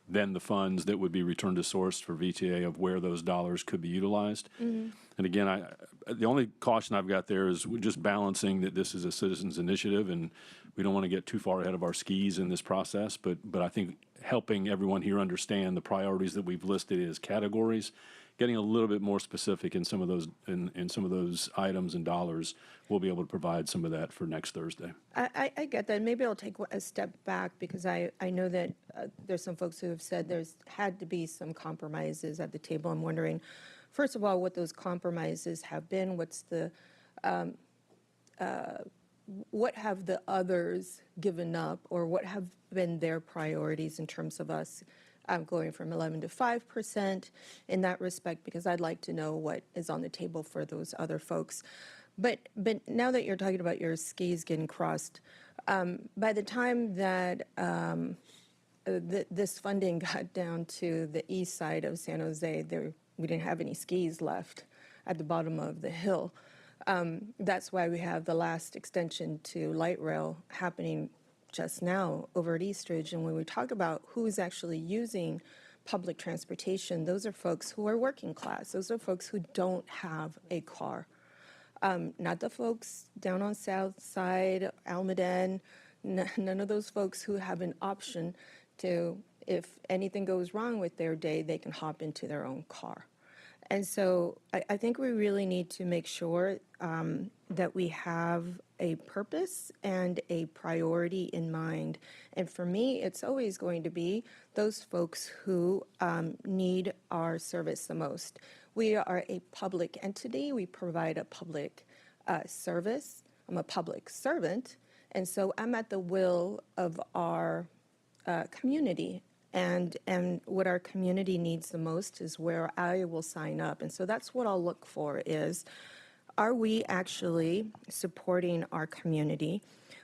then the funds that would be returned to source for VTA of where those dollars could be utilized. Mm-hmm. And again, the only caution I've got there is we're just balancing that this is a citizens initiative and we don't want to get too far ahead of our skis in this process. But I think helping everyone here understand the priorities that we've listed as categories, getting a little bit more specific in some of those in some of those items and dollars, we'll be able to provide some of that for next Thursday. I get that. Maybe I'll take a step back because I know that there's some folks who have said there's had to be some compromises at the table. I'm wondering, first of all, what those compromises have been. What's the what have the others given up, or what have been their priorities in terms of us going from 11 to 5% in that respect, because I'd like to know what is on the table for those other folks. But now that you're talking about your skis getting crossed, by the time that this funding got down to the east side of San Jose, we didn't have any skis left at the bottom of the hill. That's why we have the last extension to light rail happening just now over at Eastridge. And when we talk about who's actually using public transportation, those are folks who are working class. Those are folks who don't have a car. Not the folks down on South Side, Almaden, none of those folks who have an option to, if anything goes wrong with their day, they can hop into their own car. And so I think we really need to make sure that we have a purpose and a priority in mind. And for me, it's always going to be those folks who need our service the most. We are a public entity. We provide a public service. I'm a public servant, and so I'm at the will of our community. And what our community needs the most is where I will sign up. And so that's what I'll look for is, are we actually supporting our community?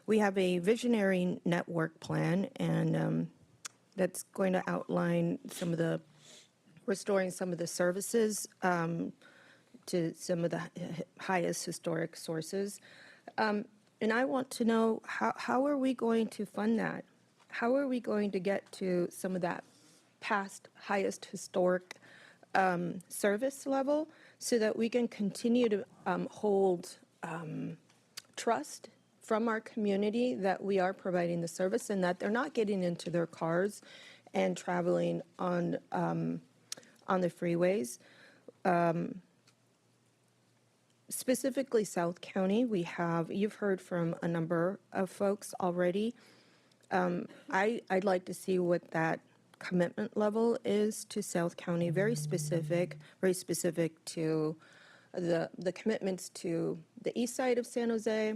We have a visionary network plan, and that's going to outline some of the, restoring some of the services to some of the highest historic sources. And I want to know, how are we going to fund that? How are we going to get to some of that past highest historic service level so that we can continue to hold trust from our community that we are providing the service and that they're not getting into their cars and traveling on the freeways. Specifically South County, we have, you've heard from a number of folks already. I'd like to see what that commitment level is to South County, very specific to the commitments to the east side of San Jose.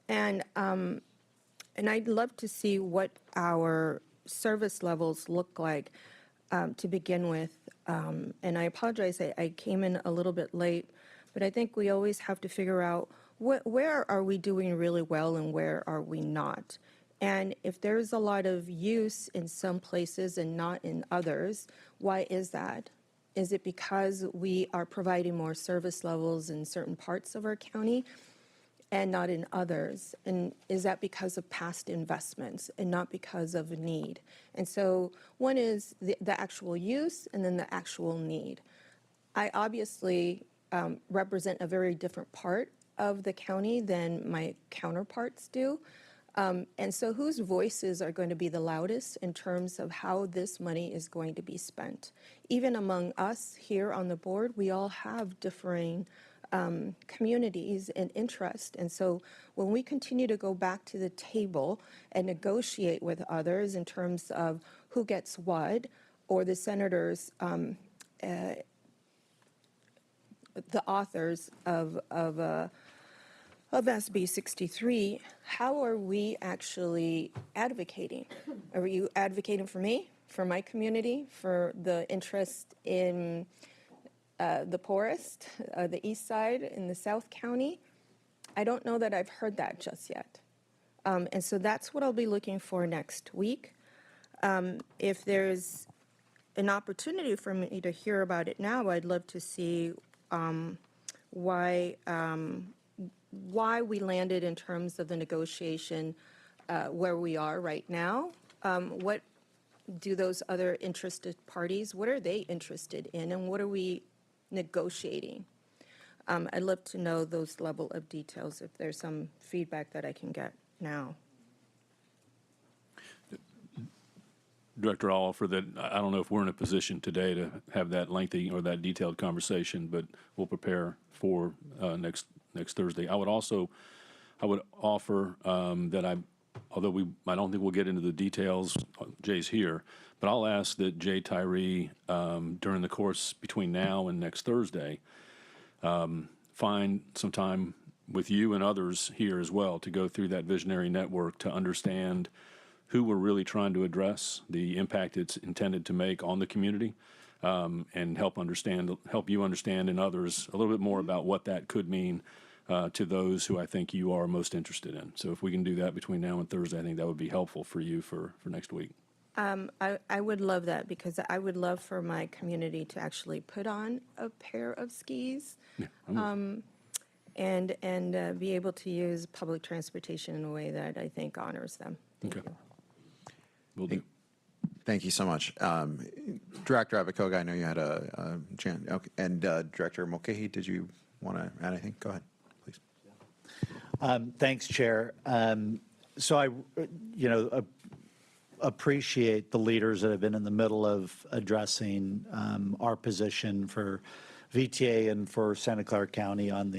And I'd love to see what our service levels look like to begin with. And I apologize, I came in a little bit late, but I think we always have to figure out where are we doing really well and where are we not. And if there's a lot of use in some places and not in others, why is that? Is it because we are providing more service levels in certain parts of our county and not in others? And is that because of past investments and not because of need? And so one is the actual use and then the actual need. I obviously represent a very different part of the county than my counterparts do. And so whose voices are going to be the loudest in terms of how this money is going to be spent? Even among us here on the board, we all have differing communities and interest. And so when we continue to go back to the table and negotiate with others in terms of who gets what, or the senators, the authors of SB 63, how are we actually advocating? Are you advocating for me, for my community, for the interest in the poorest, the east side, in the South County? I don't know that I've heard that just yet. And so that's what I'll be looking for next week. If there's an opportunity for me to hear about it now, I'd love to see why we landed in terms of the negotiation where we are right now. What do those other interested parties, what are they interested in, and what are we negotiating? I'd love to know those level of details if there's some feedback that I can get now. Director, I'll offer that I don't know if we're in a position today to have that lengthy or that detailed conversation, but we'll prepare for next Thursday. I would offer that although I don't think we'll get into the details, Jay's here, but I'll ask that Jay Tyree, during the course between now and next Thursday, find some time with you and others here as well to go through that visionary network to understand who we're really trying to address, the impact it's intended to make on the community, and help you understand and others a little bit more about what that could mean to those who I think you are most interested in. So if we can do that between now and Thursday, I think that would be helpful for you for next week. I would love that, because I would love for my community to actually put on a pair of skis, and be able to use public transportation in a way that I think honors them. Thank you. Will do. Thank you so much. Director Abakoga, I know you had a chance. Okay. And Director Mulcahy, did you want to add anything? Go ahead, please. Thanks, Chair. So I, appreciate the leaders that have been in the middle of addressing our position for VTA and for Santa Clara County on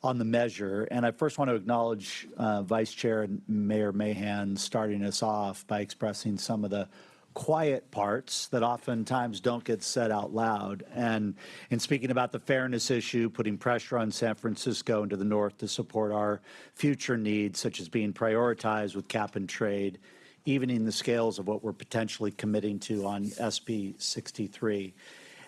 on the measure. And I first want to acknowledge Vice Chair and Mayor Mahan starting us off by expressing some of the quiet parts that oftentimes don't get said out loud. And in speaking about the fairness issue, putting pressure on San Francisco and to the north to support our future needs, such as being prioritized with cap and trade, evening the scales of what we're potentially committing to on SB 63.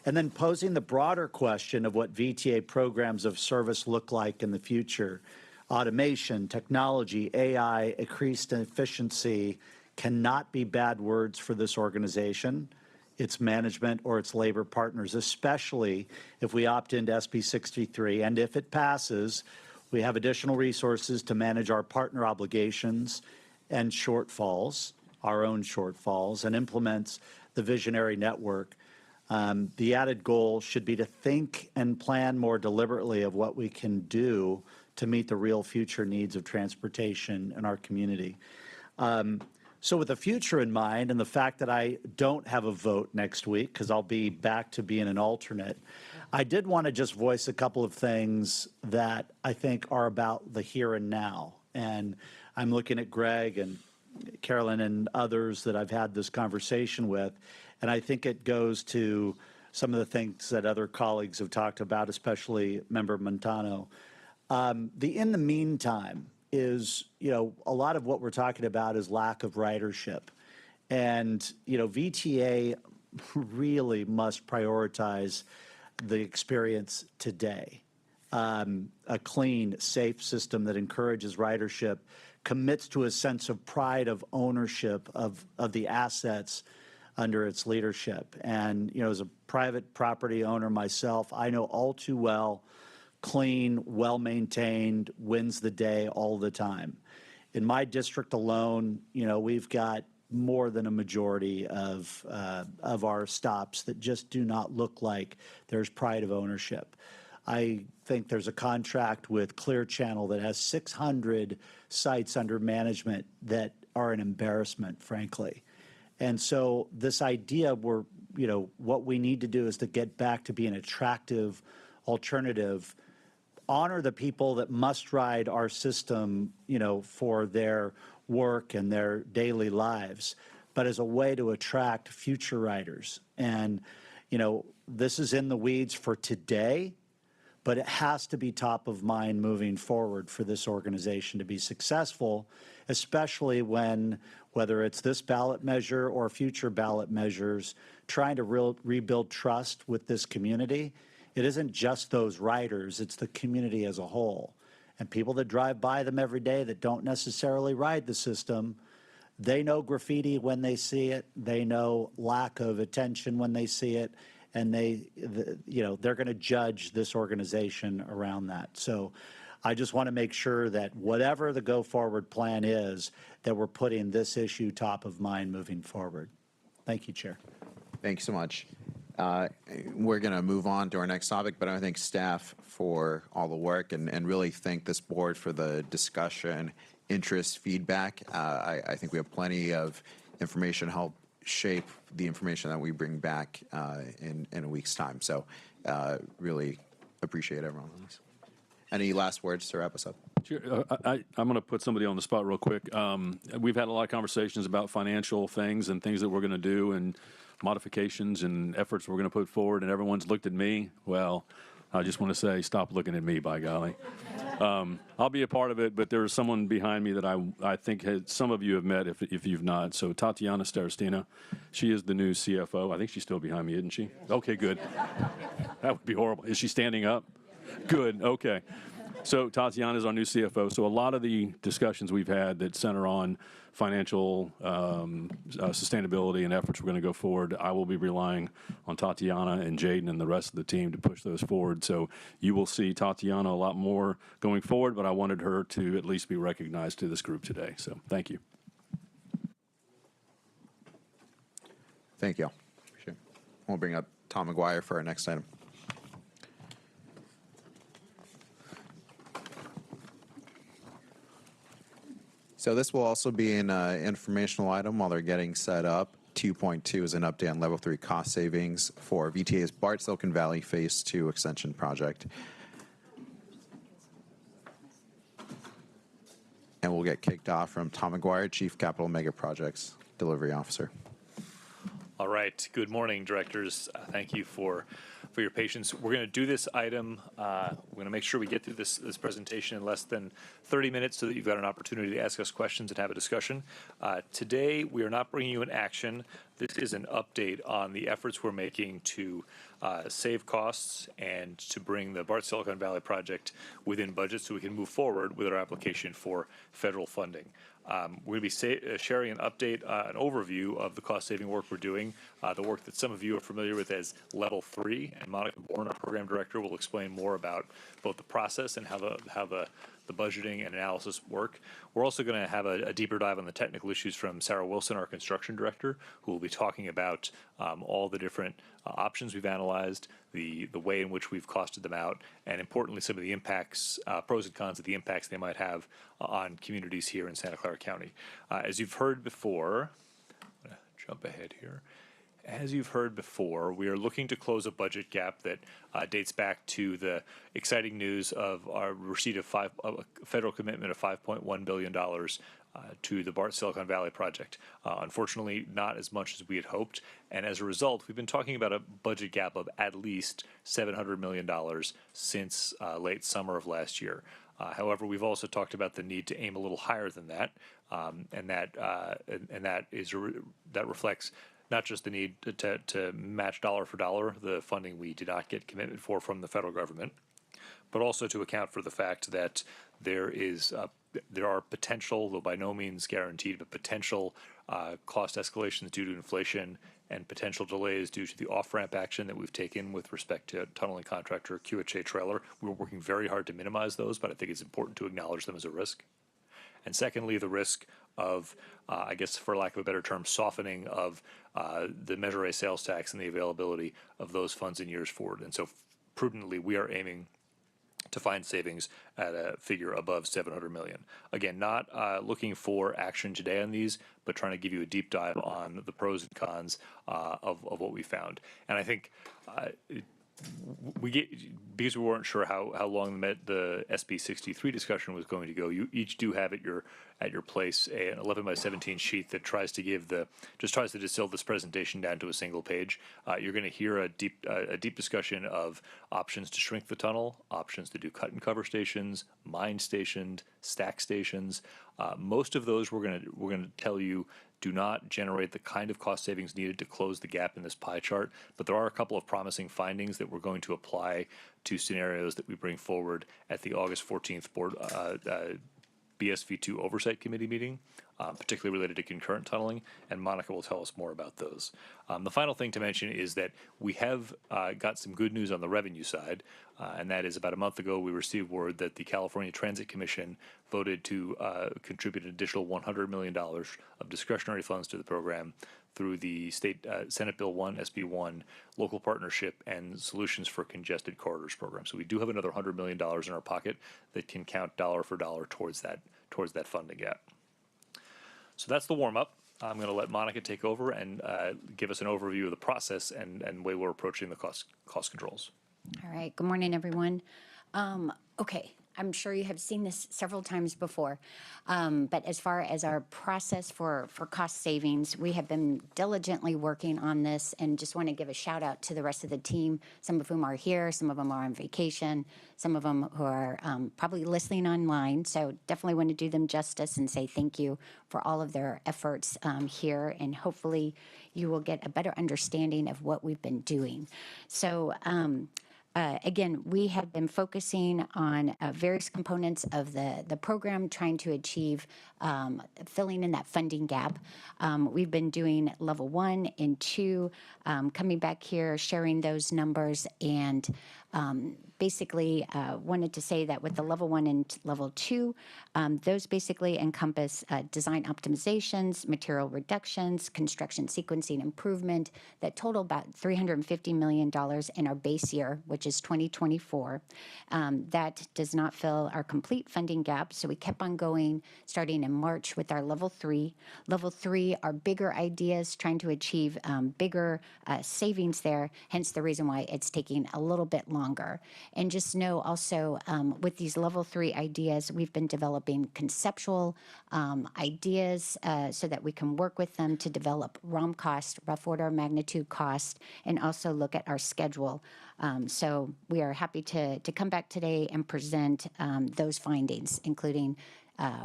And then posing the broader question of what VTA programs of service look like in the future. Automation, technology, AI, increased efficiency cannot be bad words for this organization, its management, or its labor partners, especially if we opt into SB 63. And if it passes, we have additional resources to manage our partner obligations and shortfalls, our own shortfalls, and implements the visionary network. The added goal should be to think and plan more deliberately of what we can do to meet the real future needs of transportation in our community. So with the future in mind and the fact that I don't have a vote next week because I'll be back to being an alternate, I did want to just voice a couple of things that I think are about the here and now. And I'm looking at Greg and Carolyn and others that I've had this conversation with, and I think it goes to some of the things that other colleagues have talked about, especially Member Montano. In the meantime is, a lot of what we're talking about is lack of ridership. And, VTA really must prioritize the experience today. A clean, safe system that encourages ridership, commits to a sense of pride of ownership of the assets under its leadership. And, as a private property owner myself, I know all too well clean, well-maintained, wins the day all the time. In my district alone, we've got more than a majority of our stops that just do not look like there's pride of ownership. I think there's a contract with Clear Channel that has 600 sites under management that are an embarrassment, frankly. And so this idea where, what we need to do is to get back to being an attractive alternative, honor the people that must ride our system, for their work and their daily lives, but as a way to attract future riders. And, this is in the weeds for today, but it has to be top of mind moving forward for this organization to be successful, especially when, whether it's this ballot measure or future ballot measures, trying to rebuild trust with this community. It isn't just those riders, it's the community as a whole. And people that drive by them every day that don't necessarily ride the system, they know graffiti when they see it, they know lack of attention when they see it, and they're going to judge this organization around that. So I just want to make sure that whatever the go-forward plan is, that we're putting this issue top of mind moving forward. Thank you, Chair. Thank you so much. We're going to move on to our next topic, but I thank staff for all the work and really thank this board for the discussion, interest, feedback. I think we have plenty of information to help shape the information that we bring back in a week's time. So really appreciate everyone on this. Any last words to wrap us up? Sure. I'm going to put somebody on the spot real quick. We've had a lot of conversations about financial things and things that we're going to do and modifications and efforts we're going to put forward, and everyone's looked at me. Well, I just want to say, stop looking at me, by golly. I'll be a part of it, but there's someone behind me that I think some of you have met if you've not. So Tatiana Starostina, she is the new CFO. I think she's still behind me, isn't she? Okay, good. That would be horrible. Is she standing up? Good, okay. So Tatiana is our new CFO. So a lot of the discussions we've had that center on financial sustainability and efforts we're going to go forward, I will be relying on Tatiana and Jaden and the rest of the team to push those forward. So you will see Tatiana a lot more going forward, but I wanted her to at least be recognized to this group today. So thank you. Thank you. Sure. We'll bring up Tom McGuire for our next item. So this will also be an informational item while they're getting set up. 2.2 is an update on Level 3 cost savings for VTA's BART Silicon Valley Phase 2 extension project. And we'll get kicked off from Tom McGuire, Chief Capital Mega Projects Delivery Officer. All right. Good morning, directors. Thank you for your patience. We're going to do this item. We're going to make sure we get through this presentation in less than 30 minutes so that you've got an opportunity to ask us questions and have a discussion. Today, we are not bringing you an action. This is an update on the efforts we're making to save costs and to bring the BART Silicon Valley project within budget so we can move forward with our application for federal funding. We're going to be sharing an update, an overview of the cost-saving work we're doing, the work that some of you are familiar with as Level 3, and Monica Bourne, our program director, will explain more about both the process and how the budgeting and analysis work. We're also going to have a deeper dive on the technical issues from Sarah Wilson, our construction director, who will be talking about all the different options we've analyzed, the way in which we've costed them out, and importantly, some of the impacts, pros and cons of the impacts they might have on communities here in Santa Clara County. As you've heard before, I'm going to jump ahead here. As you've heard before, we are looking to close a budget gap that dates back to the exciting news of our receipt of a federal commitment of $5.1 billion to the BART Silicon Valley project. Unfortunately, not as much as we had hoped, and as a result, we've been talking about a budget gap of at least $700 million since late summer of last year. However, we've also talked about the need to aim a little higher than that, and that reflects not just the need to match dollar for dollar the funding we did not get commitment for from the federal government, but also to account for the fact that there are potential, though by no means guaranteed, but potential cost escalations due to inflation and potential delays due to the off-ramp action that we've taken with respect to tunneling contractor QHA Trailer. We're working very hard to minimize those, but I think it's important to acknowledge them as a risk. And secondly, the risk of, I guess for lack of a better term, softening of the Measure A sales tax and the availability of those funds in years forward. And so prudently, we are aiming to find savings at a figure above $700 million. Again, not looking for action today on these, but trying to give you a deep dive on the pros and cons of what we found. And I think because we weren't sure how long the SB 63 discussion was going to go, you each do have at your place an 11 by 17 sheet that tries to distill this presentation down to a single page. You're going to hear a deep discussion of options to shrink the tunnel, options to do cut and cover stations, mine stations, stack stations. Most of those we're going to tell you do not generate the kind of cost savings needed to close the gap in this pie chart, but there are a couple of promising findings that we're going to apply to scenarios that we bring forward at the August 14th board BSV2 Oversight Committee meeting, particularly related to concurrent tunneling, and Monica will tell us more about those. The final thing to mention is that we have got some good news on the revenue side, and that is about a month ago we received word that the California Transit Commission voted to contribute an additional $100 million of discretionary funds to the program through the state Senate Bill 1, SB 1, Local Partnership and Solutions for Congested Corridors program. So we do have another $100 million in our pocket that can count dollar for dollar towards that funding gap. So that's the warm-up. I'm going to let Monica take over and give us an overview of the process and way we're approaching the cost controls. All right. Good morning, everyone. Okay. I'm sure you have seen this several times before, but as far as our process for cost savings, we have been diligently working on this, and just want to give a shout out to the rest of the team, some of whom are here, some of them are on vacation, some of them who are probably listening online, so definitely want to do them justice and say thank you for all of their efforts here, and hopefully you will get a better understanding of what we've been doing. So again, we have been focusing on various components of the program, trying to achieve filling in that funding gap. We've been doing level 1 and 2, coming back here, sharing those numbers, and basically wanted to say that with the level 1 and level 2, those basically encompass design optimizations, material reductions, construction sequencing improvement that total about $350 million in our base year, which is 2024. That does not fill our complete funding gap, so we kept on going, starting in March with our level 3. Level 3 are bigger ideas, trying to achieve bigger savings there, hence the reason why it's taking a little bit longer longer. And just know also with these level 3 ideas, we've been developing conceptual ideas so that we can work with them to develop ROM cost, rough order of magnitude cost, and also look at our schedule. So we are happy to come back today and present those findings, including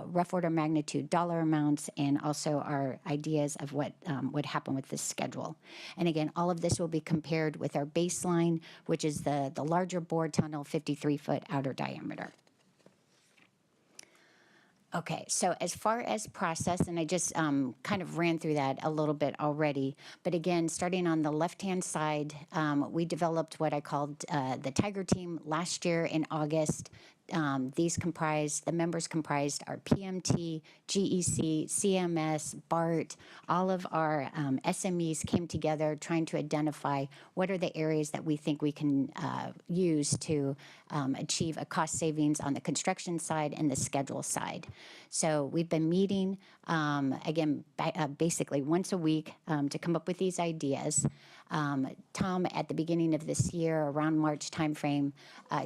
rough order magnitude dollar amounts and also our ideas of what would happen with this schedule. And again, all of this will be compared with our baseline, which is the larger bore tunnel, 53-foot outer diameter. Okay, so as far as process, and I just kind of ran through that a little bit already, but again, starting on the left-hand side, we developed what I called the Tiger Team last year in August. The members comprised our PMT, GEC, CMS, BART, all of our SMEs came together trying to identify what are the areas that we think we can use to achieve a cost savings on the construction side and the schedule side. So we've been meeting, again, basically once a week to come up with these ideas. Tom, at the beginning of this year, around March timeframe,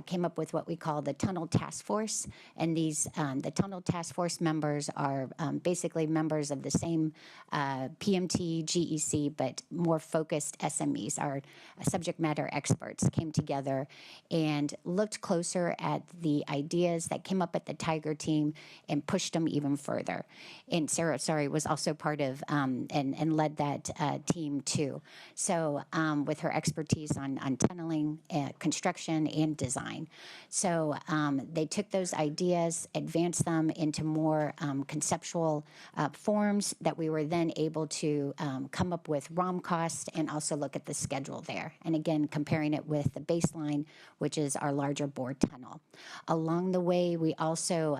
came up with what we call the Tunnel Task Force. And these, the Tunnel Task Force members are basically members of the same PMT, GEC, but more focused SMEs. Our subject matter experts came together and looked closer at the ideas that came up at the Tiger Team and pushed them even further. And Sarah, was also part of and led that team too. So with her expertise on tunneling, construction, and design. So they took those ideas, advanced them into more conceptual forms that we were then able to come up with ROM cost and also look at the schedule there. And again, comparing it with the baseline, which is our larger bore tunnel. Along the way, we also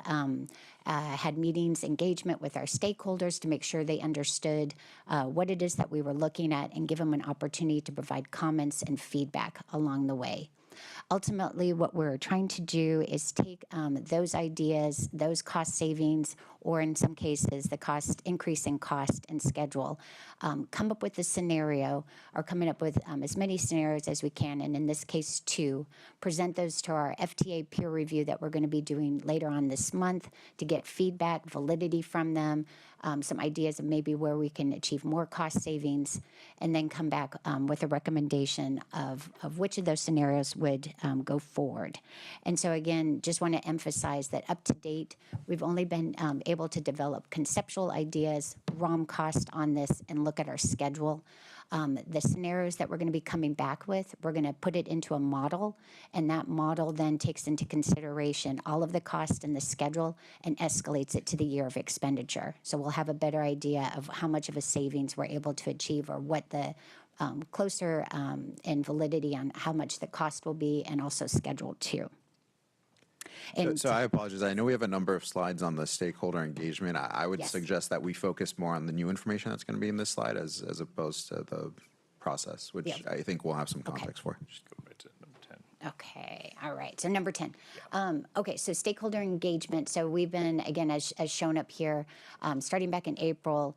had meetings, engagement with our stakeholders to make sure they understood what it is that we were looking at and give them an opportunity to provide comments and feedback along the way. Ultimately, what we're trying to do is take those ideas, those cost savings, or in some cases, the cost increase in cost and schedule, come up with a scenario or coming up with as many scenarios as we can, and in this case, 2, present those to our FTA peer review that we're going to be doing later on this month to get feedback, validity from them, some ideas of maybe where we can achieve more cost savings, and then come back with a recommendation of which of those scenarios would go forward. And so again, just want to emphasize that up to date, we've only been able to develop conceptual ideas, ROM cost on this, and look at our schedule. The scenarios that we're going to be coming back with, we're going to put it into a model, and that model then takes into consideration all of the cost and the schedule and escalates it to the year of expenditure. So we'll have a better idea of how much of a savings we're able to achieve or what the closer and validity on how much the cost will be and also schedule too. And So I apologize. I know we have a number of slides on the stakeholder engagement. I would Yes. suggest that we focus more on the new information that's going to be in this slide as opposed to the process, which Yeah. I think we'll have some context for. Just go right to number 10. Okay, all right, so number 10. Okay, so stakeholder engagement. So we've been, again, as shown up here, starting back in April,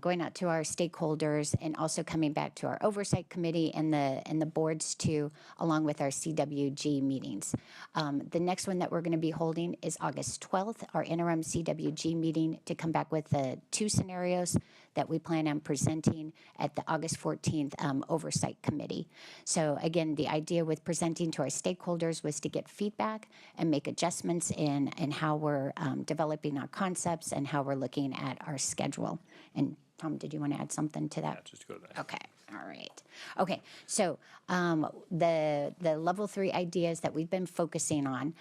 going out to our stakeholders and also coming back to our oversight committee and the boards too, along with our CWG meetings. The next one that we're going to be holding is August 12th, our interim CWG meeting, to come back with the 2 scenarios that we plan on presenting at the August 14th Oversight Committee. So again, the idea with presenting to our stakeholders was to get feedback and make adjustments in how we're developing our concepts and how we're looking at our schedule. And Tom, did you want to add something to that? Yeah, just go to that. Okay. All right. Okay. So the level 3 ideas that we've been focusing on,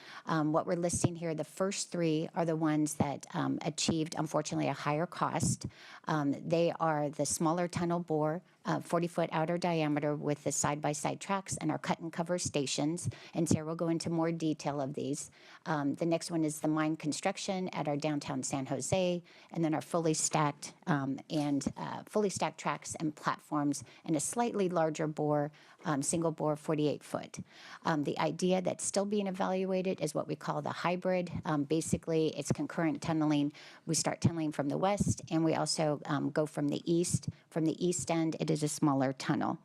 what we're listing here, the first 3 are the ones that achieved, unfortunately, a higher cost. They are the smaller tunnel bore, 40-foot outer diameter with the side-by-side tracks and our cut and cover stations. And Sarah will go into more detail of these. The next one is the mine construction at our downtown San Jose, and then our fully stacked tracks and platforms and a slightly larger bore, single bore 48-foot. The idea that's still being evaluated is what we call the hybrid. Basically, it's concurrent tunneling. We start tunneling from the west, and we also go from the east. From the east end, it is a smaller tunnel.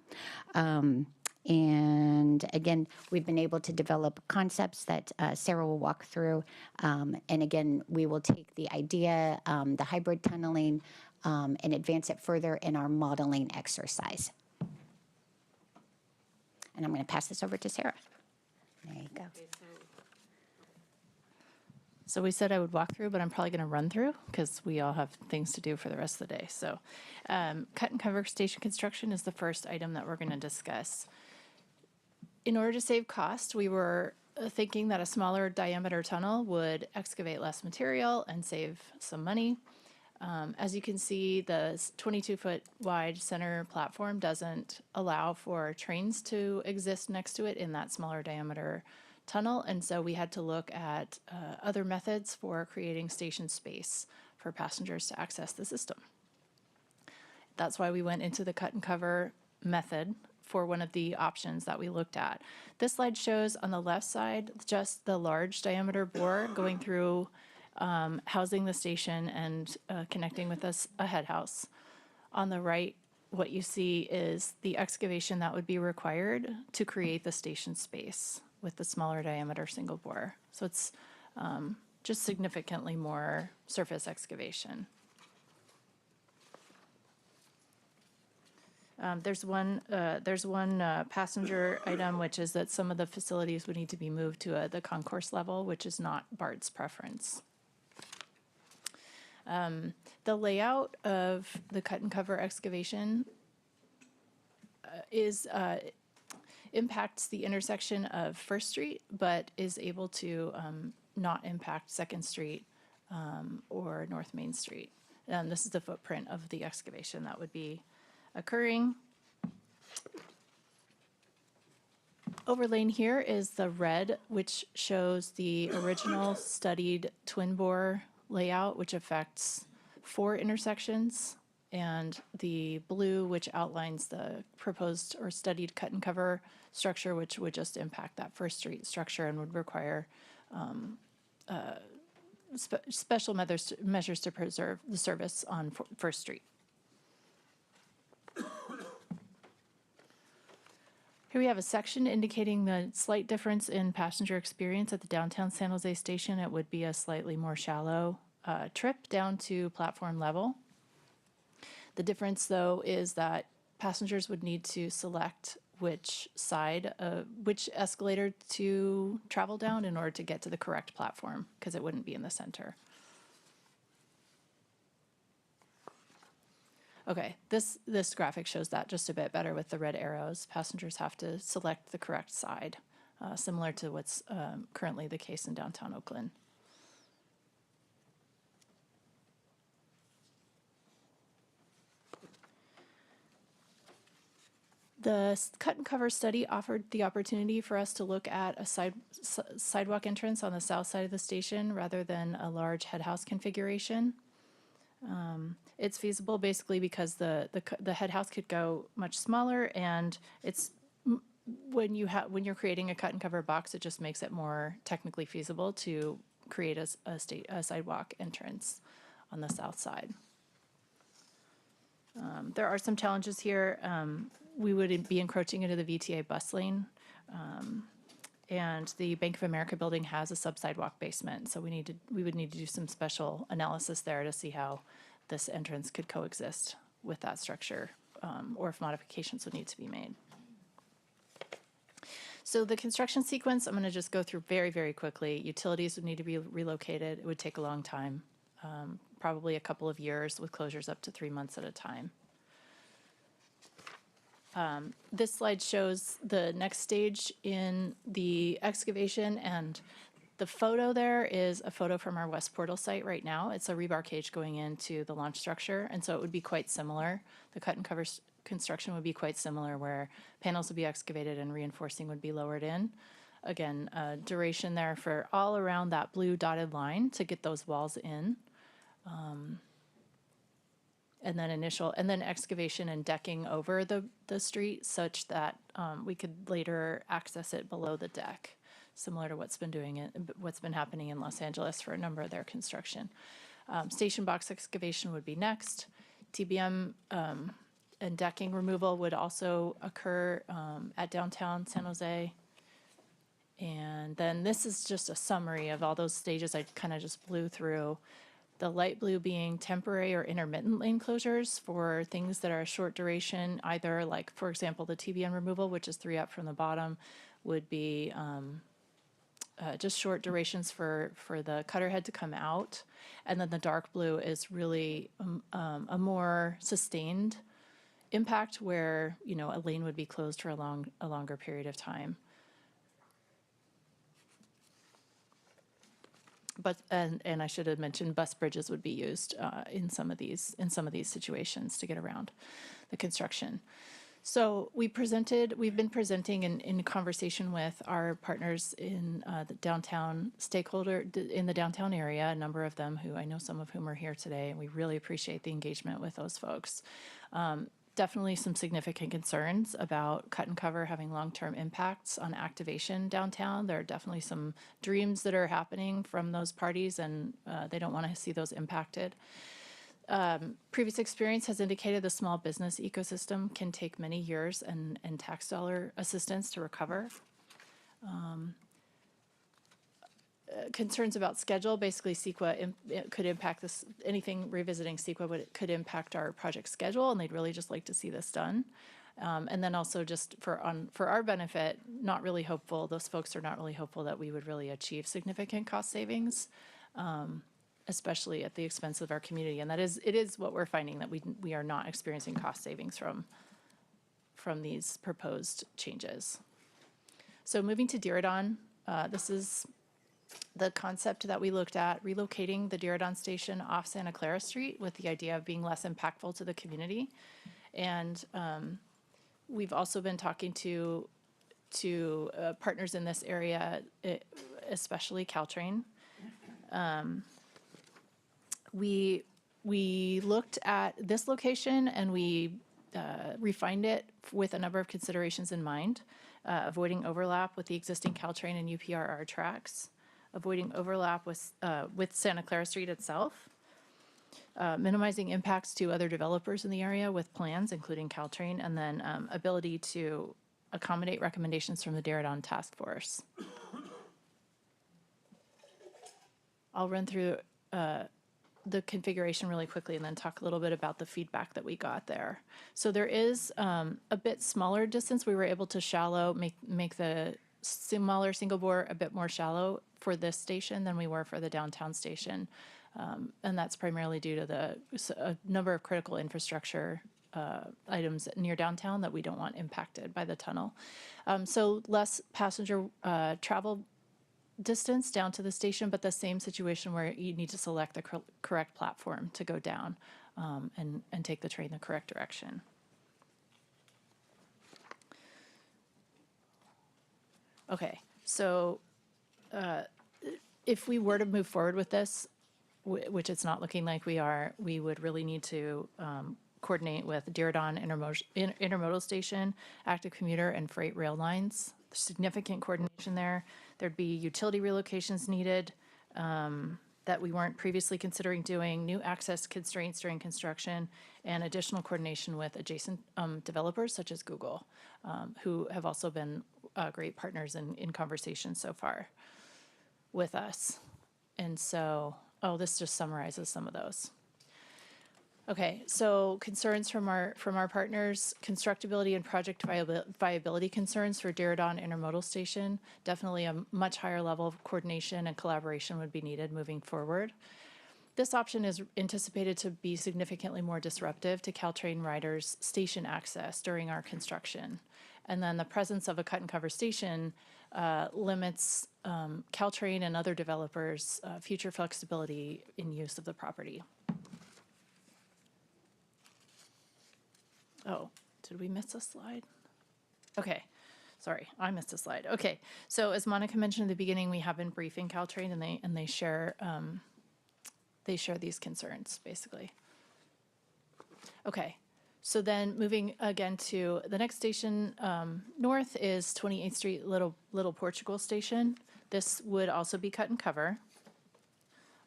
And again, we've been able to develop concepts that Sarah will walk through. And again, we will take the idea, the hybrid tunneling, and advance it further in our modeling exercise. And I'm going to pass this over to Sarah. There you go. So we said I would walk through, but I'm probably going to run through because we all have things to do for the rest of the day. So cut and cover station construction is the first item that we're going to discuss. In order to save cost, we were thinking that a smaller diameter tunnel would excavate less material and save some money. As you can see, the 22-foot wide center platform doesn't allow for trains to exist next to it in that smaller diameter tunnel, and so we had to look at other methods for creating station space for passengers to access the system. That's why we went into the cut and cover method for one of the options that we looked at. This slide shows on the left side just the large diameter bore going through housing the station and connecting with a head house. On the right, what you see is the excavation that would be required to create the station space with the smaller diameter single bore. So it's just significantly more surface excavation. There's one passenger item, which is that some of the facilities would need to be moved to the concourse level, which is not BART's preference. The layout of the cut and cover excavation impacts the intersection of First Street, but is able to not impact Second Street or North Main Street. This is the footprint of the excavation that would be occurring. Overlaying here is the red, which shows the original studied twin bore layout, which affects 4 intersections, and the blue, which outlines the proposed or studied cut and cover structure, which would just impact that First Street structure and would require special measures to preserve the service on First Street. Here we have a section indicating the slight difference in passenger experience at the downtown San Jose station. It would be a slightly more shallow trip down to platform level. The difference, though, is that passengers would need to select which escalator to travel down in order to get to the correct platform, because it wouldn't be in the center. Okay, this graphic shows that just a bit better with the red arrows. Passengers have to select the correct side, similar to what's currently the case in downtown Oakland. The cut and cover study offered the opportunity for us to look at a sidewalk entrance on the south side of the station rather than a large head house configuration. It's feasible basically because the head house could go much smaller, and it's when you're creating a cut and cover box, it just makes it more technically feasible to create a sidewalk entrance on the south side. There are some challenges here. We would be encroaching into the VTA bus lane, and the Bank of America building has a sub-sidewalk basement, so we would need to do some special analysis there to see how this entrance could coexist with that structure, or if modifications would need to be made. So the construction sequence, I'm going to just go through very, very quickly. Utilities would need to be relocated. It would take a long time, probably a couple of years with closures up to 3 months at a time. This slide shows the next stage in the excavation, and the photo there is a photo from our West Portal site right now. It's a rebar cage going into the launch structure, and so it would be quite similar. The cut and cover construction would be quite similar, where panels would be excavated and reinforcing would be lowered in. Again, duration there for all around that blue dotted line to get those walls in. And then excavation and decking over the street such that we could later access it below the deck, similar to what's been happening in Los Angeles for a number of their construction. Station box excavation would be next. TBM and decking removal would also occur at downtown San Jose. And then this is just a summary of all those stages I kind of just blew through. The light blue being temporary or intermittent lane closures for things that are short duration, either like, for example, the TBN removal, which is 3 up from the bottom, would be just short durations for the cutter head to come out. And then the dark blue is really a more sustained impact where, you know, a lane would be closed for a longer period of time. But and I should have mentioned bus bridges would be used in some of these situations to get around the construction. So we've been presenting in conversation with our partners in the downtown in the downtown area, a number of them who I know some of whom are here today, and we really appreciate the engagement with those folks. Definitely some significant concerns about cut and cover having long-term impacts on activation downtown. There are definitely some dreams that are happening from those parties, and they don't want to see those impacted. Previous experience has indicated the small business ecosystem can take many years and tax dollar assistance to recover. Concerns about schedule, basically CEQA could impact this, anything revisiting CEQA could impact our project schedule, and they'd really just like to see this done. And then also just for our benefit, not really hopeful, those folks are not really hopeful that we would really achieve significant cost savings, especially at the expense of our community. And it is what we're finding, that we are not experiencing cost savings from these proposed changes. So moving to Diridon, this is the concept that we looked at, relocating the Diridon station off Santa Clara Street with the idea of being less impactful to the community. And we've also been talking to partners in this area, especially Caltrain. We looked at this location and we refined it with a number of considerations in mind, avoiding overlap with the existing Caltrain and UPRR tracks, avoiding overlap with Santa Clara Street itself, minimizing impacts to other developers in the area with plans, including Caltrain, and then ability to accommodate recommendations from the Diridon Task Force. I'll run through the configuration really quickly and then talk a little bit about the feedback that we got there. So there is a bit smaller distance. We were able to make the smaller single bore a bit more shallow for this station than we were for the downtown station. And that's primarily due to a number of critical infrastructure items near downtown that we don't want impacted by the tunnel. So less passenger travel distance down to the station, but the same situation where you need to select the correct platform to go down and take the train the correct direction. Okay, so if we were to move forward with this, which it's not looking like we are, we would really need to coordinate with Diridon Intermodal Station, active commuter, and freight rail lines. There's significant coordination there. There'd be utility relocations needed that we weren't previously considering doing, new access constraints during construction, and additional coordination with adjacent developers such as Google, who have also been great partners in conversation so far with us. And so, this just summarizes some of those. Okay, so concerns from our partners, constructability and project viability concerns for Diridon Intermodal Station. Definitely a much higher level of coordination and collaboration would be needed moving forward. This option is anticipated to be significantly more disruptive to Caltrain riders' station access during our construction. And then the presence of a cut and cover station limits Caltrain and other developers' future flexibility in use of the property. Oh, did we miss a slide? Okay, sorry, I missed a slide. Okay, so as Monica mentioned at the beginning, we have been briefing Caltrain, and they share these concerns basically. Okay, so then moving again to the next station north is 28th Street Little Portugal Station. This would also be cut and cover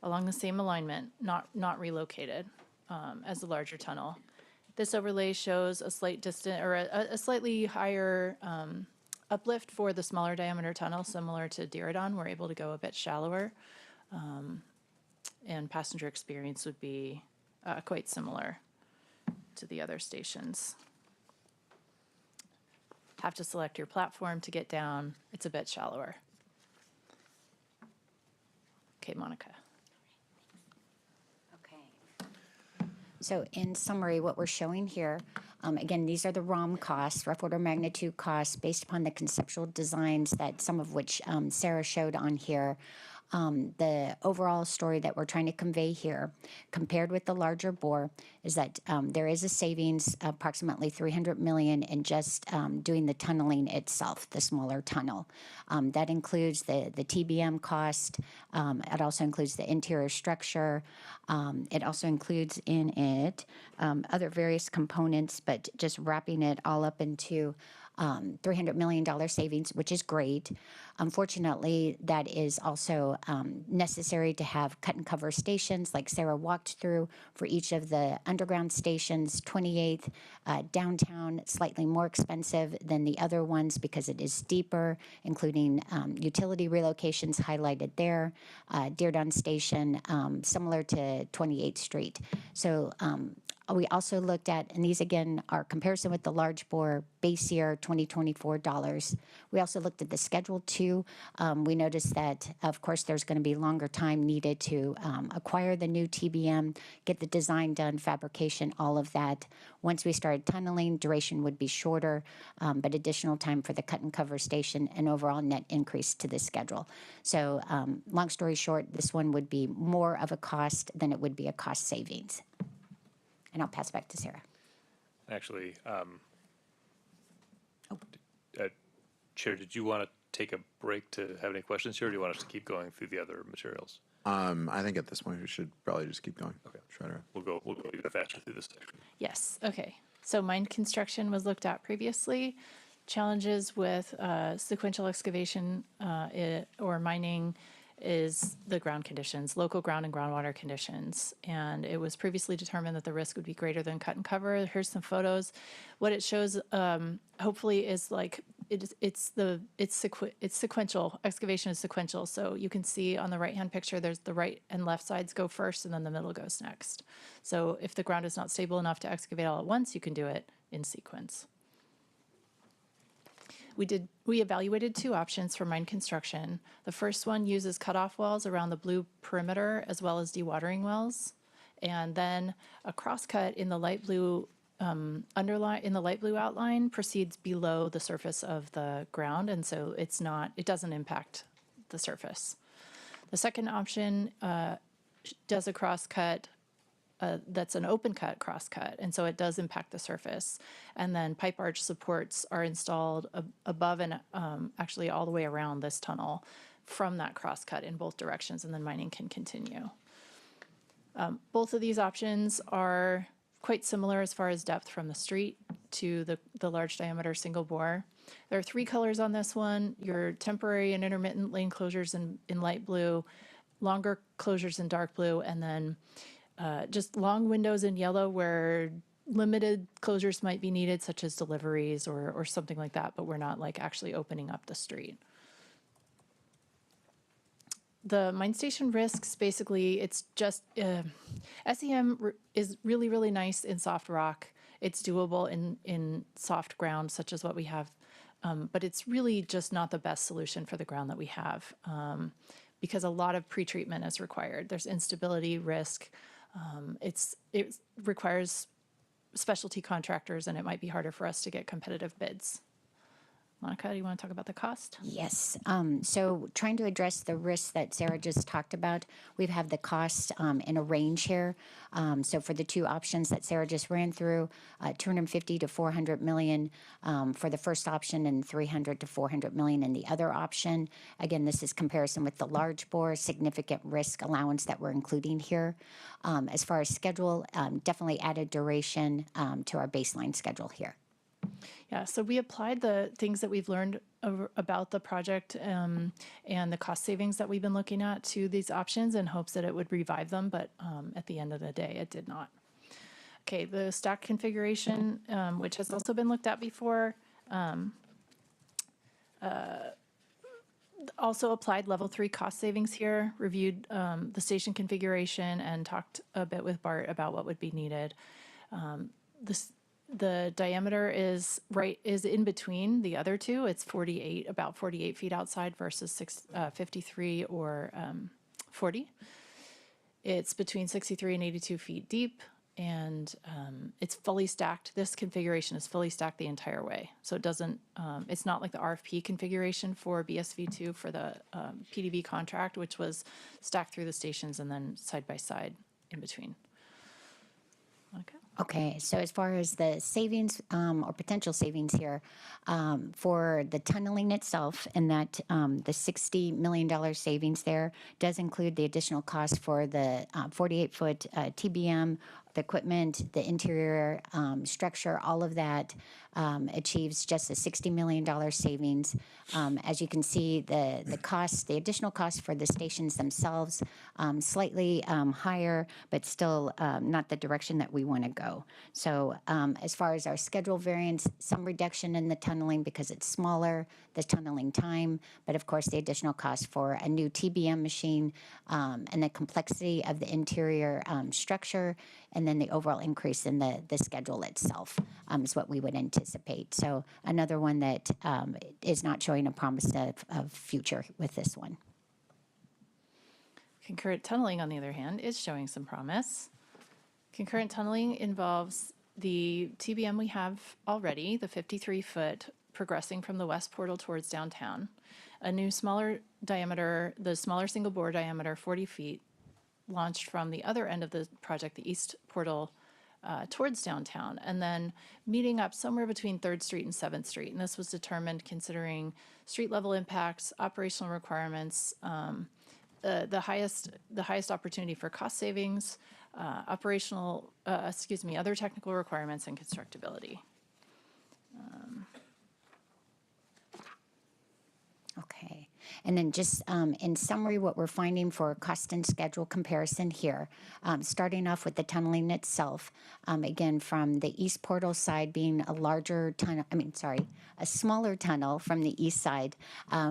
along the same alignment, not relocated as the larger tunnel. This overlay shows a a slightly higher uplift for the smaller diameter tunnel, similar to Diridon. We're able to go a bit shallower, and passenger experience would be quite similar to the other stations. Have to select your platform to get down. It's a bit shallower. Okay, Monica. So in summary, what we're showing here, again, these are the ROM costs, rough order magnitude costs, based upon the conceptual designs that some of which Sarah showed on here. The overall story that we're trying to convey here, compared with the larger bore, is that there is a savings approximately $300 million in just doing the tunneling itself, the smaller tunnel. That includes the TBM cost. It also includes the interior structure. It also includes in it other various components, but just wrapping it all up into $300 million savings, which is great. Unfortunately, that is also necessary to have cut and cover stations like Sarah walked through for each of the underground stations. 28th downtown, slightly more expensive than the other ones because it is deeper, including utility relocations highlighted there. Diridon Station, similar to 28th Street. So we also looked at, and these again are comparison with the large bore base year 2024 dollars. We also looked at the Schedule 2. We noticed that, of course, there's going to be longer time needed to acquire the new TBM, get the design done, fabrication, all of that. Once we started tunneling, duration would be shorter, but additional time for the cut and cover station and overall net increase to the schedule. So long story short, this one would be more of a cost than it would be a cost savings. And I'll pass back to Sarah. Actually, Chair, did you want to take a break to have any questions here, or do you want us to keep going through the other materials? I think at this point we should probably just keep going. Okay. Try to. We'll go even faster through this section. Yes, okay. So mine construction was looked at previously. Challenges with sequential excavation or mining is the ground conditions, local ground and groundwater conditions. And it was previously determined that the risk would be greater than cut and cover. Here's some photos. What it shows, hopefully, is like it's sequential. Excavation is sequential. So you can see on the right-hand picture, there's the right and left sides go first, and then the middle goes next. So if the ground is not stable enough to excavate all at once, you can do it in sequence. We evaluated two options for mine construction. The first one uses cutoff wells around the blue perimeter as well as dewatering wells, and then a crosscut in the light blue outline proceeds below the surface of the ground, and so it doesn't impact the surface. The second option does a crosscut. That's an open cut crosscut, and so it does impact the surface. And then pipe arch supports are installed above and actually all the way around this tunnel from that crosscut in both directions, and then mining can continue. Both of these options are quite similar as far as depth from the street to the large diameter single bore. There are three colors on this one: your temporary and intermittent lane closures in light blue, longer closures in dark blue, and then just long windows in yellow where limited closures might be needed, such as deliveries or something like that, but we're not like actually opening up the street. The mine station risks, basically, it's just, SEM is really, really nice in soft rock. It's doable in soft ground, such as what we have, but it's really just not the best solution for the ground that we have, because a lot of pretreatment is required. There's instability risk. It requires specialty contractors, and it might be harder for us to get competitive bids. Monica, do you want to talk about the cost? Yes. So trying to address the risks that Sarah just talked about, we have the cost in a range here. So for the two options that Sarah just ran through, 250 to 400 million for the first option and 300 to 400 million in the other option. Again, this is comparison with the large bore, significant risk allowance that we're including here. As far as schedule, definitely added duration to our baseline schedule here. Yeah, so we applied the things that we've learned about the project and the cost savings that we've been looking at to these options in hopes that it would revive them, but at the end of the day, it did not. Okay, the stack configuration, which has also been looked at before, also applied level 3 cost savings here, reviewed the station configuration, and talked a bit with Bart about what would be needed. The diameter is in between the other two. It's about 48 feet outside versus 53 or 40. It's between 63 and 82 feet deep, and it's fully stacked. This configuration is fully stacked the entire way. So it doesn't, it's not like the RFP configuration for BSV2 for the PDB contract, which was stacked through the stations and then side by side in between. Okay. Okay, so as far as the savings or potential savings here, for the tunneling itself, and that the $60 million savings there does include the additional cost for the 48-foot TBM, the equipment, the interior structure, all of that achieves just a $60 million savings. As you can see, the cost, the additional cost for the stations themselves, slightly higher, but still not the direction that we want to go. So as far as our schedule variance, some reduction in the tunneling because it's smaller, the tunneling time, but of course the additional cost for a new TBM machine and the complexity of the interior structure, and then the overall increase in the schedule itself is what we would anticipate. So another one that is not showing a promise of future with this one. Concurrent tunneling, on the other hand, is showing some promise. Concurrent tunneling involves the TBM we have already, the 53-foot progressing from the west portal towards downtown, a new smaller diameter, the smaller single bore diameter, 40 feet, launched from the other end of the project, the east portal, towards downtown, and then meeting up somewhere between 3rd Street and 7th Street. And this was determined considering street level impacts, operational requirements, the highest opportunity for cost savings, other technical requirements, and constructability. Okay. And then just in summary, what we're finding for cost and schedule comparison here, starting off with the tunneling itself, again, from the east portal side being a larger tunnel, a smaller tunnel from the east side,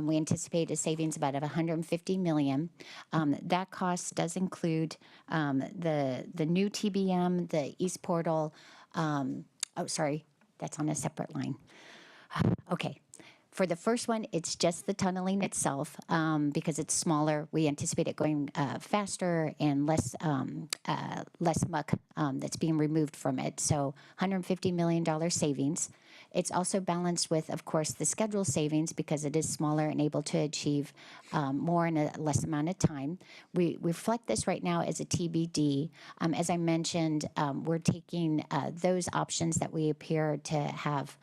we anticipate a savings about of $150 million. That cost does include the new TBM, the east portal, that's on a separate line. Okay. For the first one, it's just the tunneling itself because it's smaller. We anticipate it going faster and less muck that's being removed from it. So $150 million savings. It's also balanced with, of course, the schedule savings because it is smaller and able to achieve more in a less amount of time. We reflect this right now as a TBD. As I mentioned, we're taking those options that we appear to have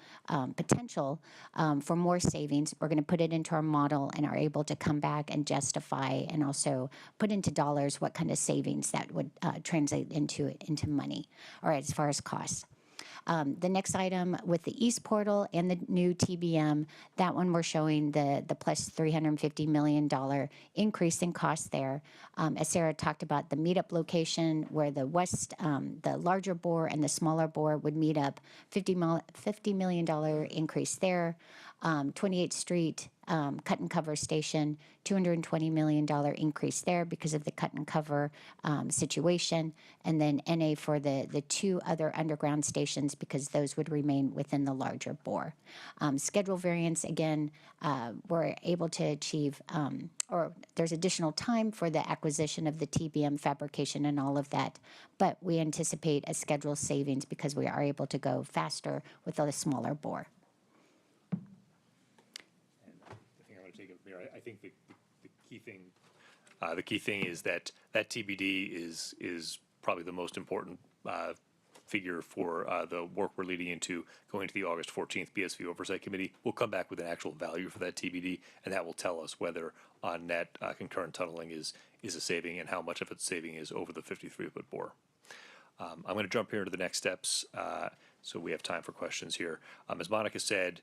potential for more savings. We're going to put it into our model and are able to come back and justify and also put into dollars what kind of savings that would translate into money. All right, as far as costs. The next item with the east portal and the new TBM, that one we're showing the plus $350 million increase in cost there. As Sarah talked about, the meetup location where the west, the larger bore and the smaller bore would meet up, $50 million increase there. 28th Street cut and cover station, $220 million increase there because of the cut and cover situation, and then NA for the two other underground stations because those would remain within the larger bore. Schedule variance, again, we're able to achieve, or there's additional time for the acquisition of the TBM fabrication and all of that, but we anticipate a schedule savings because we are able to go faster with a smaller bore. I think the key thing is that TBD is probably the most important figure for the work we're leading into going to the August 14th BSV Oversight Committee. We'll come back with an actual value for that TBD, and that will tell us whether on net concurrent tunneling is a saving and how much of its saving is over the 53-foot bore. I'm going to jump here to the next steps so we have time for questions here. As Monica said,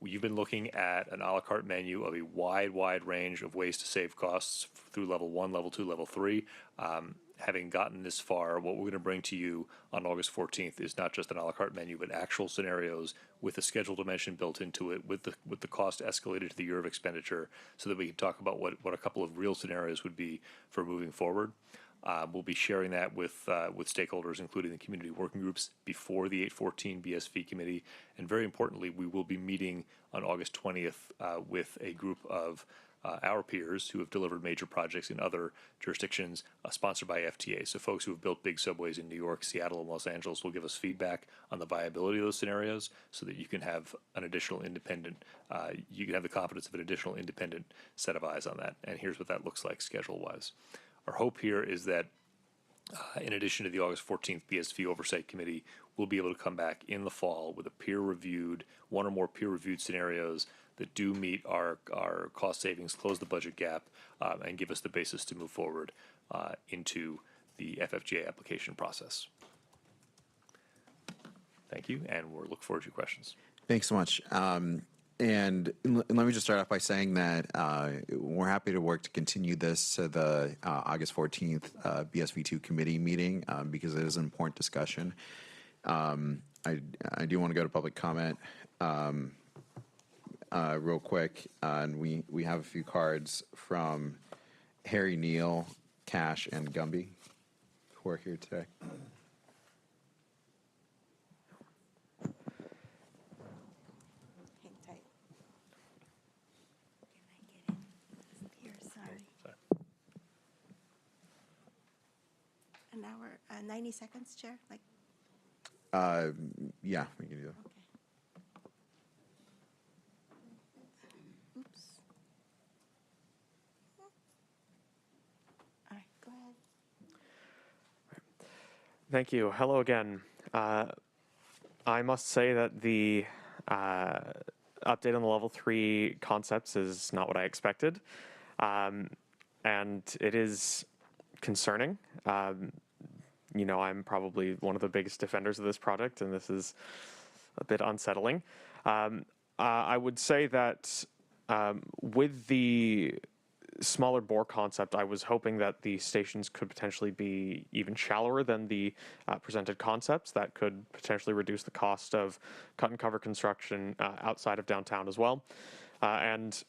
you've been looking at an a la carte menu of a wide range of ways to save costs through level 1, level 2, level 3. having gotten this far, what we're going to bring to you on August 14th is not just an a la carte menu, but actual scenarios with a schedule dimension built into it, with the cost escalated to the year of expenditure, so that we can talk about what a couple of real scenarios would be for moving forward. We'll be sharing that with stakeholders, including the community working groups, before the 814 BSV committee. And very importantly, we will be meeting on August 20th with a group of our peers who have delivered major projects in other jurisdictions, sponsored by VTA. So folks who have built big subways in New York, Seattle, and Los Angeles will give us feedback on the viability of those scenarios, so that you can have an additional independent, you can have the confidence of an additional independent set of eyes on that. And here's what that looks like schedule-wise. Our hope here is that in addition to the August 14th BSV Oversight Committee, we'll be able to come back in the fall with a peer-reviewed, one or more peer-reviewed scenarios that do meet our cost savings, close the budget gap, and give us the basis to move forward into the FFGA application process. Thank you, and we'll look forward to your questions. Thanks so much. And let me just start off by saying that we're happy to work to continue this to the August 14th BSV2 committee meeting because it is an important discussion. I do want to go to public comment real quick. And we have a few cards from Harry Neal, Cash, and Gumby who are here today. An hour, 90 seconds, Chair? Yeah, we can do that. Okay. Oops. All right, go ahead. Thank you. Hello again. I must say that the update on the level 3 concepts is not what I expected, and it is concerning. You know, I'm probably one of the biggest defenders of this project, and this is a bit unsettling. I would say that with the smaller bore concept, I was hoping that the stations could potentially be even shallower than the presented concepts. That could potentially reduce the cost of cut and cover construction outside of downtown as well. And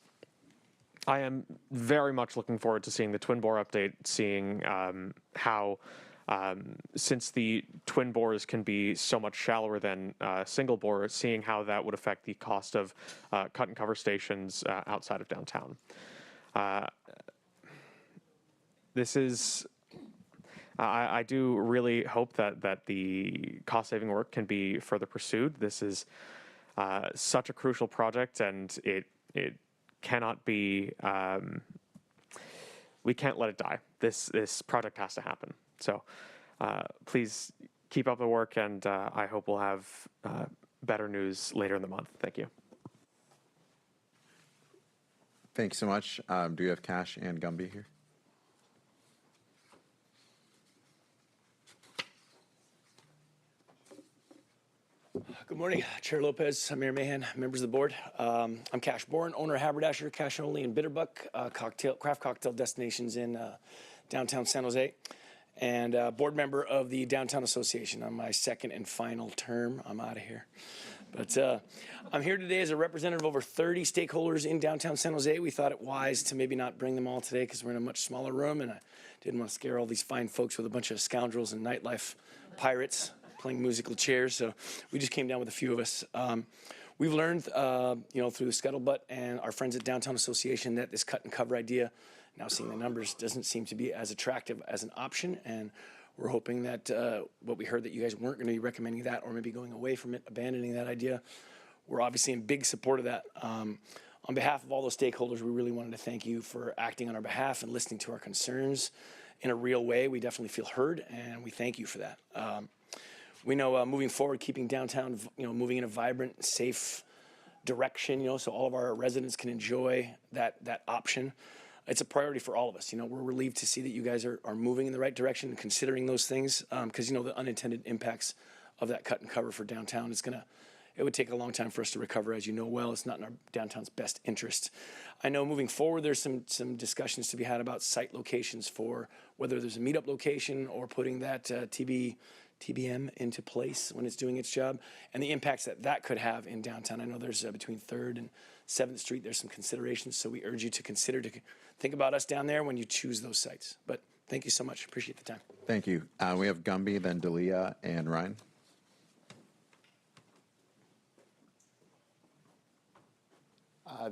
I am very much looking forward to seeing the twin bore update, seeing how since the twin bores can be so much shallower than single bore, seeing how that would affect the cost of cut and cover stations outside of downtown. This is, I do really hope that the cost saving work can be further pursued. This is such a crucial project, and it cannot be, we can't let it die. This project has to happen. So please keep up the work, and I hope we'll have better news later in the month. Thank you. Thanks so much. Do we have Cash and Gumby here? Good morning, Chair Lopez, Mayor Mahan, members of the board. I'm Cash Bourne, owner of Haberdasher, Cash Only in Bitterbuck, craft cocktail destinations in downtown San Jose, and board member of the Downtown Association on my second and final term. I'm out of here. But I'm here today as a representative of over 30 stakeholders in downtown San Jose. We thought it wise to maybe not bring them all today because we're in a much smaller room, and I didn't want to scare all these fine folks with a bunch of scoundrels and nightlife pirates playing musical chairs. So we just came down with a few of us. We've learned, you know, through the scuttlebutt and our friends at Downtown Association that this cut and cover idea, now seeing the numbers, doesn't seem to be as attractive as an option. And we're hoping that what we heard, that you guys weren't going to be recommending that or maybe going away from it, abandoning that idea. We're obviously in big support of that. On behalf of all those stakeholders, we really wanted to thank you for acting on our behalf and listening to our concerns in a real way. We definitely feel heard, and we thank you for that. We know moving forward, keeping downtown, you know, moving in a vibrant, safe direction, you know, so all of our residents can enjoy that option. It's a priority for all of us. You know, we're relieved to see that you guys are moving in the right direction and considering those things, because, you know, the unintended impacts of that cut and cover for downtown is going to it would take a long time for us to recover. As you know well, it's not in our downtown's best interest. I know moving forward, there's some discussions to be had about site locations for whether there's a meetup location or putting that TBM into place when it's doing its job, and the impacts that that could have in downtown. I know there's between 3rd and 7th Street, there's some considerations, so we urge you to consider to think about us down there when you choose those sites. But thank you so much. Appreciate the time. Thank you. We have Gumby, then Dalia, and Ryan.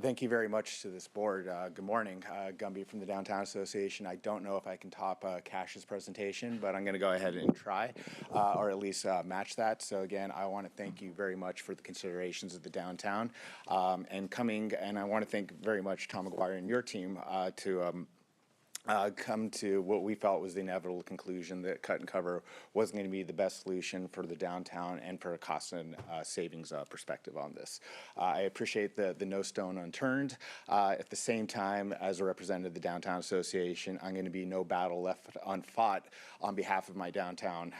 Thank you very much to this board. Good morning. Gumby from the Downtown Association. I don't know if I can top Cash's presentation, but I'm going to go ahead and try, or at least match that. So again, I want to thank you very much for the considerations of the downtown and I want to thank very much Tom McGuire and your team to come to what we felt was the inevitable conclusion that cut and cover wasn't going to be the best solution for the downtown and for a cost and savings perspective on this. I appreciate the no stone unturned. At the same time, as a representative of the Downtown Association, I'm going to be no battle left unfought on behalf of my downtown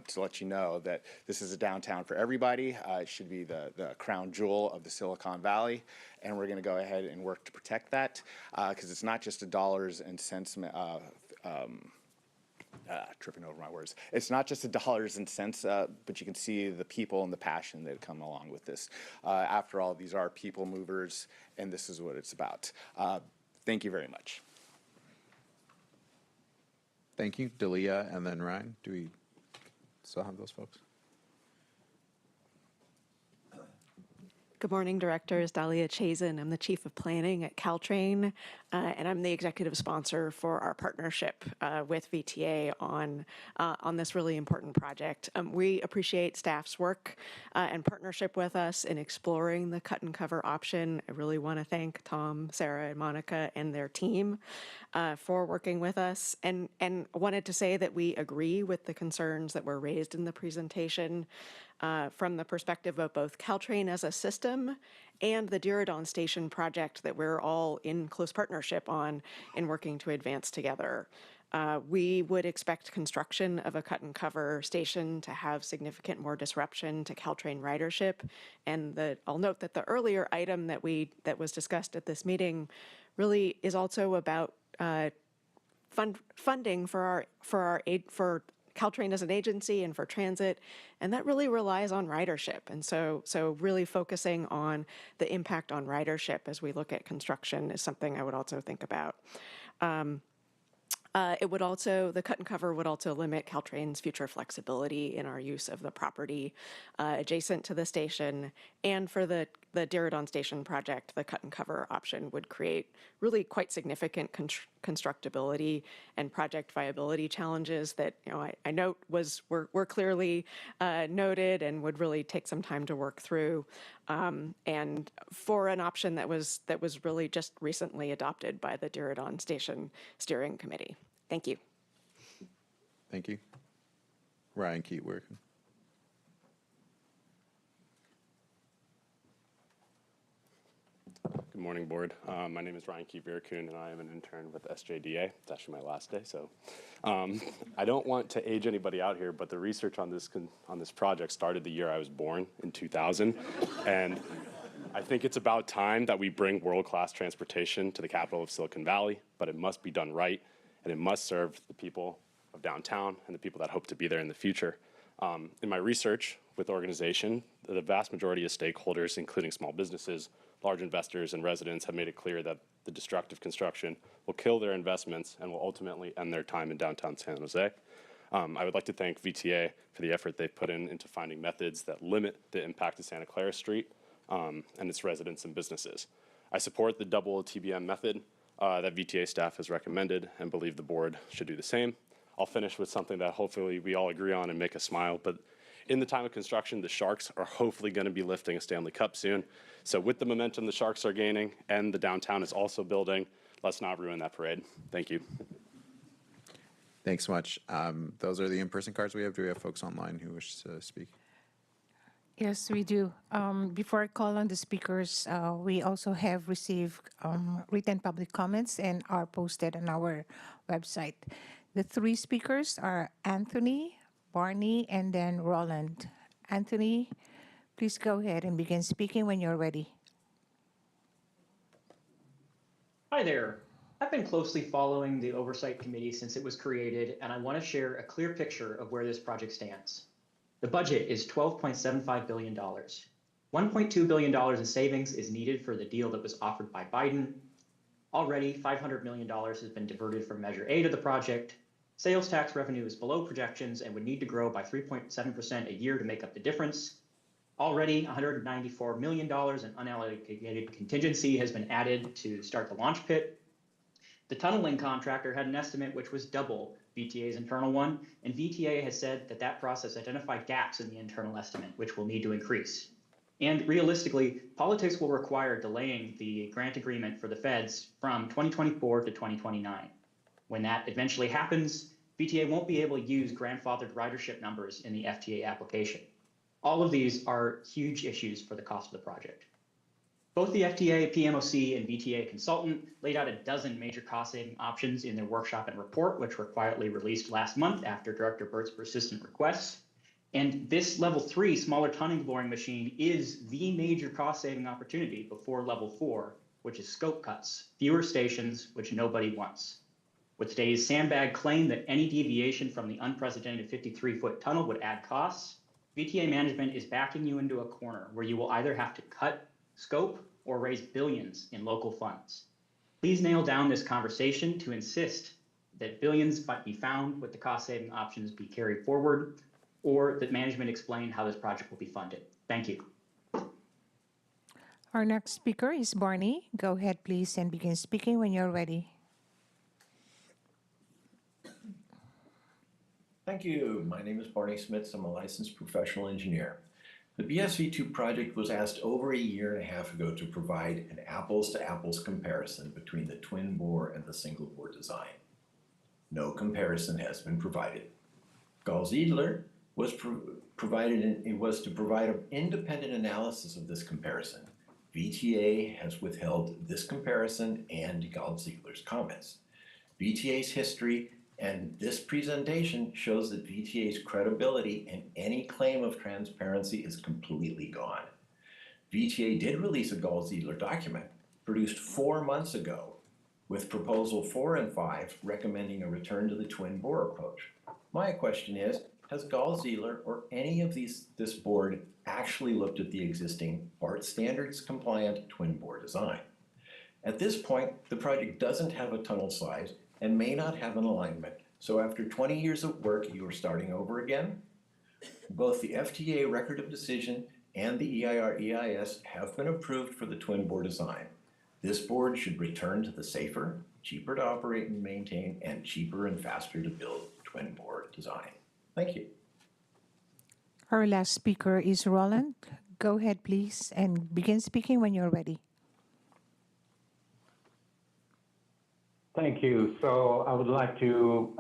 to let you know that this is a downtown for everybody. It should be the crown jewel of the Silicon Valley, and we're going to go ahead and work to protect that because it's not just a dollars and cents tripping over my words. It's not just the dollars and cents, but you can see the people and the passion that come along with this. After all, these are people movers, and this is what it's about. Thank you very much. Thank you. Dalia, and then Ryan. Do we still have those folks? Good morning, directors. Dalia Chazen. I'm the Chief of Planning at Caltrain, and I'm the executive sponsor for our partnership with VTA on this really important project. We appreciate staff's work and partnership with us in exploring the cut and cover option. I really want to thank Tom, Sarah, and Monica and their team for working with us, and wanted to say that we agree with the concerns that were raised in the presentation from the perspective of both Caltrain as a system and the Diridon Station project that we're all in close partnership on in working to advance together. We would expect construction of a cut and cover station to have significant more disruption to Caltrain ridership. And I'll note that the earlier item that was discussed at this meeting really is also about funding for Caltrain as an agency and for transit, and that really relies on ridership. And so really focusing on the impact on ridership as we look at construction is something I would also think about. The cut and cover would also limit Caltrain's future flexibility in our use of the property adjacent to the station. And for the Diridon Station project, the cut and cover option would create really quite significant constructability and project viability challenges that I note were clearly noted and would really take some time to work through. And for an option that was really just recently adopted by the Diridon Station Steering Committee. Thank you. Thank you. Ryan Keatworth. Good morning, board. My name is Ryan Keeverkun, and I am an intern with SJDA. It's actually my last day, so I don't want to age anybody out here, but the research on this project started the year I was born in 2000, and I think it's about time that we bring world-class transportation to the capital of Silicon Valley, but it must be done right, and it must serve the people of downtown and the people that hope to be there in the future. In my research with the organization, the vast majority of stakeholders, including small businesses, large investors, and residents, have made it clear that the destructive construction will kill their investments and will ultimately end their time in downtown San Jose. I would like to thank VTA for the effort they've put into finding methods that limit the impact of Santa Clara Street and its residents and businesses. I support the double TBM method that VTA staff has recommended and believe the board should do the same. I'll finish with something that hopefully we all agree on and make us smile, but in the time of construction, the Sharks are hopefully going to be lifting a Stanley Cup soon. So with the momentum the Sharks are gaining and the downtown is also building, let's not ruin that parade. Thank you. Thanks so much. Those are the in-person cards we have. Do we have folks online who wish to speak? Yes, we do. Before I call on the speakers, we also have received written public comments and are posted on our website. The three speakers are Anthony, Barney, and then Roland. Anthony, Please go ahead and begin speaking when you're ready. Hi there. I've been closely following the Oversight Committee since it was created, and I want to share a clear picture of where this project stands. The budget is $12.75 billion. $1.2 billion in savings is needed for the deal that was offered by Biden. Already, $500 million has been diverted from Measure A to the project. Sales tax revenue is below projections and would need to grow by 3.7% a year to make up the difference. Already, $194 million in unallocated contingency has been added to start the launch pit. The tunneling contractor had an estimate which was double VTA's internal one, and VTA has said that that process identified gaps in the internal estimate, which will need to increase. And realistically, politics will require delaying the grant agreement for the feds from 2024 to 2029. When that eventually happens, VTA won't be able to use grandfathered ridership numbers in the FTA application. All of these are huge issues for the cost of the project. Both the FTA, PMOC, and VTA consultant laid out a dozen major cost-saving options in their workshop and report, which were quietly released last month after Director Burt's persistent requests. And this level 3 smaller tunneling boring machine is the major cost-saving opportunity before level 4, which is scope cuts, fewer stations, which nobody wants. With today's sandbag claim that any deviation from the unprecedented 53-foot tunnel would add costs, VTA management is backing you into a corner where you will either have to cut scope or raise billions in local funds. Please nail down this conversation to insist that billions might be found with the cost-saving options be carried forward, or that management explain how this project will be funded. Thank you. Our next speaker is Barney. Go ahead, please, and begin speaking when you're ready. Thank you. My name is Barney Smits. I'm a licensed professional engineer. The BSV2 project was asked over a year and a half ago to provide an apples-to-apples comparison between the twin bore and the single bore design. No comparison has been provided. Gall-Ziegler was to provide an independent analysis of this comparison. VTA has withheld this comparison and Gall-Ziegler's comments. VTA's history and this presentation shows that VTA's credibility and any claim of transparency is completely gone. VTA did release a Gall-Ziegler document produced 4 months ago with proposal 4 and 5 recommending a return to the twin bore approach. My question is, has Gall-Ziegler or any of this board actually looked at the existing BART standards compliant twin bore design? At this point, the project doesn't have a tunnel size and may not have an alignment. So after 20 years of work, you are starting over again? Both the FTA record of decision and the EIR-EIS have been approved for the twin bore design. This board should return to the safer, cheaper to operate and maintain, and cheaper and faster to build twin bore design. Thank you. Our last speaker is Roland. Go ahead, please, and begin speaking when you're ready. Thank you. So I would like to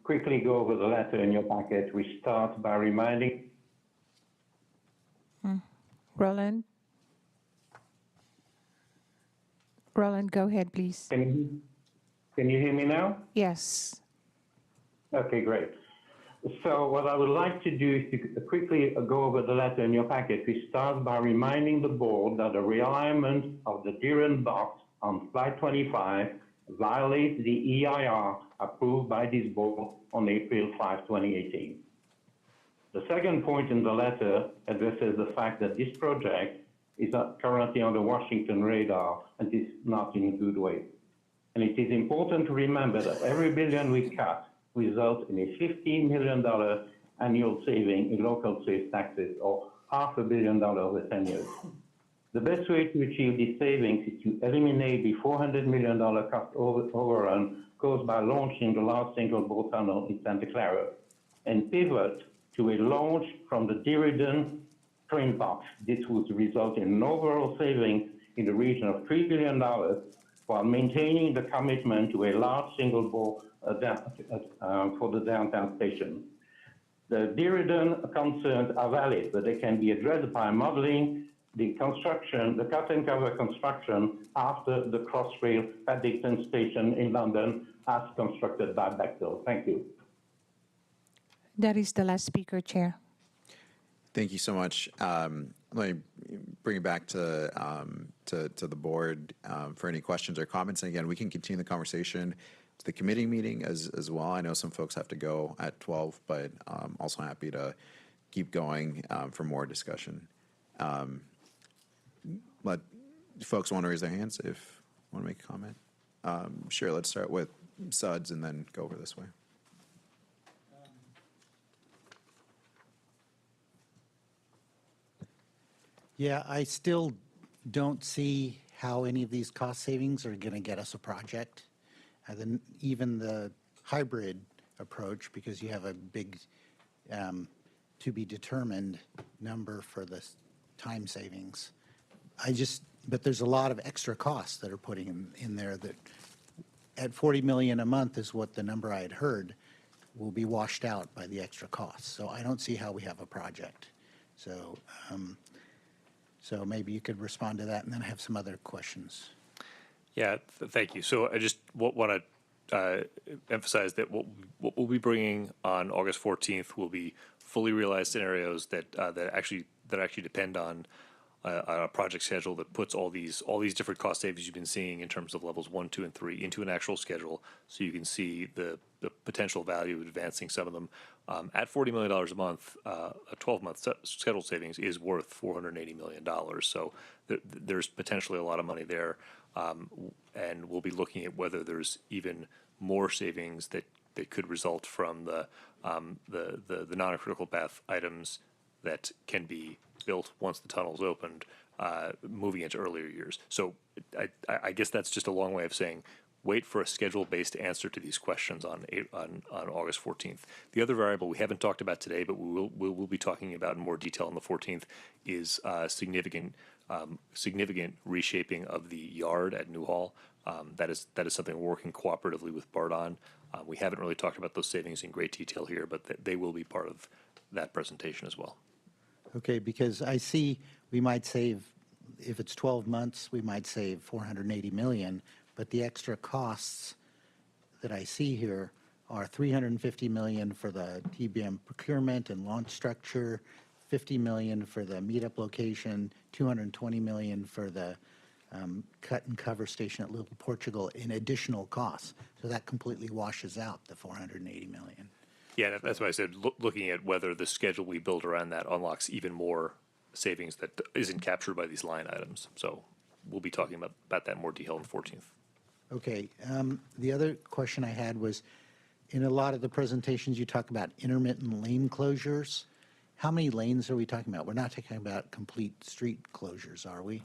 quickly go over the letter in your packet. We start by reminding. Roland? Roland, go ahead, please. Can you hear me now? Yes. Okay, great. So what I would like to do is to quickly go over the letter in your packet. We start by reminding the board that the realignment of the Deeren box on slide 25 violates the EIR approved by this board on April 5, 2018. The second point in the letter addresses the fact that this project is currently on the Washington radar and is not in a good way. And it is important to remember that every billion we cut results in a $15 million annual saving in local sales taxes, or $500 million over 10 years. The best way to achieve these savings is to eliminate the $400 million cost overrun caused by launching the large single bore tunnel in Santa Clara and pivot to a launch from the Deeren train box. This would result in an overall savings in the region of $3 billion while maintaining the commitment to a large single bore for the downtown station. The Deeren concerns are valid, but they can be addressed by modeling the construction, the cut and cover construction after the Crossrail Paddington station in London as constructed by Bechtel. Thank you. That is the last speaker, Chair. Thank you so much. let me bring it back to the board for any questions or comments. And again, we can continue the conversation to the committee meeting as well. I know some folks have to go at 12, but I'm also happy to keep going for more discussion. Let folks want to raise their hands if want to make a comment. Sure, let's start with Suds and then go over this way. Yeah, I still don't see how any of these cost savings are going to get us a project. And then even the hybrid approach, because you have a big to be determined number for the time savings. But there's a lot of extra costs that are putting in there that at 40 million a month is what the number I had heard will be washed out by the extra costs. So I don't see how we have a project. So, so maybe you could respond to that, and then I have some other questions. Yeah, thank you. So I just want to emphasize that what we'll be bringing on August 14th will be fully realized scenarios that actually depend on a project schedule that puts all these different cost savings you've been seeing in terms of levels 1, 2, and 3 into an actual schedule, so you can see the potential value of advancing some of them. At $40 million a month, a 12-month scheduled savings is worth $480 million. So there's potentially a lot of money there, and we'll be looking at whether there's even more savings that could result from the non-critical path items that can be built once the tunnel's opened, moving into earlier years. So I guess that's just a long way of saying wait for a schedule-based answer to these questions on August 14th. The other variable we haven't talked about today, but we will be talking about in more detail on the 14th, is significant reshaping of the yard at Newhall. That is something we're working cooperatively with BART on. We haven't really talked about those savings in great detail here, but they will be part of that presentation as well. Okay, because I see we might save, if it's 12 months, we might save 480 million, but the extra costs that I see here are 350 million for the TBM procurement and launch structure, 50 million for the meetup location, 220 million for the cut and cover station at Little Portugal in additional costs. So that completely washes out the 480 million. Yeah, that's why I said looking at whether the schedule we build around that unlocks even more savings that isn't captured by these line items. So we'll be talking about that in more detail on the 14th. Okay. The other question I had was, in a lot of the presentations, you talk about intermittent lane closures. How many lanes are we talking about? We're not talking about complete street closures, are we?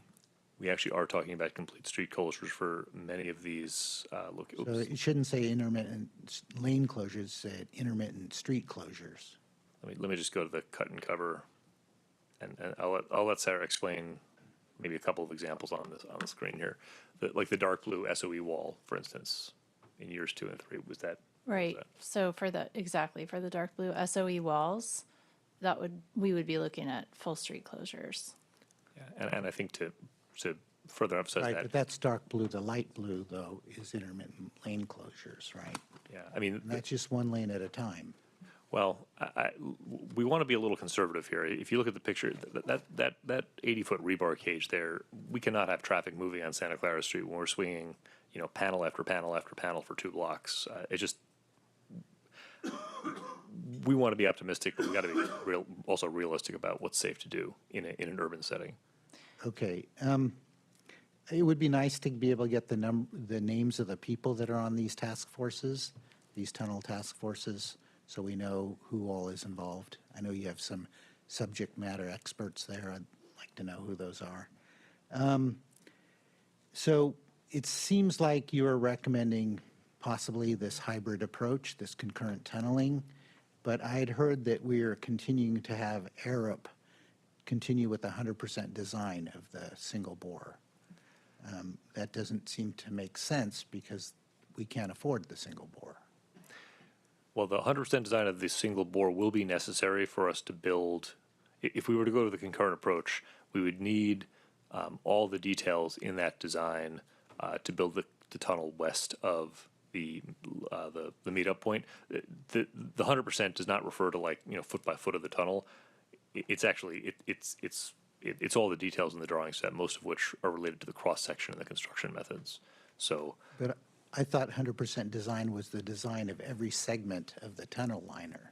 We actually are talking about complete street closures for many of these. So it shouldn't say intermittent lane closures, it said intermittent street closures. Let me just go to the cut and cover, and I'll let Sarah explain maybe a couple of examples on the screen here. Like the dark blue SOE wall, for instance, in years 2 and 3, was that Right. was that? So for the dark blue SOE walls, we would be looking at full street closures. Yeah, and I think to further emphasize Right, that. but that's dark blue. The light blue, though, is intermittent lane closures, right? Yeah, I mean, And that's just one lane at a time. Well, we want to be a little conservative here. If you look at the picture, that 80-foot rebar cage there, we cannot have traffic moving on Santa Clara Street when we're swinging, panel after panel after panel for 2 blocks. We want to be optimistic, but we got to be also realistic about what's safe to do in an urban setting. Okay. It would be nice to be able to get the names of the people that are on these task forces, these tunnel task forces, so we know who all is involved. I know you have some subject matter experts there. I'd like to know who those are. So it seems like you're recommending possibly this hybrid approach, this concurrent tunneling, but I had heard that we are continuing to have Arup continue with 100% design of the single bore. That doesn't seem to make sense because we can't afford the single bore. Well, the 100% design of the single bore will be necessary for us to build. If we were to go to the concurrent approach, we would need all the details in that design to build the tunnel west of the meetup point. The 100% does not refer to foot by foot of the tunnel. It's actually it's it's all the details in the drawing set, most of which are related to the cross-section and the construction methods. So But I thought 100% design was the design of every segment of the tunnel liner.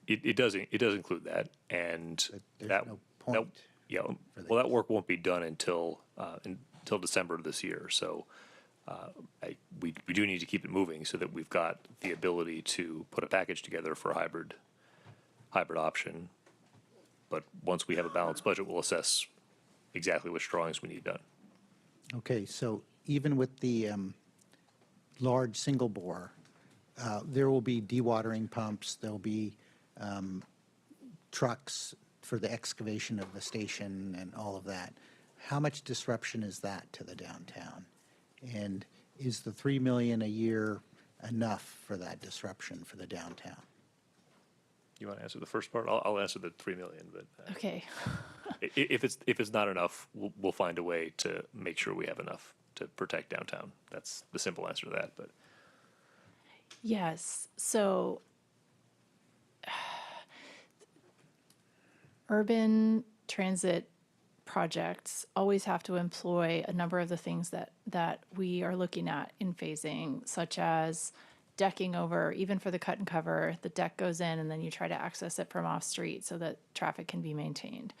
it does include that, and There's that, no point. yeah, well, that work won't be done until December of this year. So we do need to keep it moving so that we've got the ability to put a package together for a hybrid option. But once we have a balanced budget, we'll assess exactly which drawings we need done. Okay, so even with the large single bore, there will be dewatering pumps, there'll be trucks for the excavation of the station and all of that. How much disruption is that to the downtown? And is the $3 million a year enough for that disruption for the downtown? You want to answer the first part? I'll answer the 3 million, but Okay. if it's not enough, we'll find a way to make sure we have enough to protect downtown. That's the simple answer to that. But Yes. So urban transit projects always have to employ a number of the things that we are looking at in phasing, such as decking over, even for the cut and cover, the deck goes in and then you try to access it from off street so that traffic can be maintained.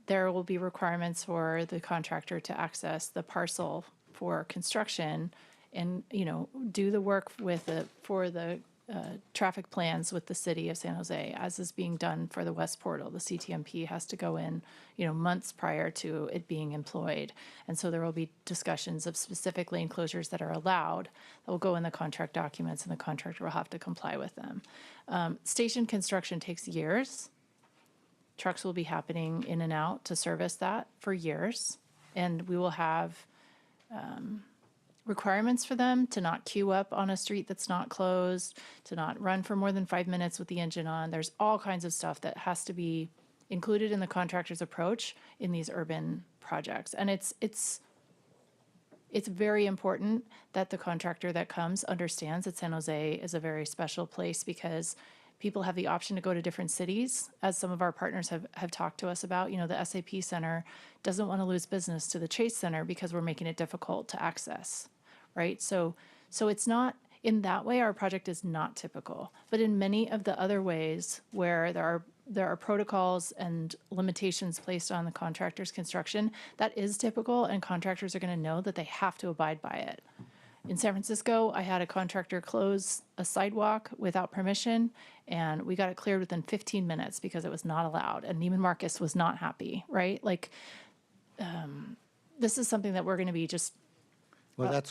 There will be requirements for the contractor to access the parcel for construction and, do the work for the traffic plans with the city of San Jose, as is being done for the West Portal. The CTMP has to go in, months prior to it being employed. And so there will be discussions of specific lane closures that are allowed that will go in the contract documents, and the contractor will have to comply with them. Station construction takes years. Trucks will be happening in and out to service that for years. And we will have requirements for them to not queue up on a street that's not closed, to not run for more than 5 minutes with the engine on. There's all kinds of stuff that has to be included in the contractor's approach in these urban projects. And it's very important that the contractor that comes understands that San Jose is a very special place, because people have the option to go to different cities, as some of our partners have talked to us about. The SAP Center doesn't want to lose business to the Chase Center because we're making it difficult to access, right? So it's not, in that way, our project is not typical. But in many of the other ways where there are protocols and limitations placed on the contractor's construction, that is typical, and contractors are going to know that they have to abide by it. In San Francisco, I had a contractor close a sidewalk without permission, and we got it cleared within 15 minutes because it was not allowed, and Neiman Marcus was not happy, right? Like, this is something that we're going to be just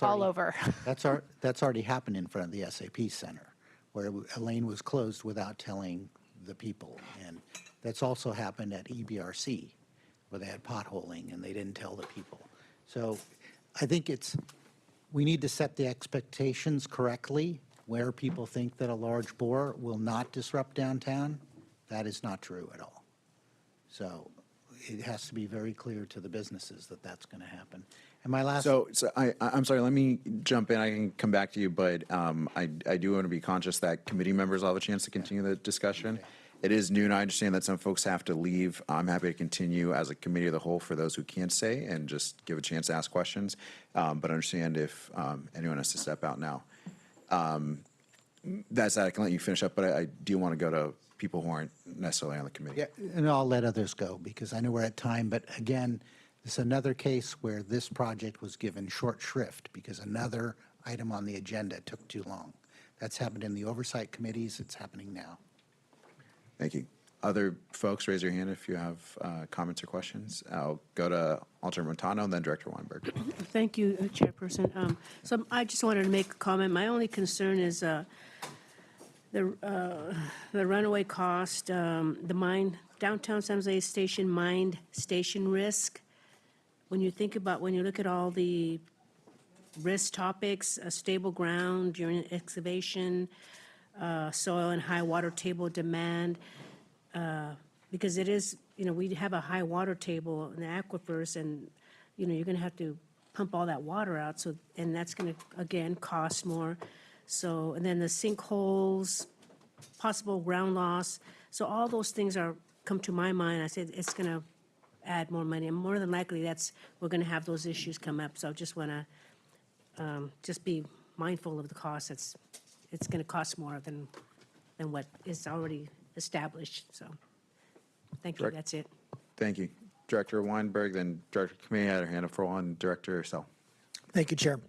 all over. That's already happened in front of the SAP Center, where a lane was closed without telling the people. And that's also happened at EBRC, where they had potholing and they didn't tell the people. So I think we need to set the expectations correctly, where people think that a large bore will not disrupt downtown. That is not true at all. So it has to be very clear to the businesses that that's going to happen. And my last... So I'm sorry, let me jump in. I can come back to you, but I do want to be conscious that committee members will have a chance to continue the discussion. Okay. It is noon. I understand that some folks have to leave. I'm happy to continue as a committee of the whole for those who can't stay and just give a chance to ask questions. But understand if anyone has to step out now. That's that. I can let you finish up, but I do want to go to people who aren't necessarily on the committee. Yeah, and I'll let others go because I know we're at time. But again, it's another case where this project was given short shrift because another item on the agenda took too long. That's happened in the oversight committees. It's happening now. Thank you. Other folks, raise your hand if you have comments or questions. I'll go to Alderman Montano and then Director Weinberg. Thank you, Chairperson. So I just wanted to make a comment. My only concern is the runaway cost, the downtown San Jose Station mined station risk. When you look at all the risk topics, stable ground during excavation, soil and high water table demand, because it is, we have a high water table in the aquifers, and, you're going to have to pump all that water out. And that's going to, again, cost more. So, and then the sinkholes, possible ground loss. So all those things are come to my mind. I said, it's going to add more money, and more than likely, we're going to have those issues come up. So I just want to just be mindful of the cost. It's going to cost more than what is already established. So, thank you. That's it. Thank you. Director Weinberg, then Director Kamei had her hand up for one. Director Sell. Thank you, Chair.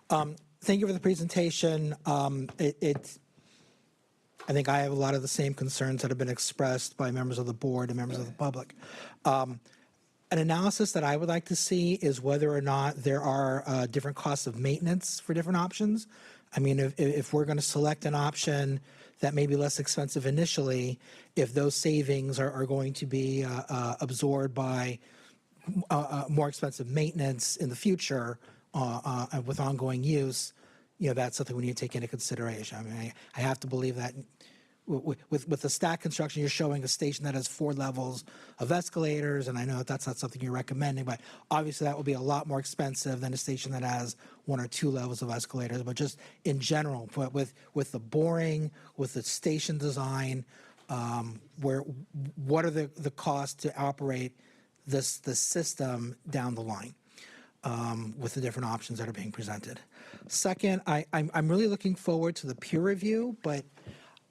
Thank you for the presentation. I think I have a lot of the same concerns that have been expressed by members of the board and members of the public. An analysis that I would like to see is whether or not there are different costs of maintenance for different options. I mean, if we're going to select an option that may be less expensive initially, if those savings are going to be absorbed by more expensive maintenance in the future with ongoing use, that's something we need to take into consideration. I mean, I have to believe that with the stack construction, you're showing a station that has 4 levels of escalators, and I know that that's not something you're recommending, but obviously that will be a lot more expensive than a station that has 1 or 2 levels of escalators. But just in general, with the boring, with the station design, what are the costs to operate the system down the line with the different options that are being presented? Second, I'm really looking forward to the peer review, but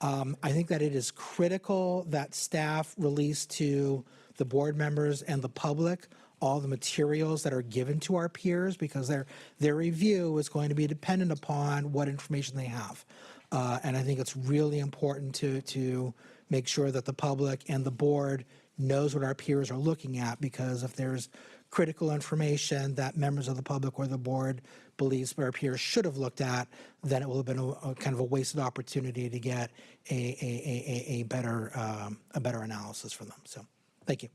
I think that it is critical that staff release to the board members and the public all the materials that are given to our peers, because their review is going to be dependent upon what information they have. And I think it's really important to make sure that the public and the board knows what our peers are looking at, because if there's critical information that members of the public or the board believes our peers should have looked at, then it will have been a kind of a wasted opportunity to get a better analysis from them. So, thank you.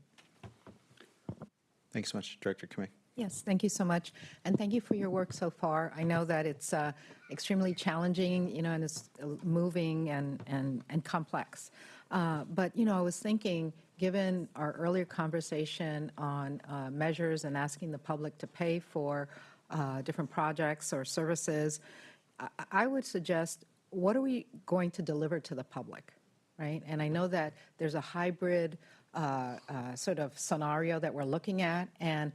Thanks so much, Director Kamei. Yes, thank you so much, and thank you for your work so far. I know that it's extremely challenging, and it's moving and complex. But I was thinking, given our earlier conversation on measures and asking the public to pay for different projects or services, I would suggest, what are we going to deliver to the public, right? And I know that there's a hybrid sort of scenario that we're looking at, and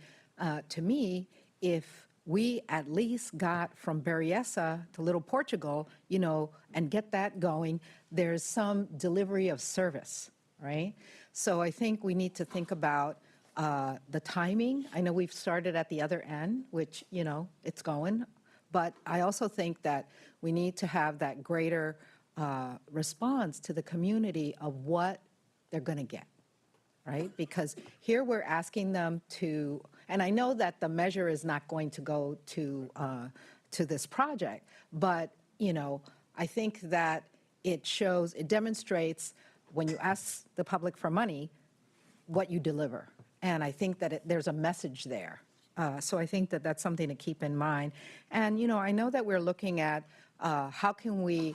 to me, if we at least got from Berryessa to Little Portugal, and get that going, there's some delivery of service, right? So I think we need to think about the timing. I know we've started at the other end, which, it's going, but I also think that we need to have that greater response to the community of what they're going to get, right? Because here we're asking them to, and I know that the measure is not going to go to this project, but, I think that it demonstrates when you ask the public for money, what you deliver. And I think that there's a message there. So I think that that's something to keep in mind. And, I know that we're looking at how can we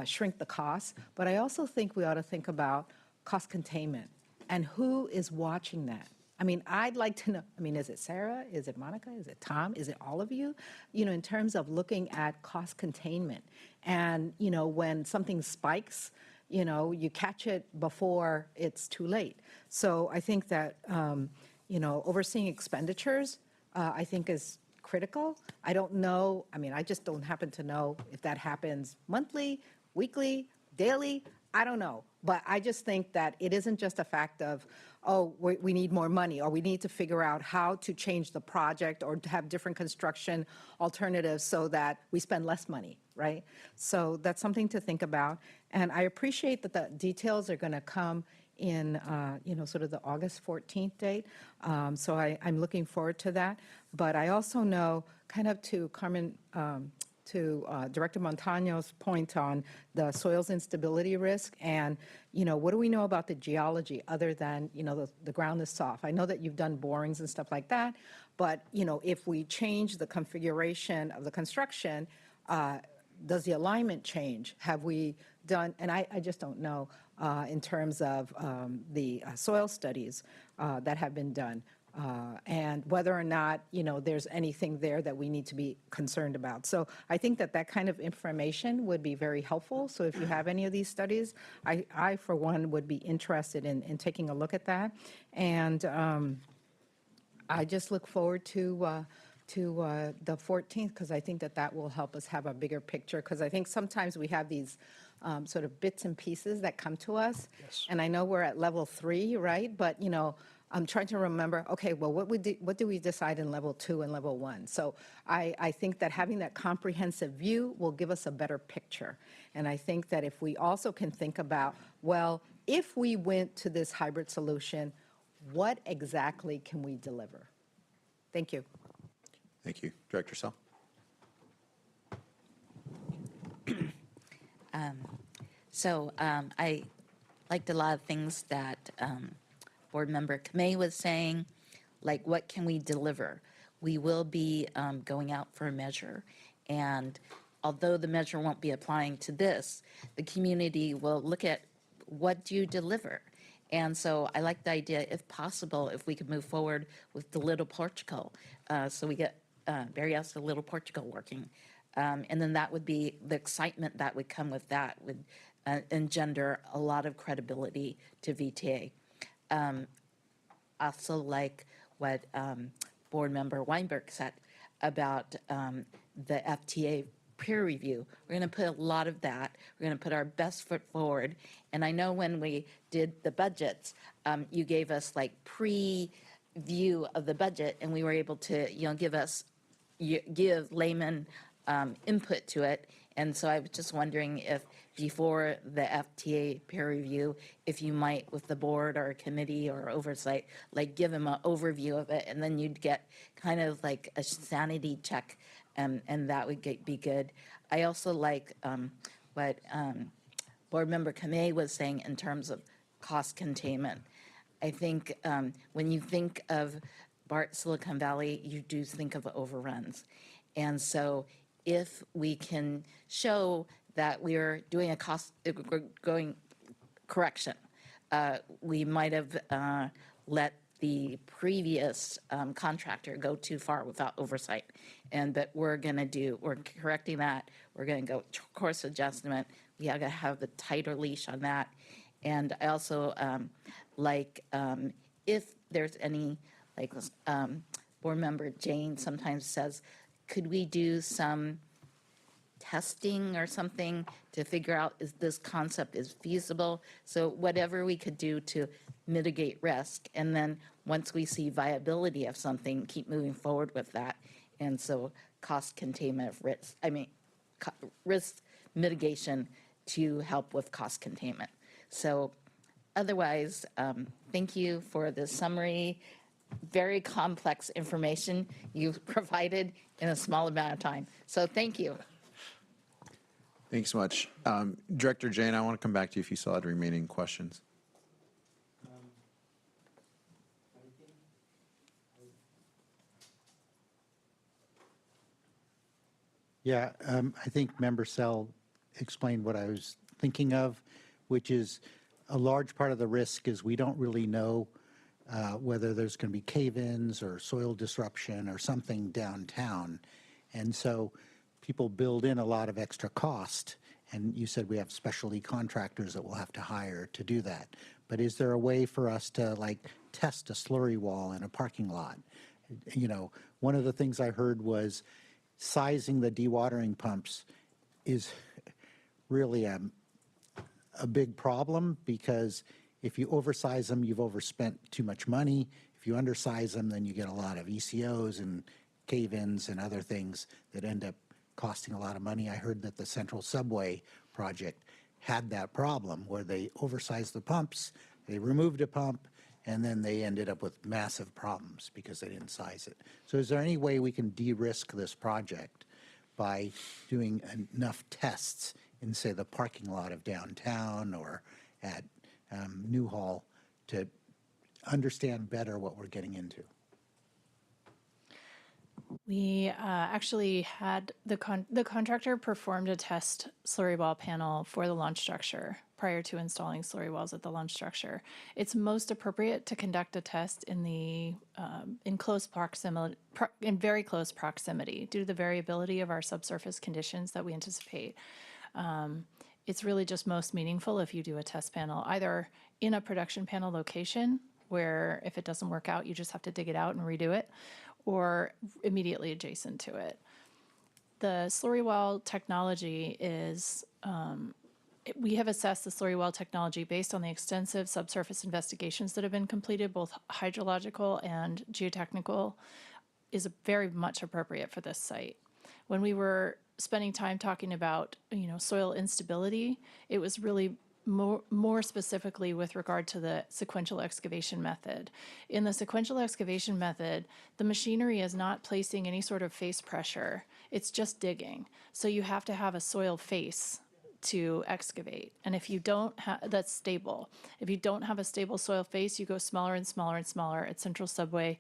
shrink the costs, but I also think we ought to think about cost containment and who is watching that. I mean, I'd like to know, is it Sarah? Is it Monica? Is it Tom? Is it all of you? In terms of looking at cost containment. And, when something spikes, you catch it before it's too late. So I think that, overseeing expenditures, I think is critical. I don't know, I just don't happen to know if that happens monthly, weekly, daily, I don't know. But I just think that it isn't just a fact of, we need more money, or we need to figure out how to change the project or to have different construction alternatives so that we spend less money, right? So that's something to think about. And I appreciate that the details are going to come in, sort of the August 14th date. So I'm looking forward to that. But I also know, kind of to Carmen, to Director Montano's point on the soils instability risk, and what do we know about the geology other than the ground is soft? I know that you've done borings and stuff like that, but if we change the configuration of the construction, does the alignment change? Have we done? And I just don't know in terms of the soil studies that have been done. and whether or not, there's anything there that we need to be concerned about. So I think that that kind of information would be very helpful. So if you have any of these studies, I for one, would be interested in taking a look at that. And I just look forward to the 14th, because I think that that will help us have a bigger picture, because I think sometimes we have these sort of bits and pieces that come to us. Yes. And I know we're at level 3, right? But, I'm trying to remember, okay, well, what do we decide in level 2 and level 1? So I think that having that comprehensive view will give us a better picture. And I think that if we also can think about, well, if we went to this hybrid solution, what exactly can we deliver? Thank you. Thank you. Director Sell. I liked a lot of things that Board Member Kamei was saying, like what can we deliver? We will be going out for a measure, and although the measure won't be applying to this, the community will look at what do you deliver? And so I like the idea, if possible, if we could move forward with the Little Portugal, so we get Barrios to Little Portugal working. And then that would be, the excitement that would come with that would engender a lot of credibility to VTA. Also like what Board Member Weinberg said about the FTA peer review. We're going to put a lot of that. We're going to put our best foot forward. And I know when we did the budgets, you gave us like pre-view of the budget, and we were able to, give layman input to it. And so I was just wondering if before the FTA peer review, if you might, with the board or a committee or oversight, like give them an overview of it, and then you'd get kind of like a sanity check, and that would be good. I also like what Board Member Kamei was saying in terms of cost containment. I think when you think of BART Silicon Valley, you do think of overruns. And so if we can show that we're doing a going correction, we might have let the previous contractor go too far without oversight. But we're correcting that. We're going to go course adjustment. We got to have the tighter leash on that. And I also if there's any, Board Member Jane sometimes says, could we do some testing or something to figure out if this concept is feasible? So whatever we could do to mitigate risk, and then once we see viability of something, keep moving forward with that. And so cost containment of risk, risk mitigation to help with cost containment. So otherwise, thank you for the summary. Very complex information you've provided in a small amount of time. So thank you. Thanks so much. Director Jane, I want to come back to you if you still had remaining questions. Yeah, I think Member Sell explained what I was thinking of, which is a large part of the risk is we don't really know whether there's going to be cave-ins or soil disruption or something downtown. And so people build in a lot of extra cost. And you said we have specialty contractors that we'll have to hire to do that. But is there a way for us to test a slurry wall in a parking lot? One of the things I heard was sizing the dewatering pumps is really a big problem, because if you oversize them, you've overspent too much money. If you undersize them, then you get a lot of ECOs and cave-ins and other things that end up costing a lot of money. I heard that the Central Subway project had that problem where they oversized the pumps, they removed a pump, and then they ended up with massive problems because they didn't size it. So is there any way we can de-risk this project by doing enough tests in, say, the parking lot of downtown or at Newhall to understand better what we're getting into? We actually had the contractor performed a test slurry wall panel for the launch structure prior to installing slurry walls at the launch structure. It's most appropriate to conduct a test in the in close proximity, in very close proximity, due to the variability of our subsurface conditions that we anticipate. It's really just most meaningful if you do a test panel either in a production panel location, where if it doesn't work out, you just have to dig it out and redo it, or immediately adjacent to it. The slurry wall technology is, we have assessed the slurry wall technology based on the extensive subsurface investigations that have been completed, both hydrological and geotechnical, is very much appropriate for this site. When we were spending time talking about, soil instability, it was really more specifically with regard to the sequential excavation method. In the sequential excavation method, the machinery is not placing any sort of face pressure. It's just digging. So you have to have a soil face to excavate. And if you don't have, that's stable. If you don't have a stable soil face, you go smaller and smaller and smaller. At Central Subway,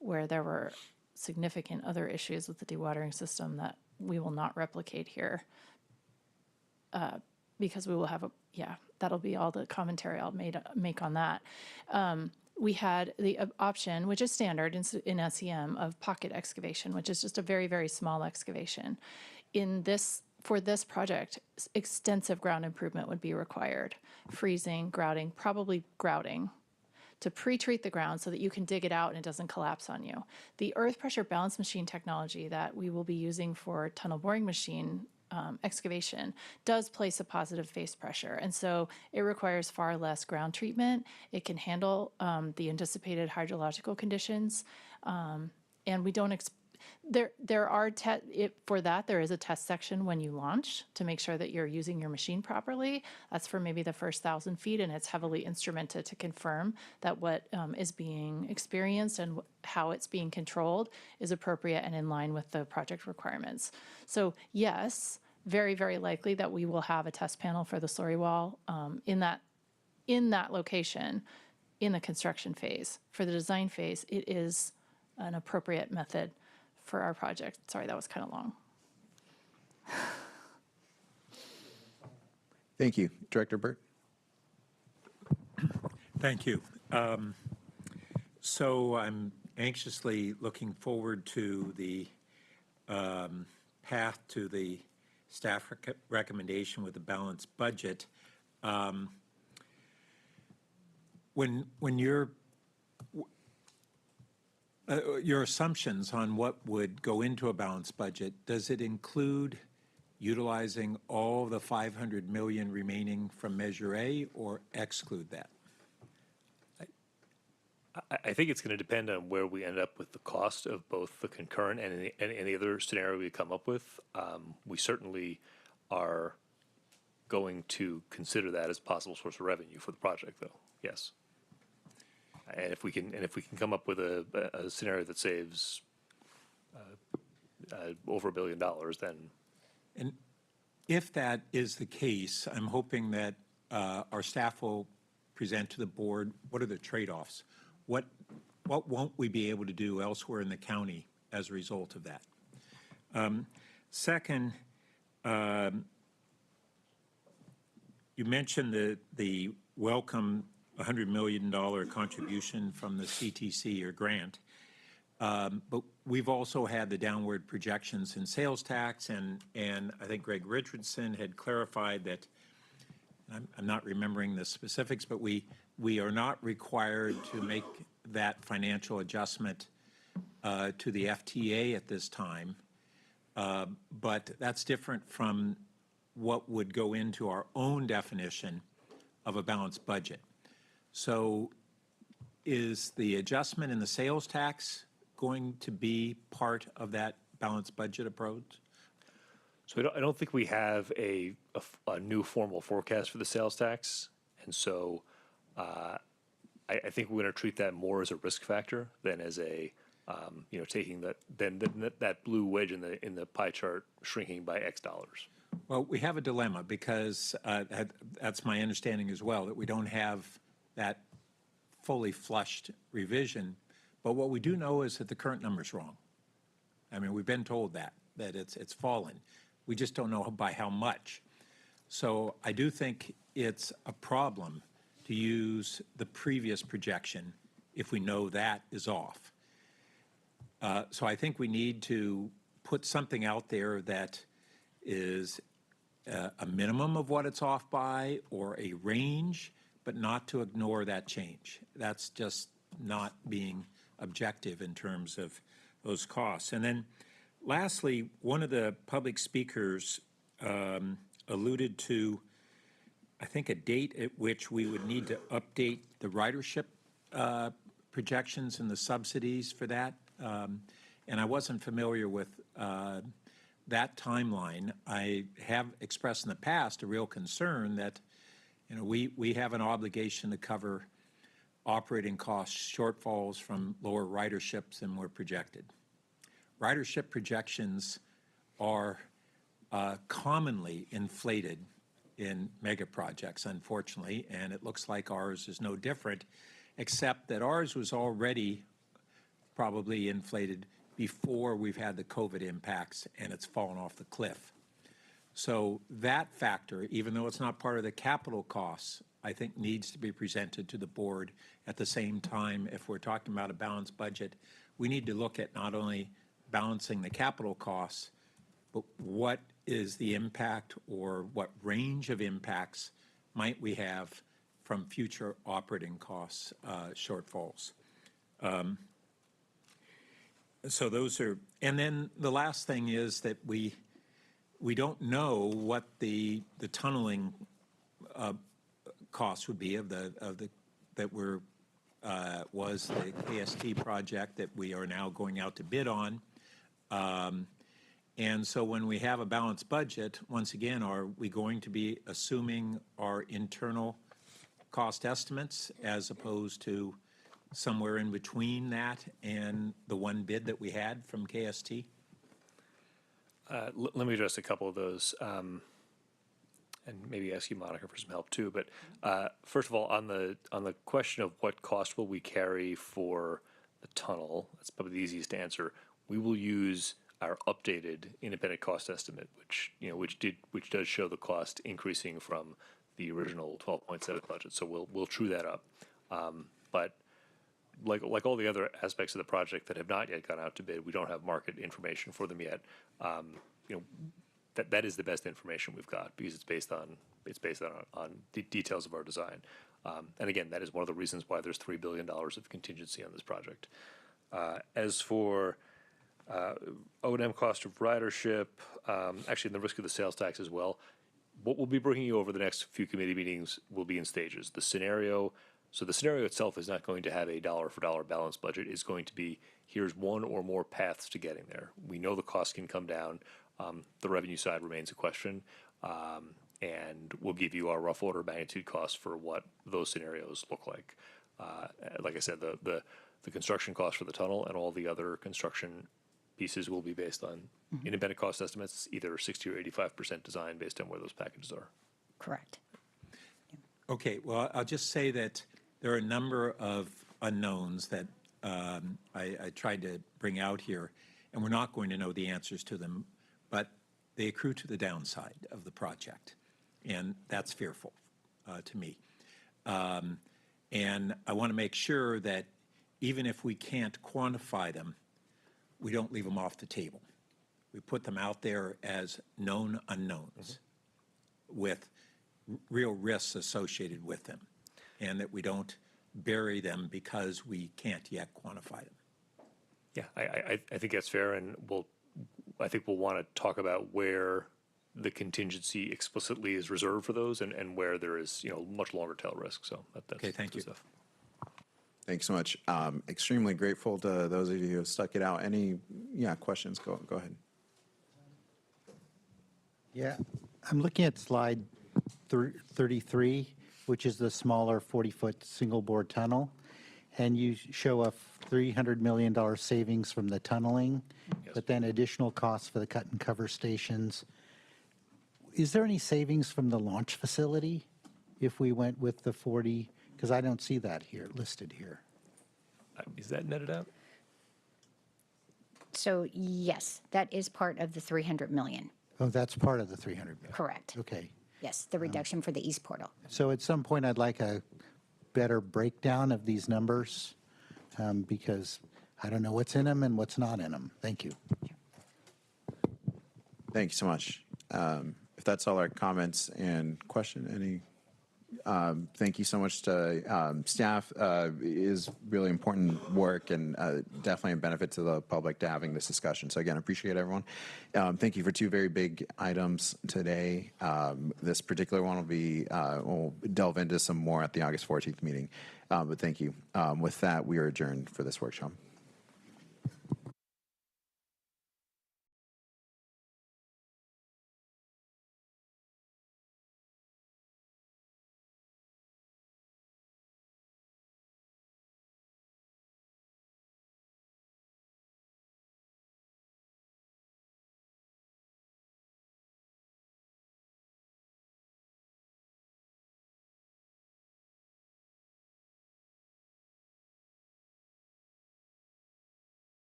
where there were significant other issues with the dewatering system that we will not replicate here, because we will have that'll be all the commentary I'll make on that. We had the option, which is standard in SEM, of pocket excavation, which is just a very, very small excavation. For this project, extensive ground improvement would be required. Freezing, grouting, probably grouting, to pre-treat the ground so that you can dig it out and it doesn't collapse on you. The earth pressure balance machine technology that we will be using for tunnel boring machine excavation does place a positive face pressure, and so it requires far less ground treatment. It can handle the anticipated hydrological conditions, and we don't there are for that there is a test section when you launch to make sure that you're using your machine properly. That's for maybe the first 1,000 feet, and it's heavily instrumented to confirm that what is being experienced and how it's being controlled is appropriate and in line with the project requirements. So yes, very, very likely that we will have a test panel for the slurry wall in that location in the construction phase. For the design phase, it is an appropriate method for our project. Sorry, that was kind of long. Thank you. Director Burt. Thank you. So I'm anxiously looking forward to the path to the staff recommendation with a balanced budget. When your assumptions on what would go into a balanced budget, does it include utilizing all the $500 million remaining from Measure A, or exclude that? I think it's going to depend on where we end up with the cost of both the concurrent and any other scenario we come up with. We certainly are going to consider that as a possible source of revenue for the project, though. Yes. And if we can come up with a scenario that saves over $1 billion, then. And if that is the case, I'm hoping that our staff will present to the board what are the trade-offs. What won't we be able to do elsewhere in the county as a result of that? Second, you mentioned the welcome $100 million contribution from the CTC or grant, but we've also had the downward projections in sales tax, and I think Greg Richardson had clarified that, I'm not remembering the specifics, but we are not required to make that financial adjustment to the VTA at this time, but that's different from what would go into our own definition of a balanced budget. So is the adjustment in the sales tax going to be part of that balanced budget approach? So I don't think we have a new formal forecast for the sales tax, and so I think we're going to treat that more as a risk factor than as a taking that blue wedge in the pie chart shrinking by X dollars. Well, we have a dilemma because that's my understanding as well, that we don't have that fully flushed revision. But what we do know is that the current number is wrong. I mean, we've been told that it's fallen. We just don't know by how much. So I do think it's a problem to use the previous projection if we know that is off. So I think we need to put something out there that is a minimum of what it's off by or a range, but not to ignore that change. That's just not being objective in terms of those costs. And then lastly, one of the public speakers alluded to, I think, a date at which we would need to update the ridership projections and the subsidies for that. And I wasn't familiar with that timeline. I have expressed in the past a real concern that, you know, we have an obligation to cover operating cost shortfalls from lower riderships than were projected. Ridership projections are commonly inflated in mega projects, unfortunately, and it looks like ours is no different, except that ours was already probably inflated before we've had the COVID impacts and it's fallen off the cliff. So that factor, even though it's not part of the capital costs, I think needs to be presented to the board at the same time. If we're talking about a balanced budget, we need to look at not only balancing the capital costs, but what is the impact or what range of impacts might we have from future operating costs shortfalls. So those are, and then the last thing is that we don't know what the tunneling costs would be was the KST project that we are now going out to bid on. And so when we have a balanced budget, once again, are we going to be assuming our internal cost estimates as opposed to somewhere in between that and the one bid that we had from KST? Let me address a couple of those, and maybe ask you, Monica, for some help too. But first of all, on the question of what cost will we carry for the tunnel, that's probably the easiest to answer. We will use our updated independent cost estimate, which does show the cost increasing from the original 12.7 budget. So we'll true that up. But like all the other aspects of the project that have not yet gone out to bid, we don't have market information for them yet. That is the best information we've got because it's based on the details of our design. And again, that is one of the reasons why there's $3 billion of contingency on this project. As for O&M cost of ridership, actually, and the risk of the sales tax as well, what we'll be bringing you over the next few committee meetings will be in stages. The scenario itself is not going to have a dollar-for-dollar balanced budget. It's going to be, here's one or more paths to getting there. We know the cost can come down. The revenue side remains a question. And we'll give you our rough order of magnitude costs for what those scenarios look like. Like I said, the construction cost for the tunnel and all the other construction pieces will be based on independent cost estimates, either 60 or 85% design based on where those packages are. Correct. Okay, well, I'll just say that there are a number of unknowns that I tried to bring out here, and we're not going to know the answers to them, but they accrue to the downside of the project, and that's fearful to me. And I want to make sure that even if we can't quantify them, we don't leave them off the table. We put them out there as known unknowns with real risks associated with them, and that we don't bury them because we can't yet quantify them. Yeah, I think that's fair, and I think we'll want to talk about where the contingency explicitly is reserved for those, and where there is much longer tail risk. So that's okay. Thank you. Stuff. Thanks so much. Extremely grateful to those of you who have stuck it out. Any questions? Go ahead. Yeah, I'm looking at slide 33, which is the smaller 40-foot single bore tunnel, and you show a $300 million savings from the tunneling, but then additional costs for the cut and cover stations. Is there any savings from the launch facility if we went with the 40? Because I don't see that here listed here. Is that netted out? So yes, that is part of the 300 million. Oh, that's part of the 300 million. Correct. Okay. Yes, the reduction for the East Portal. So at some point, I'd like a better breakdown of these numbers because I don't know what's in them and what's not in them. Thank you. Thank you so much. If that's all our comments and question, thank you so much to staff. Is really important work and definitely a benefit to the public to having this discussion. So again, appreciate everyone. Thank you for two very big items today. This particular one we'll delve into some more at the August 14th meeting. But thank you. With that, we are adjourned for this workshop.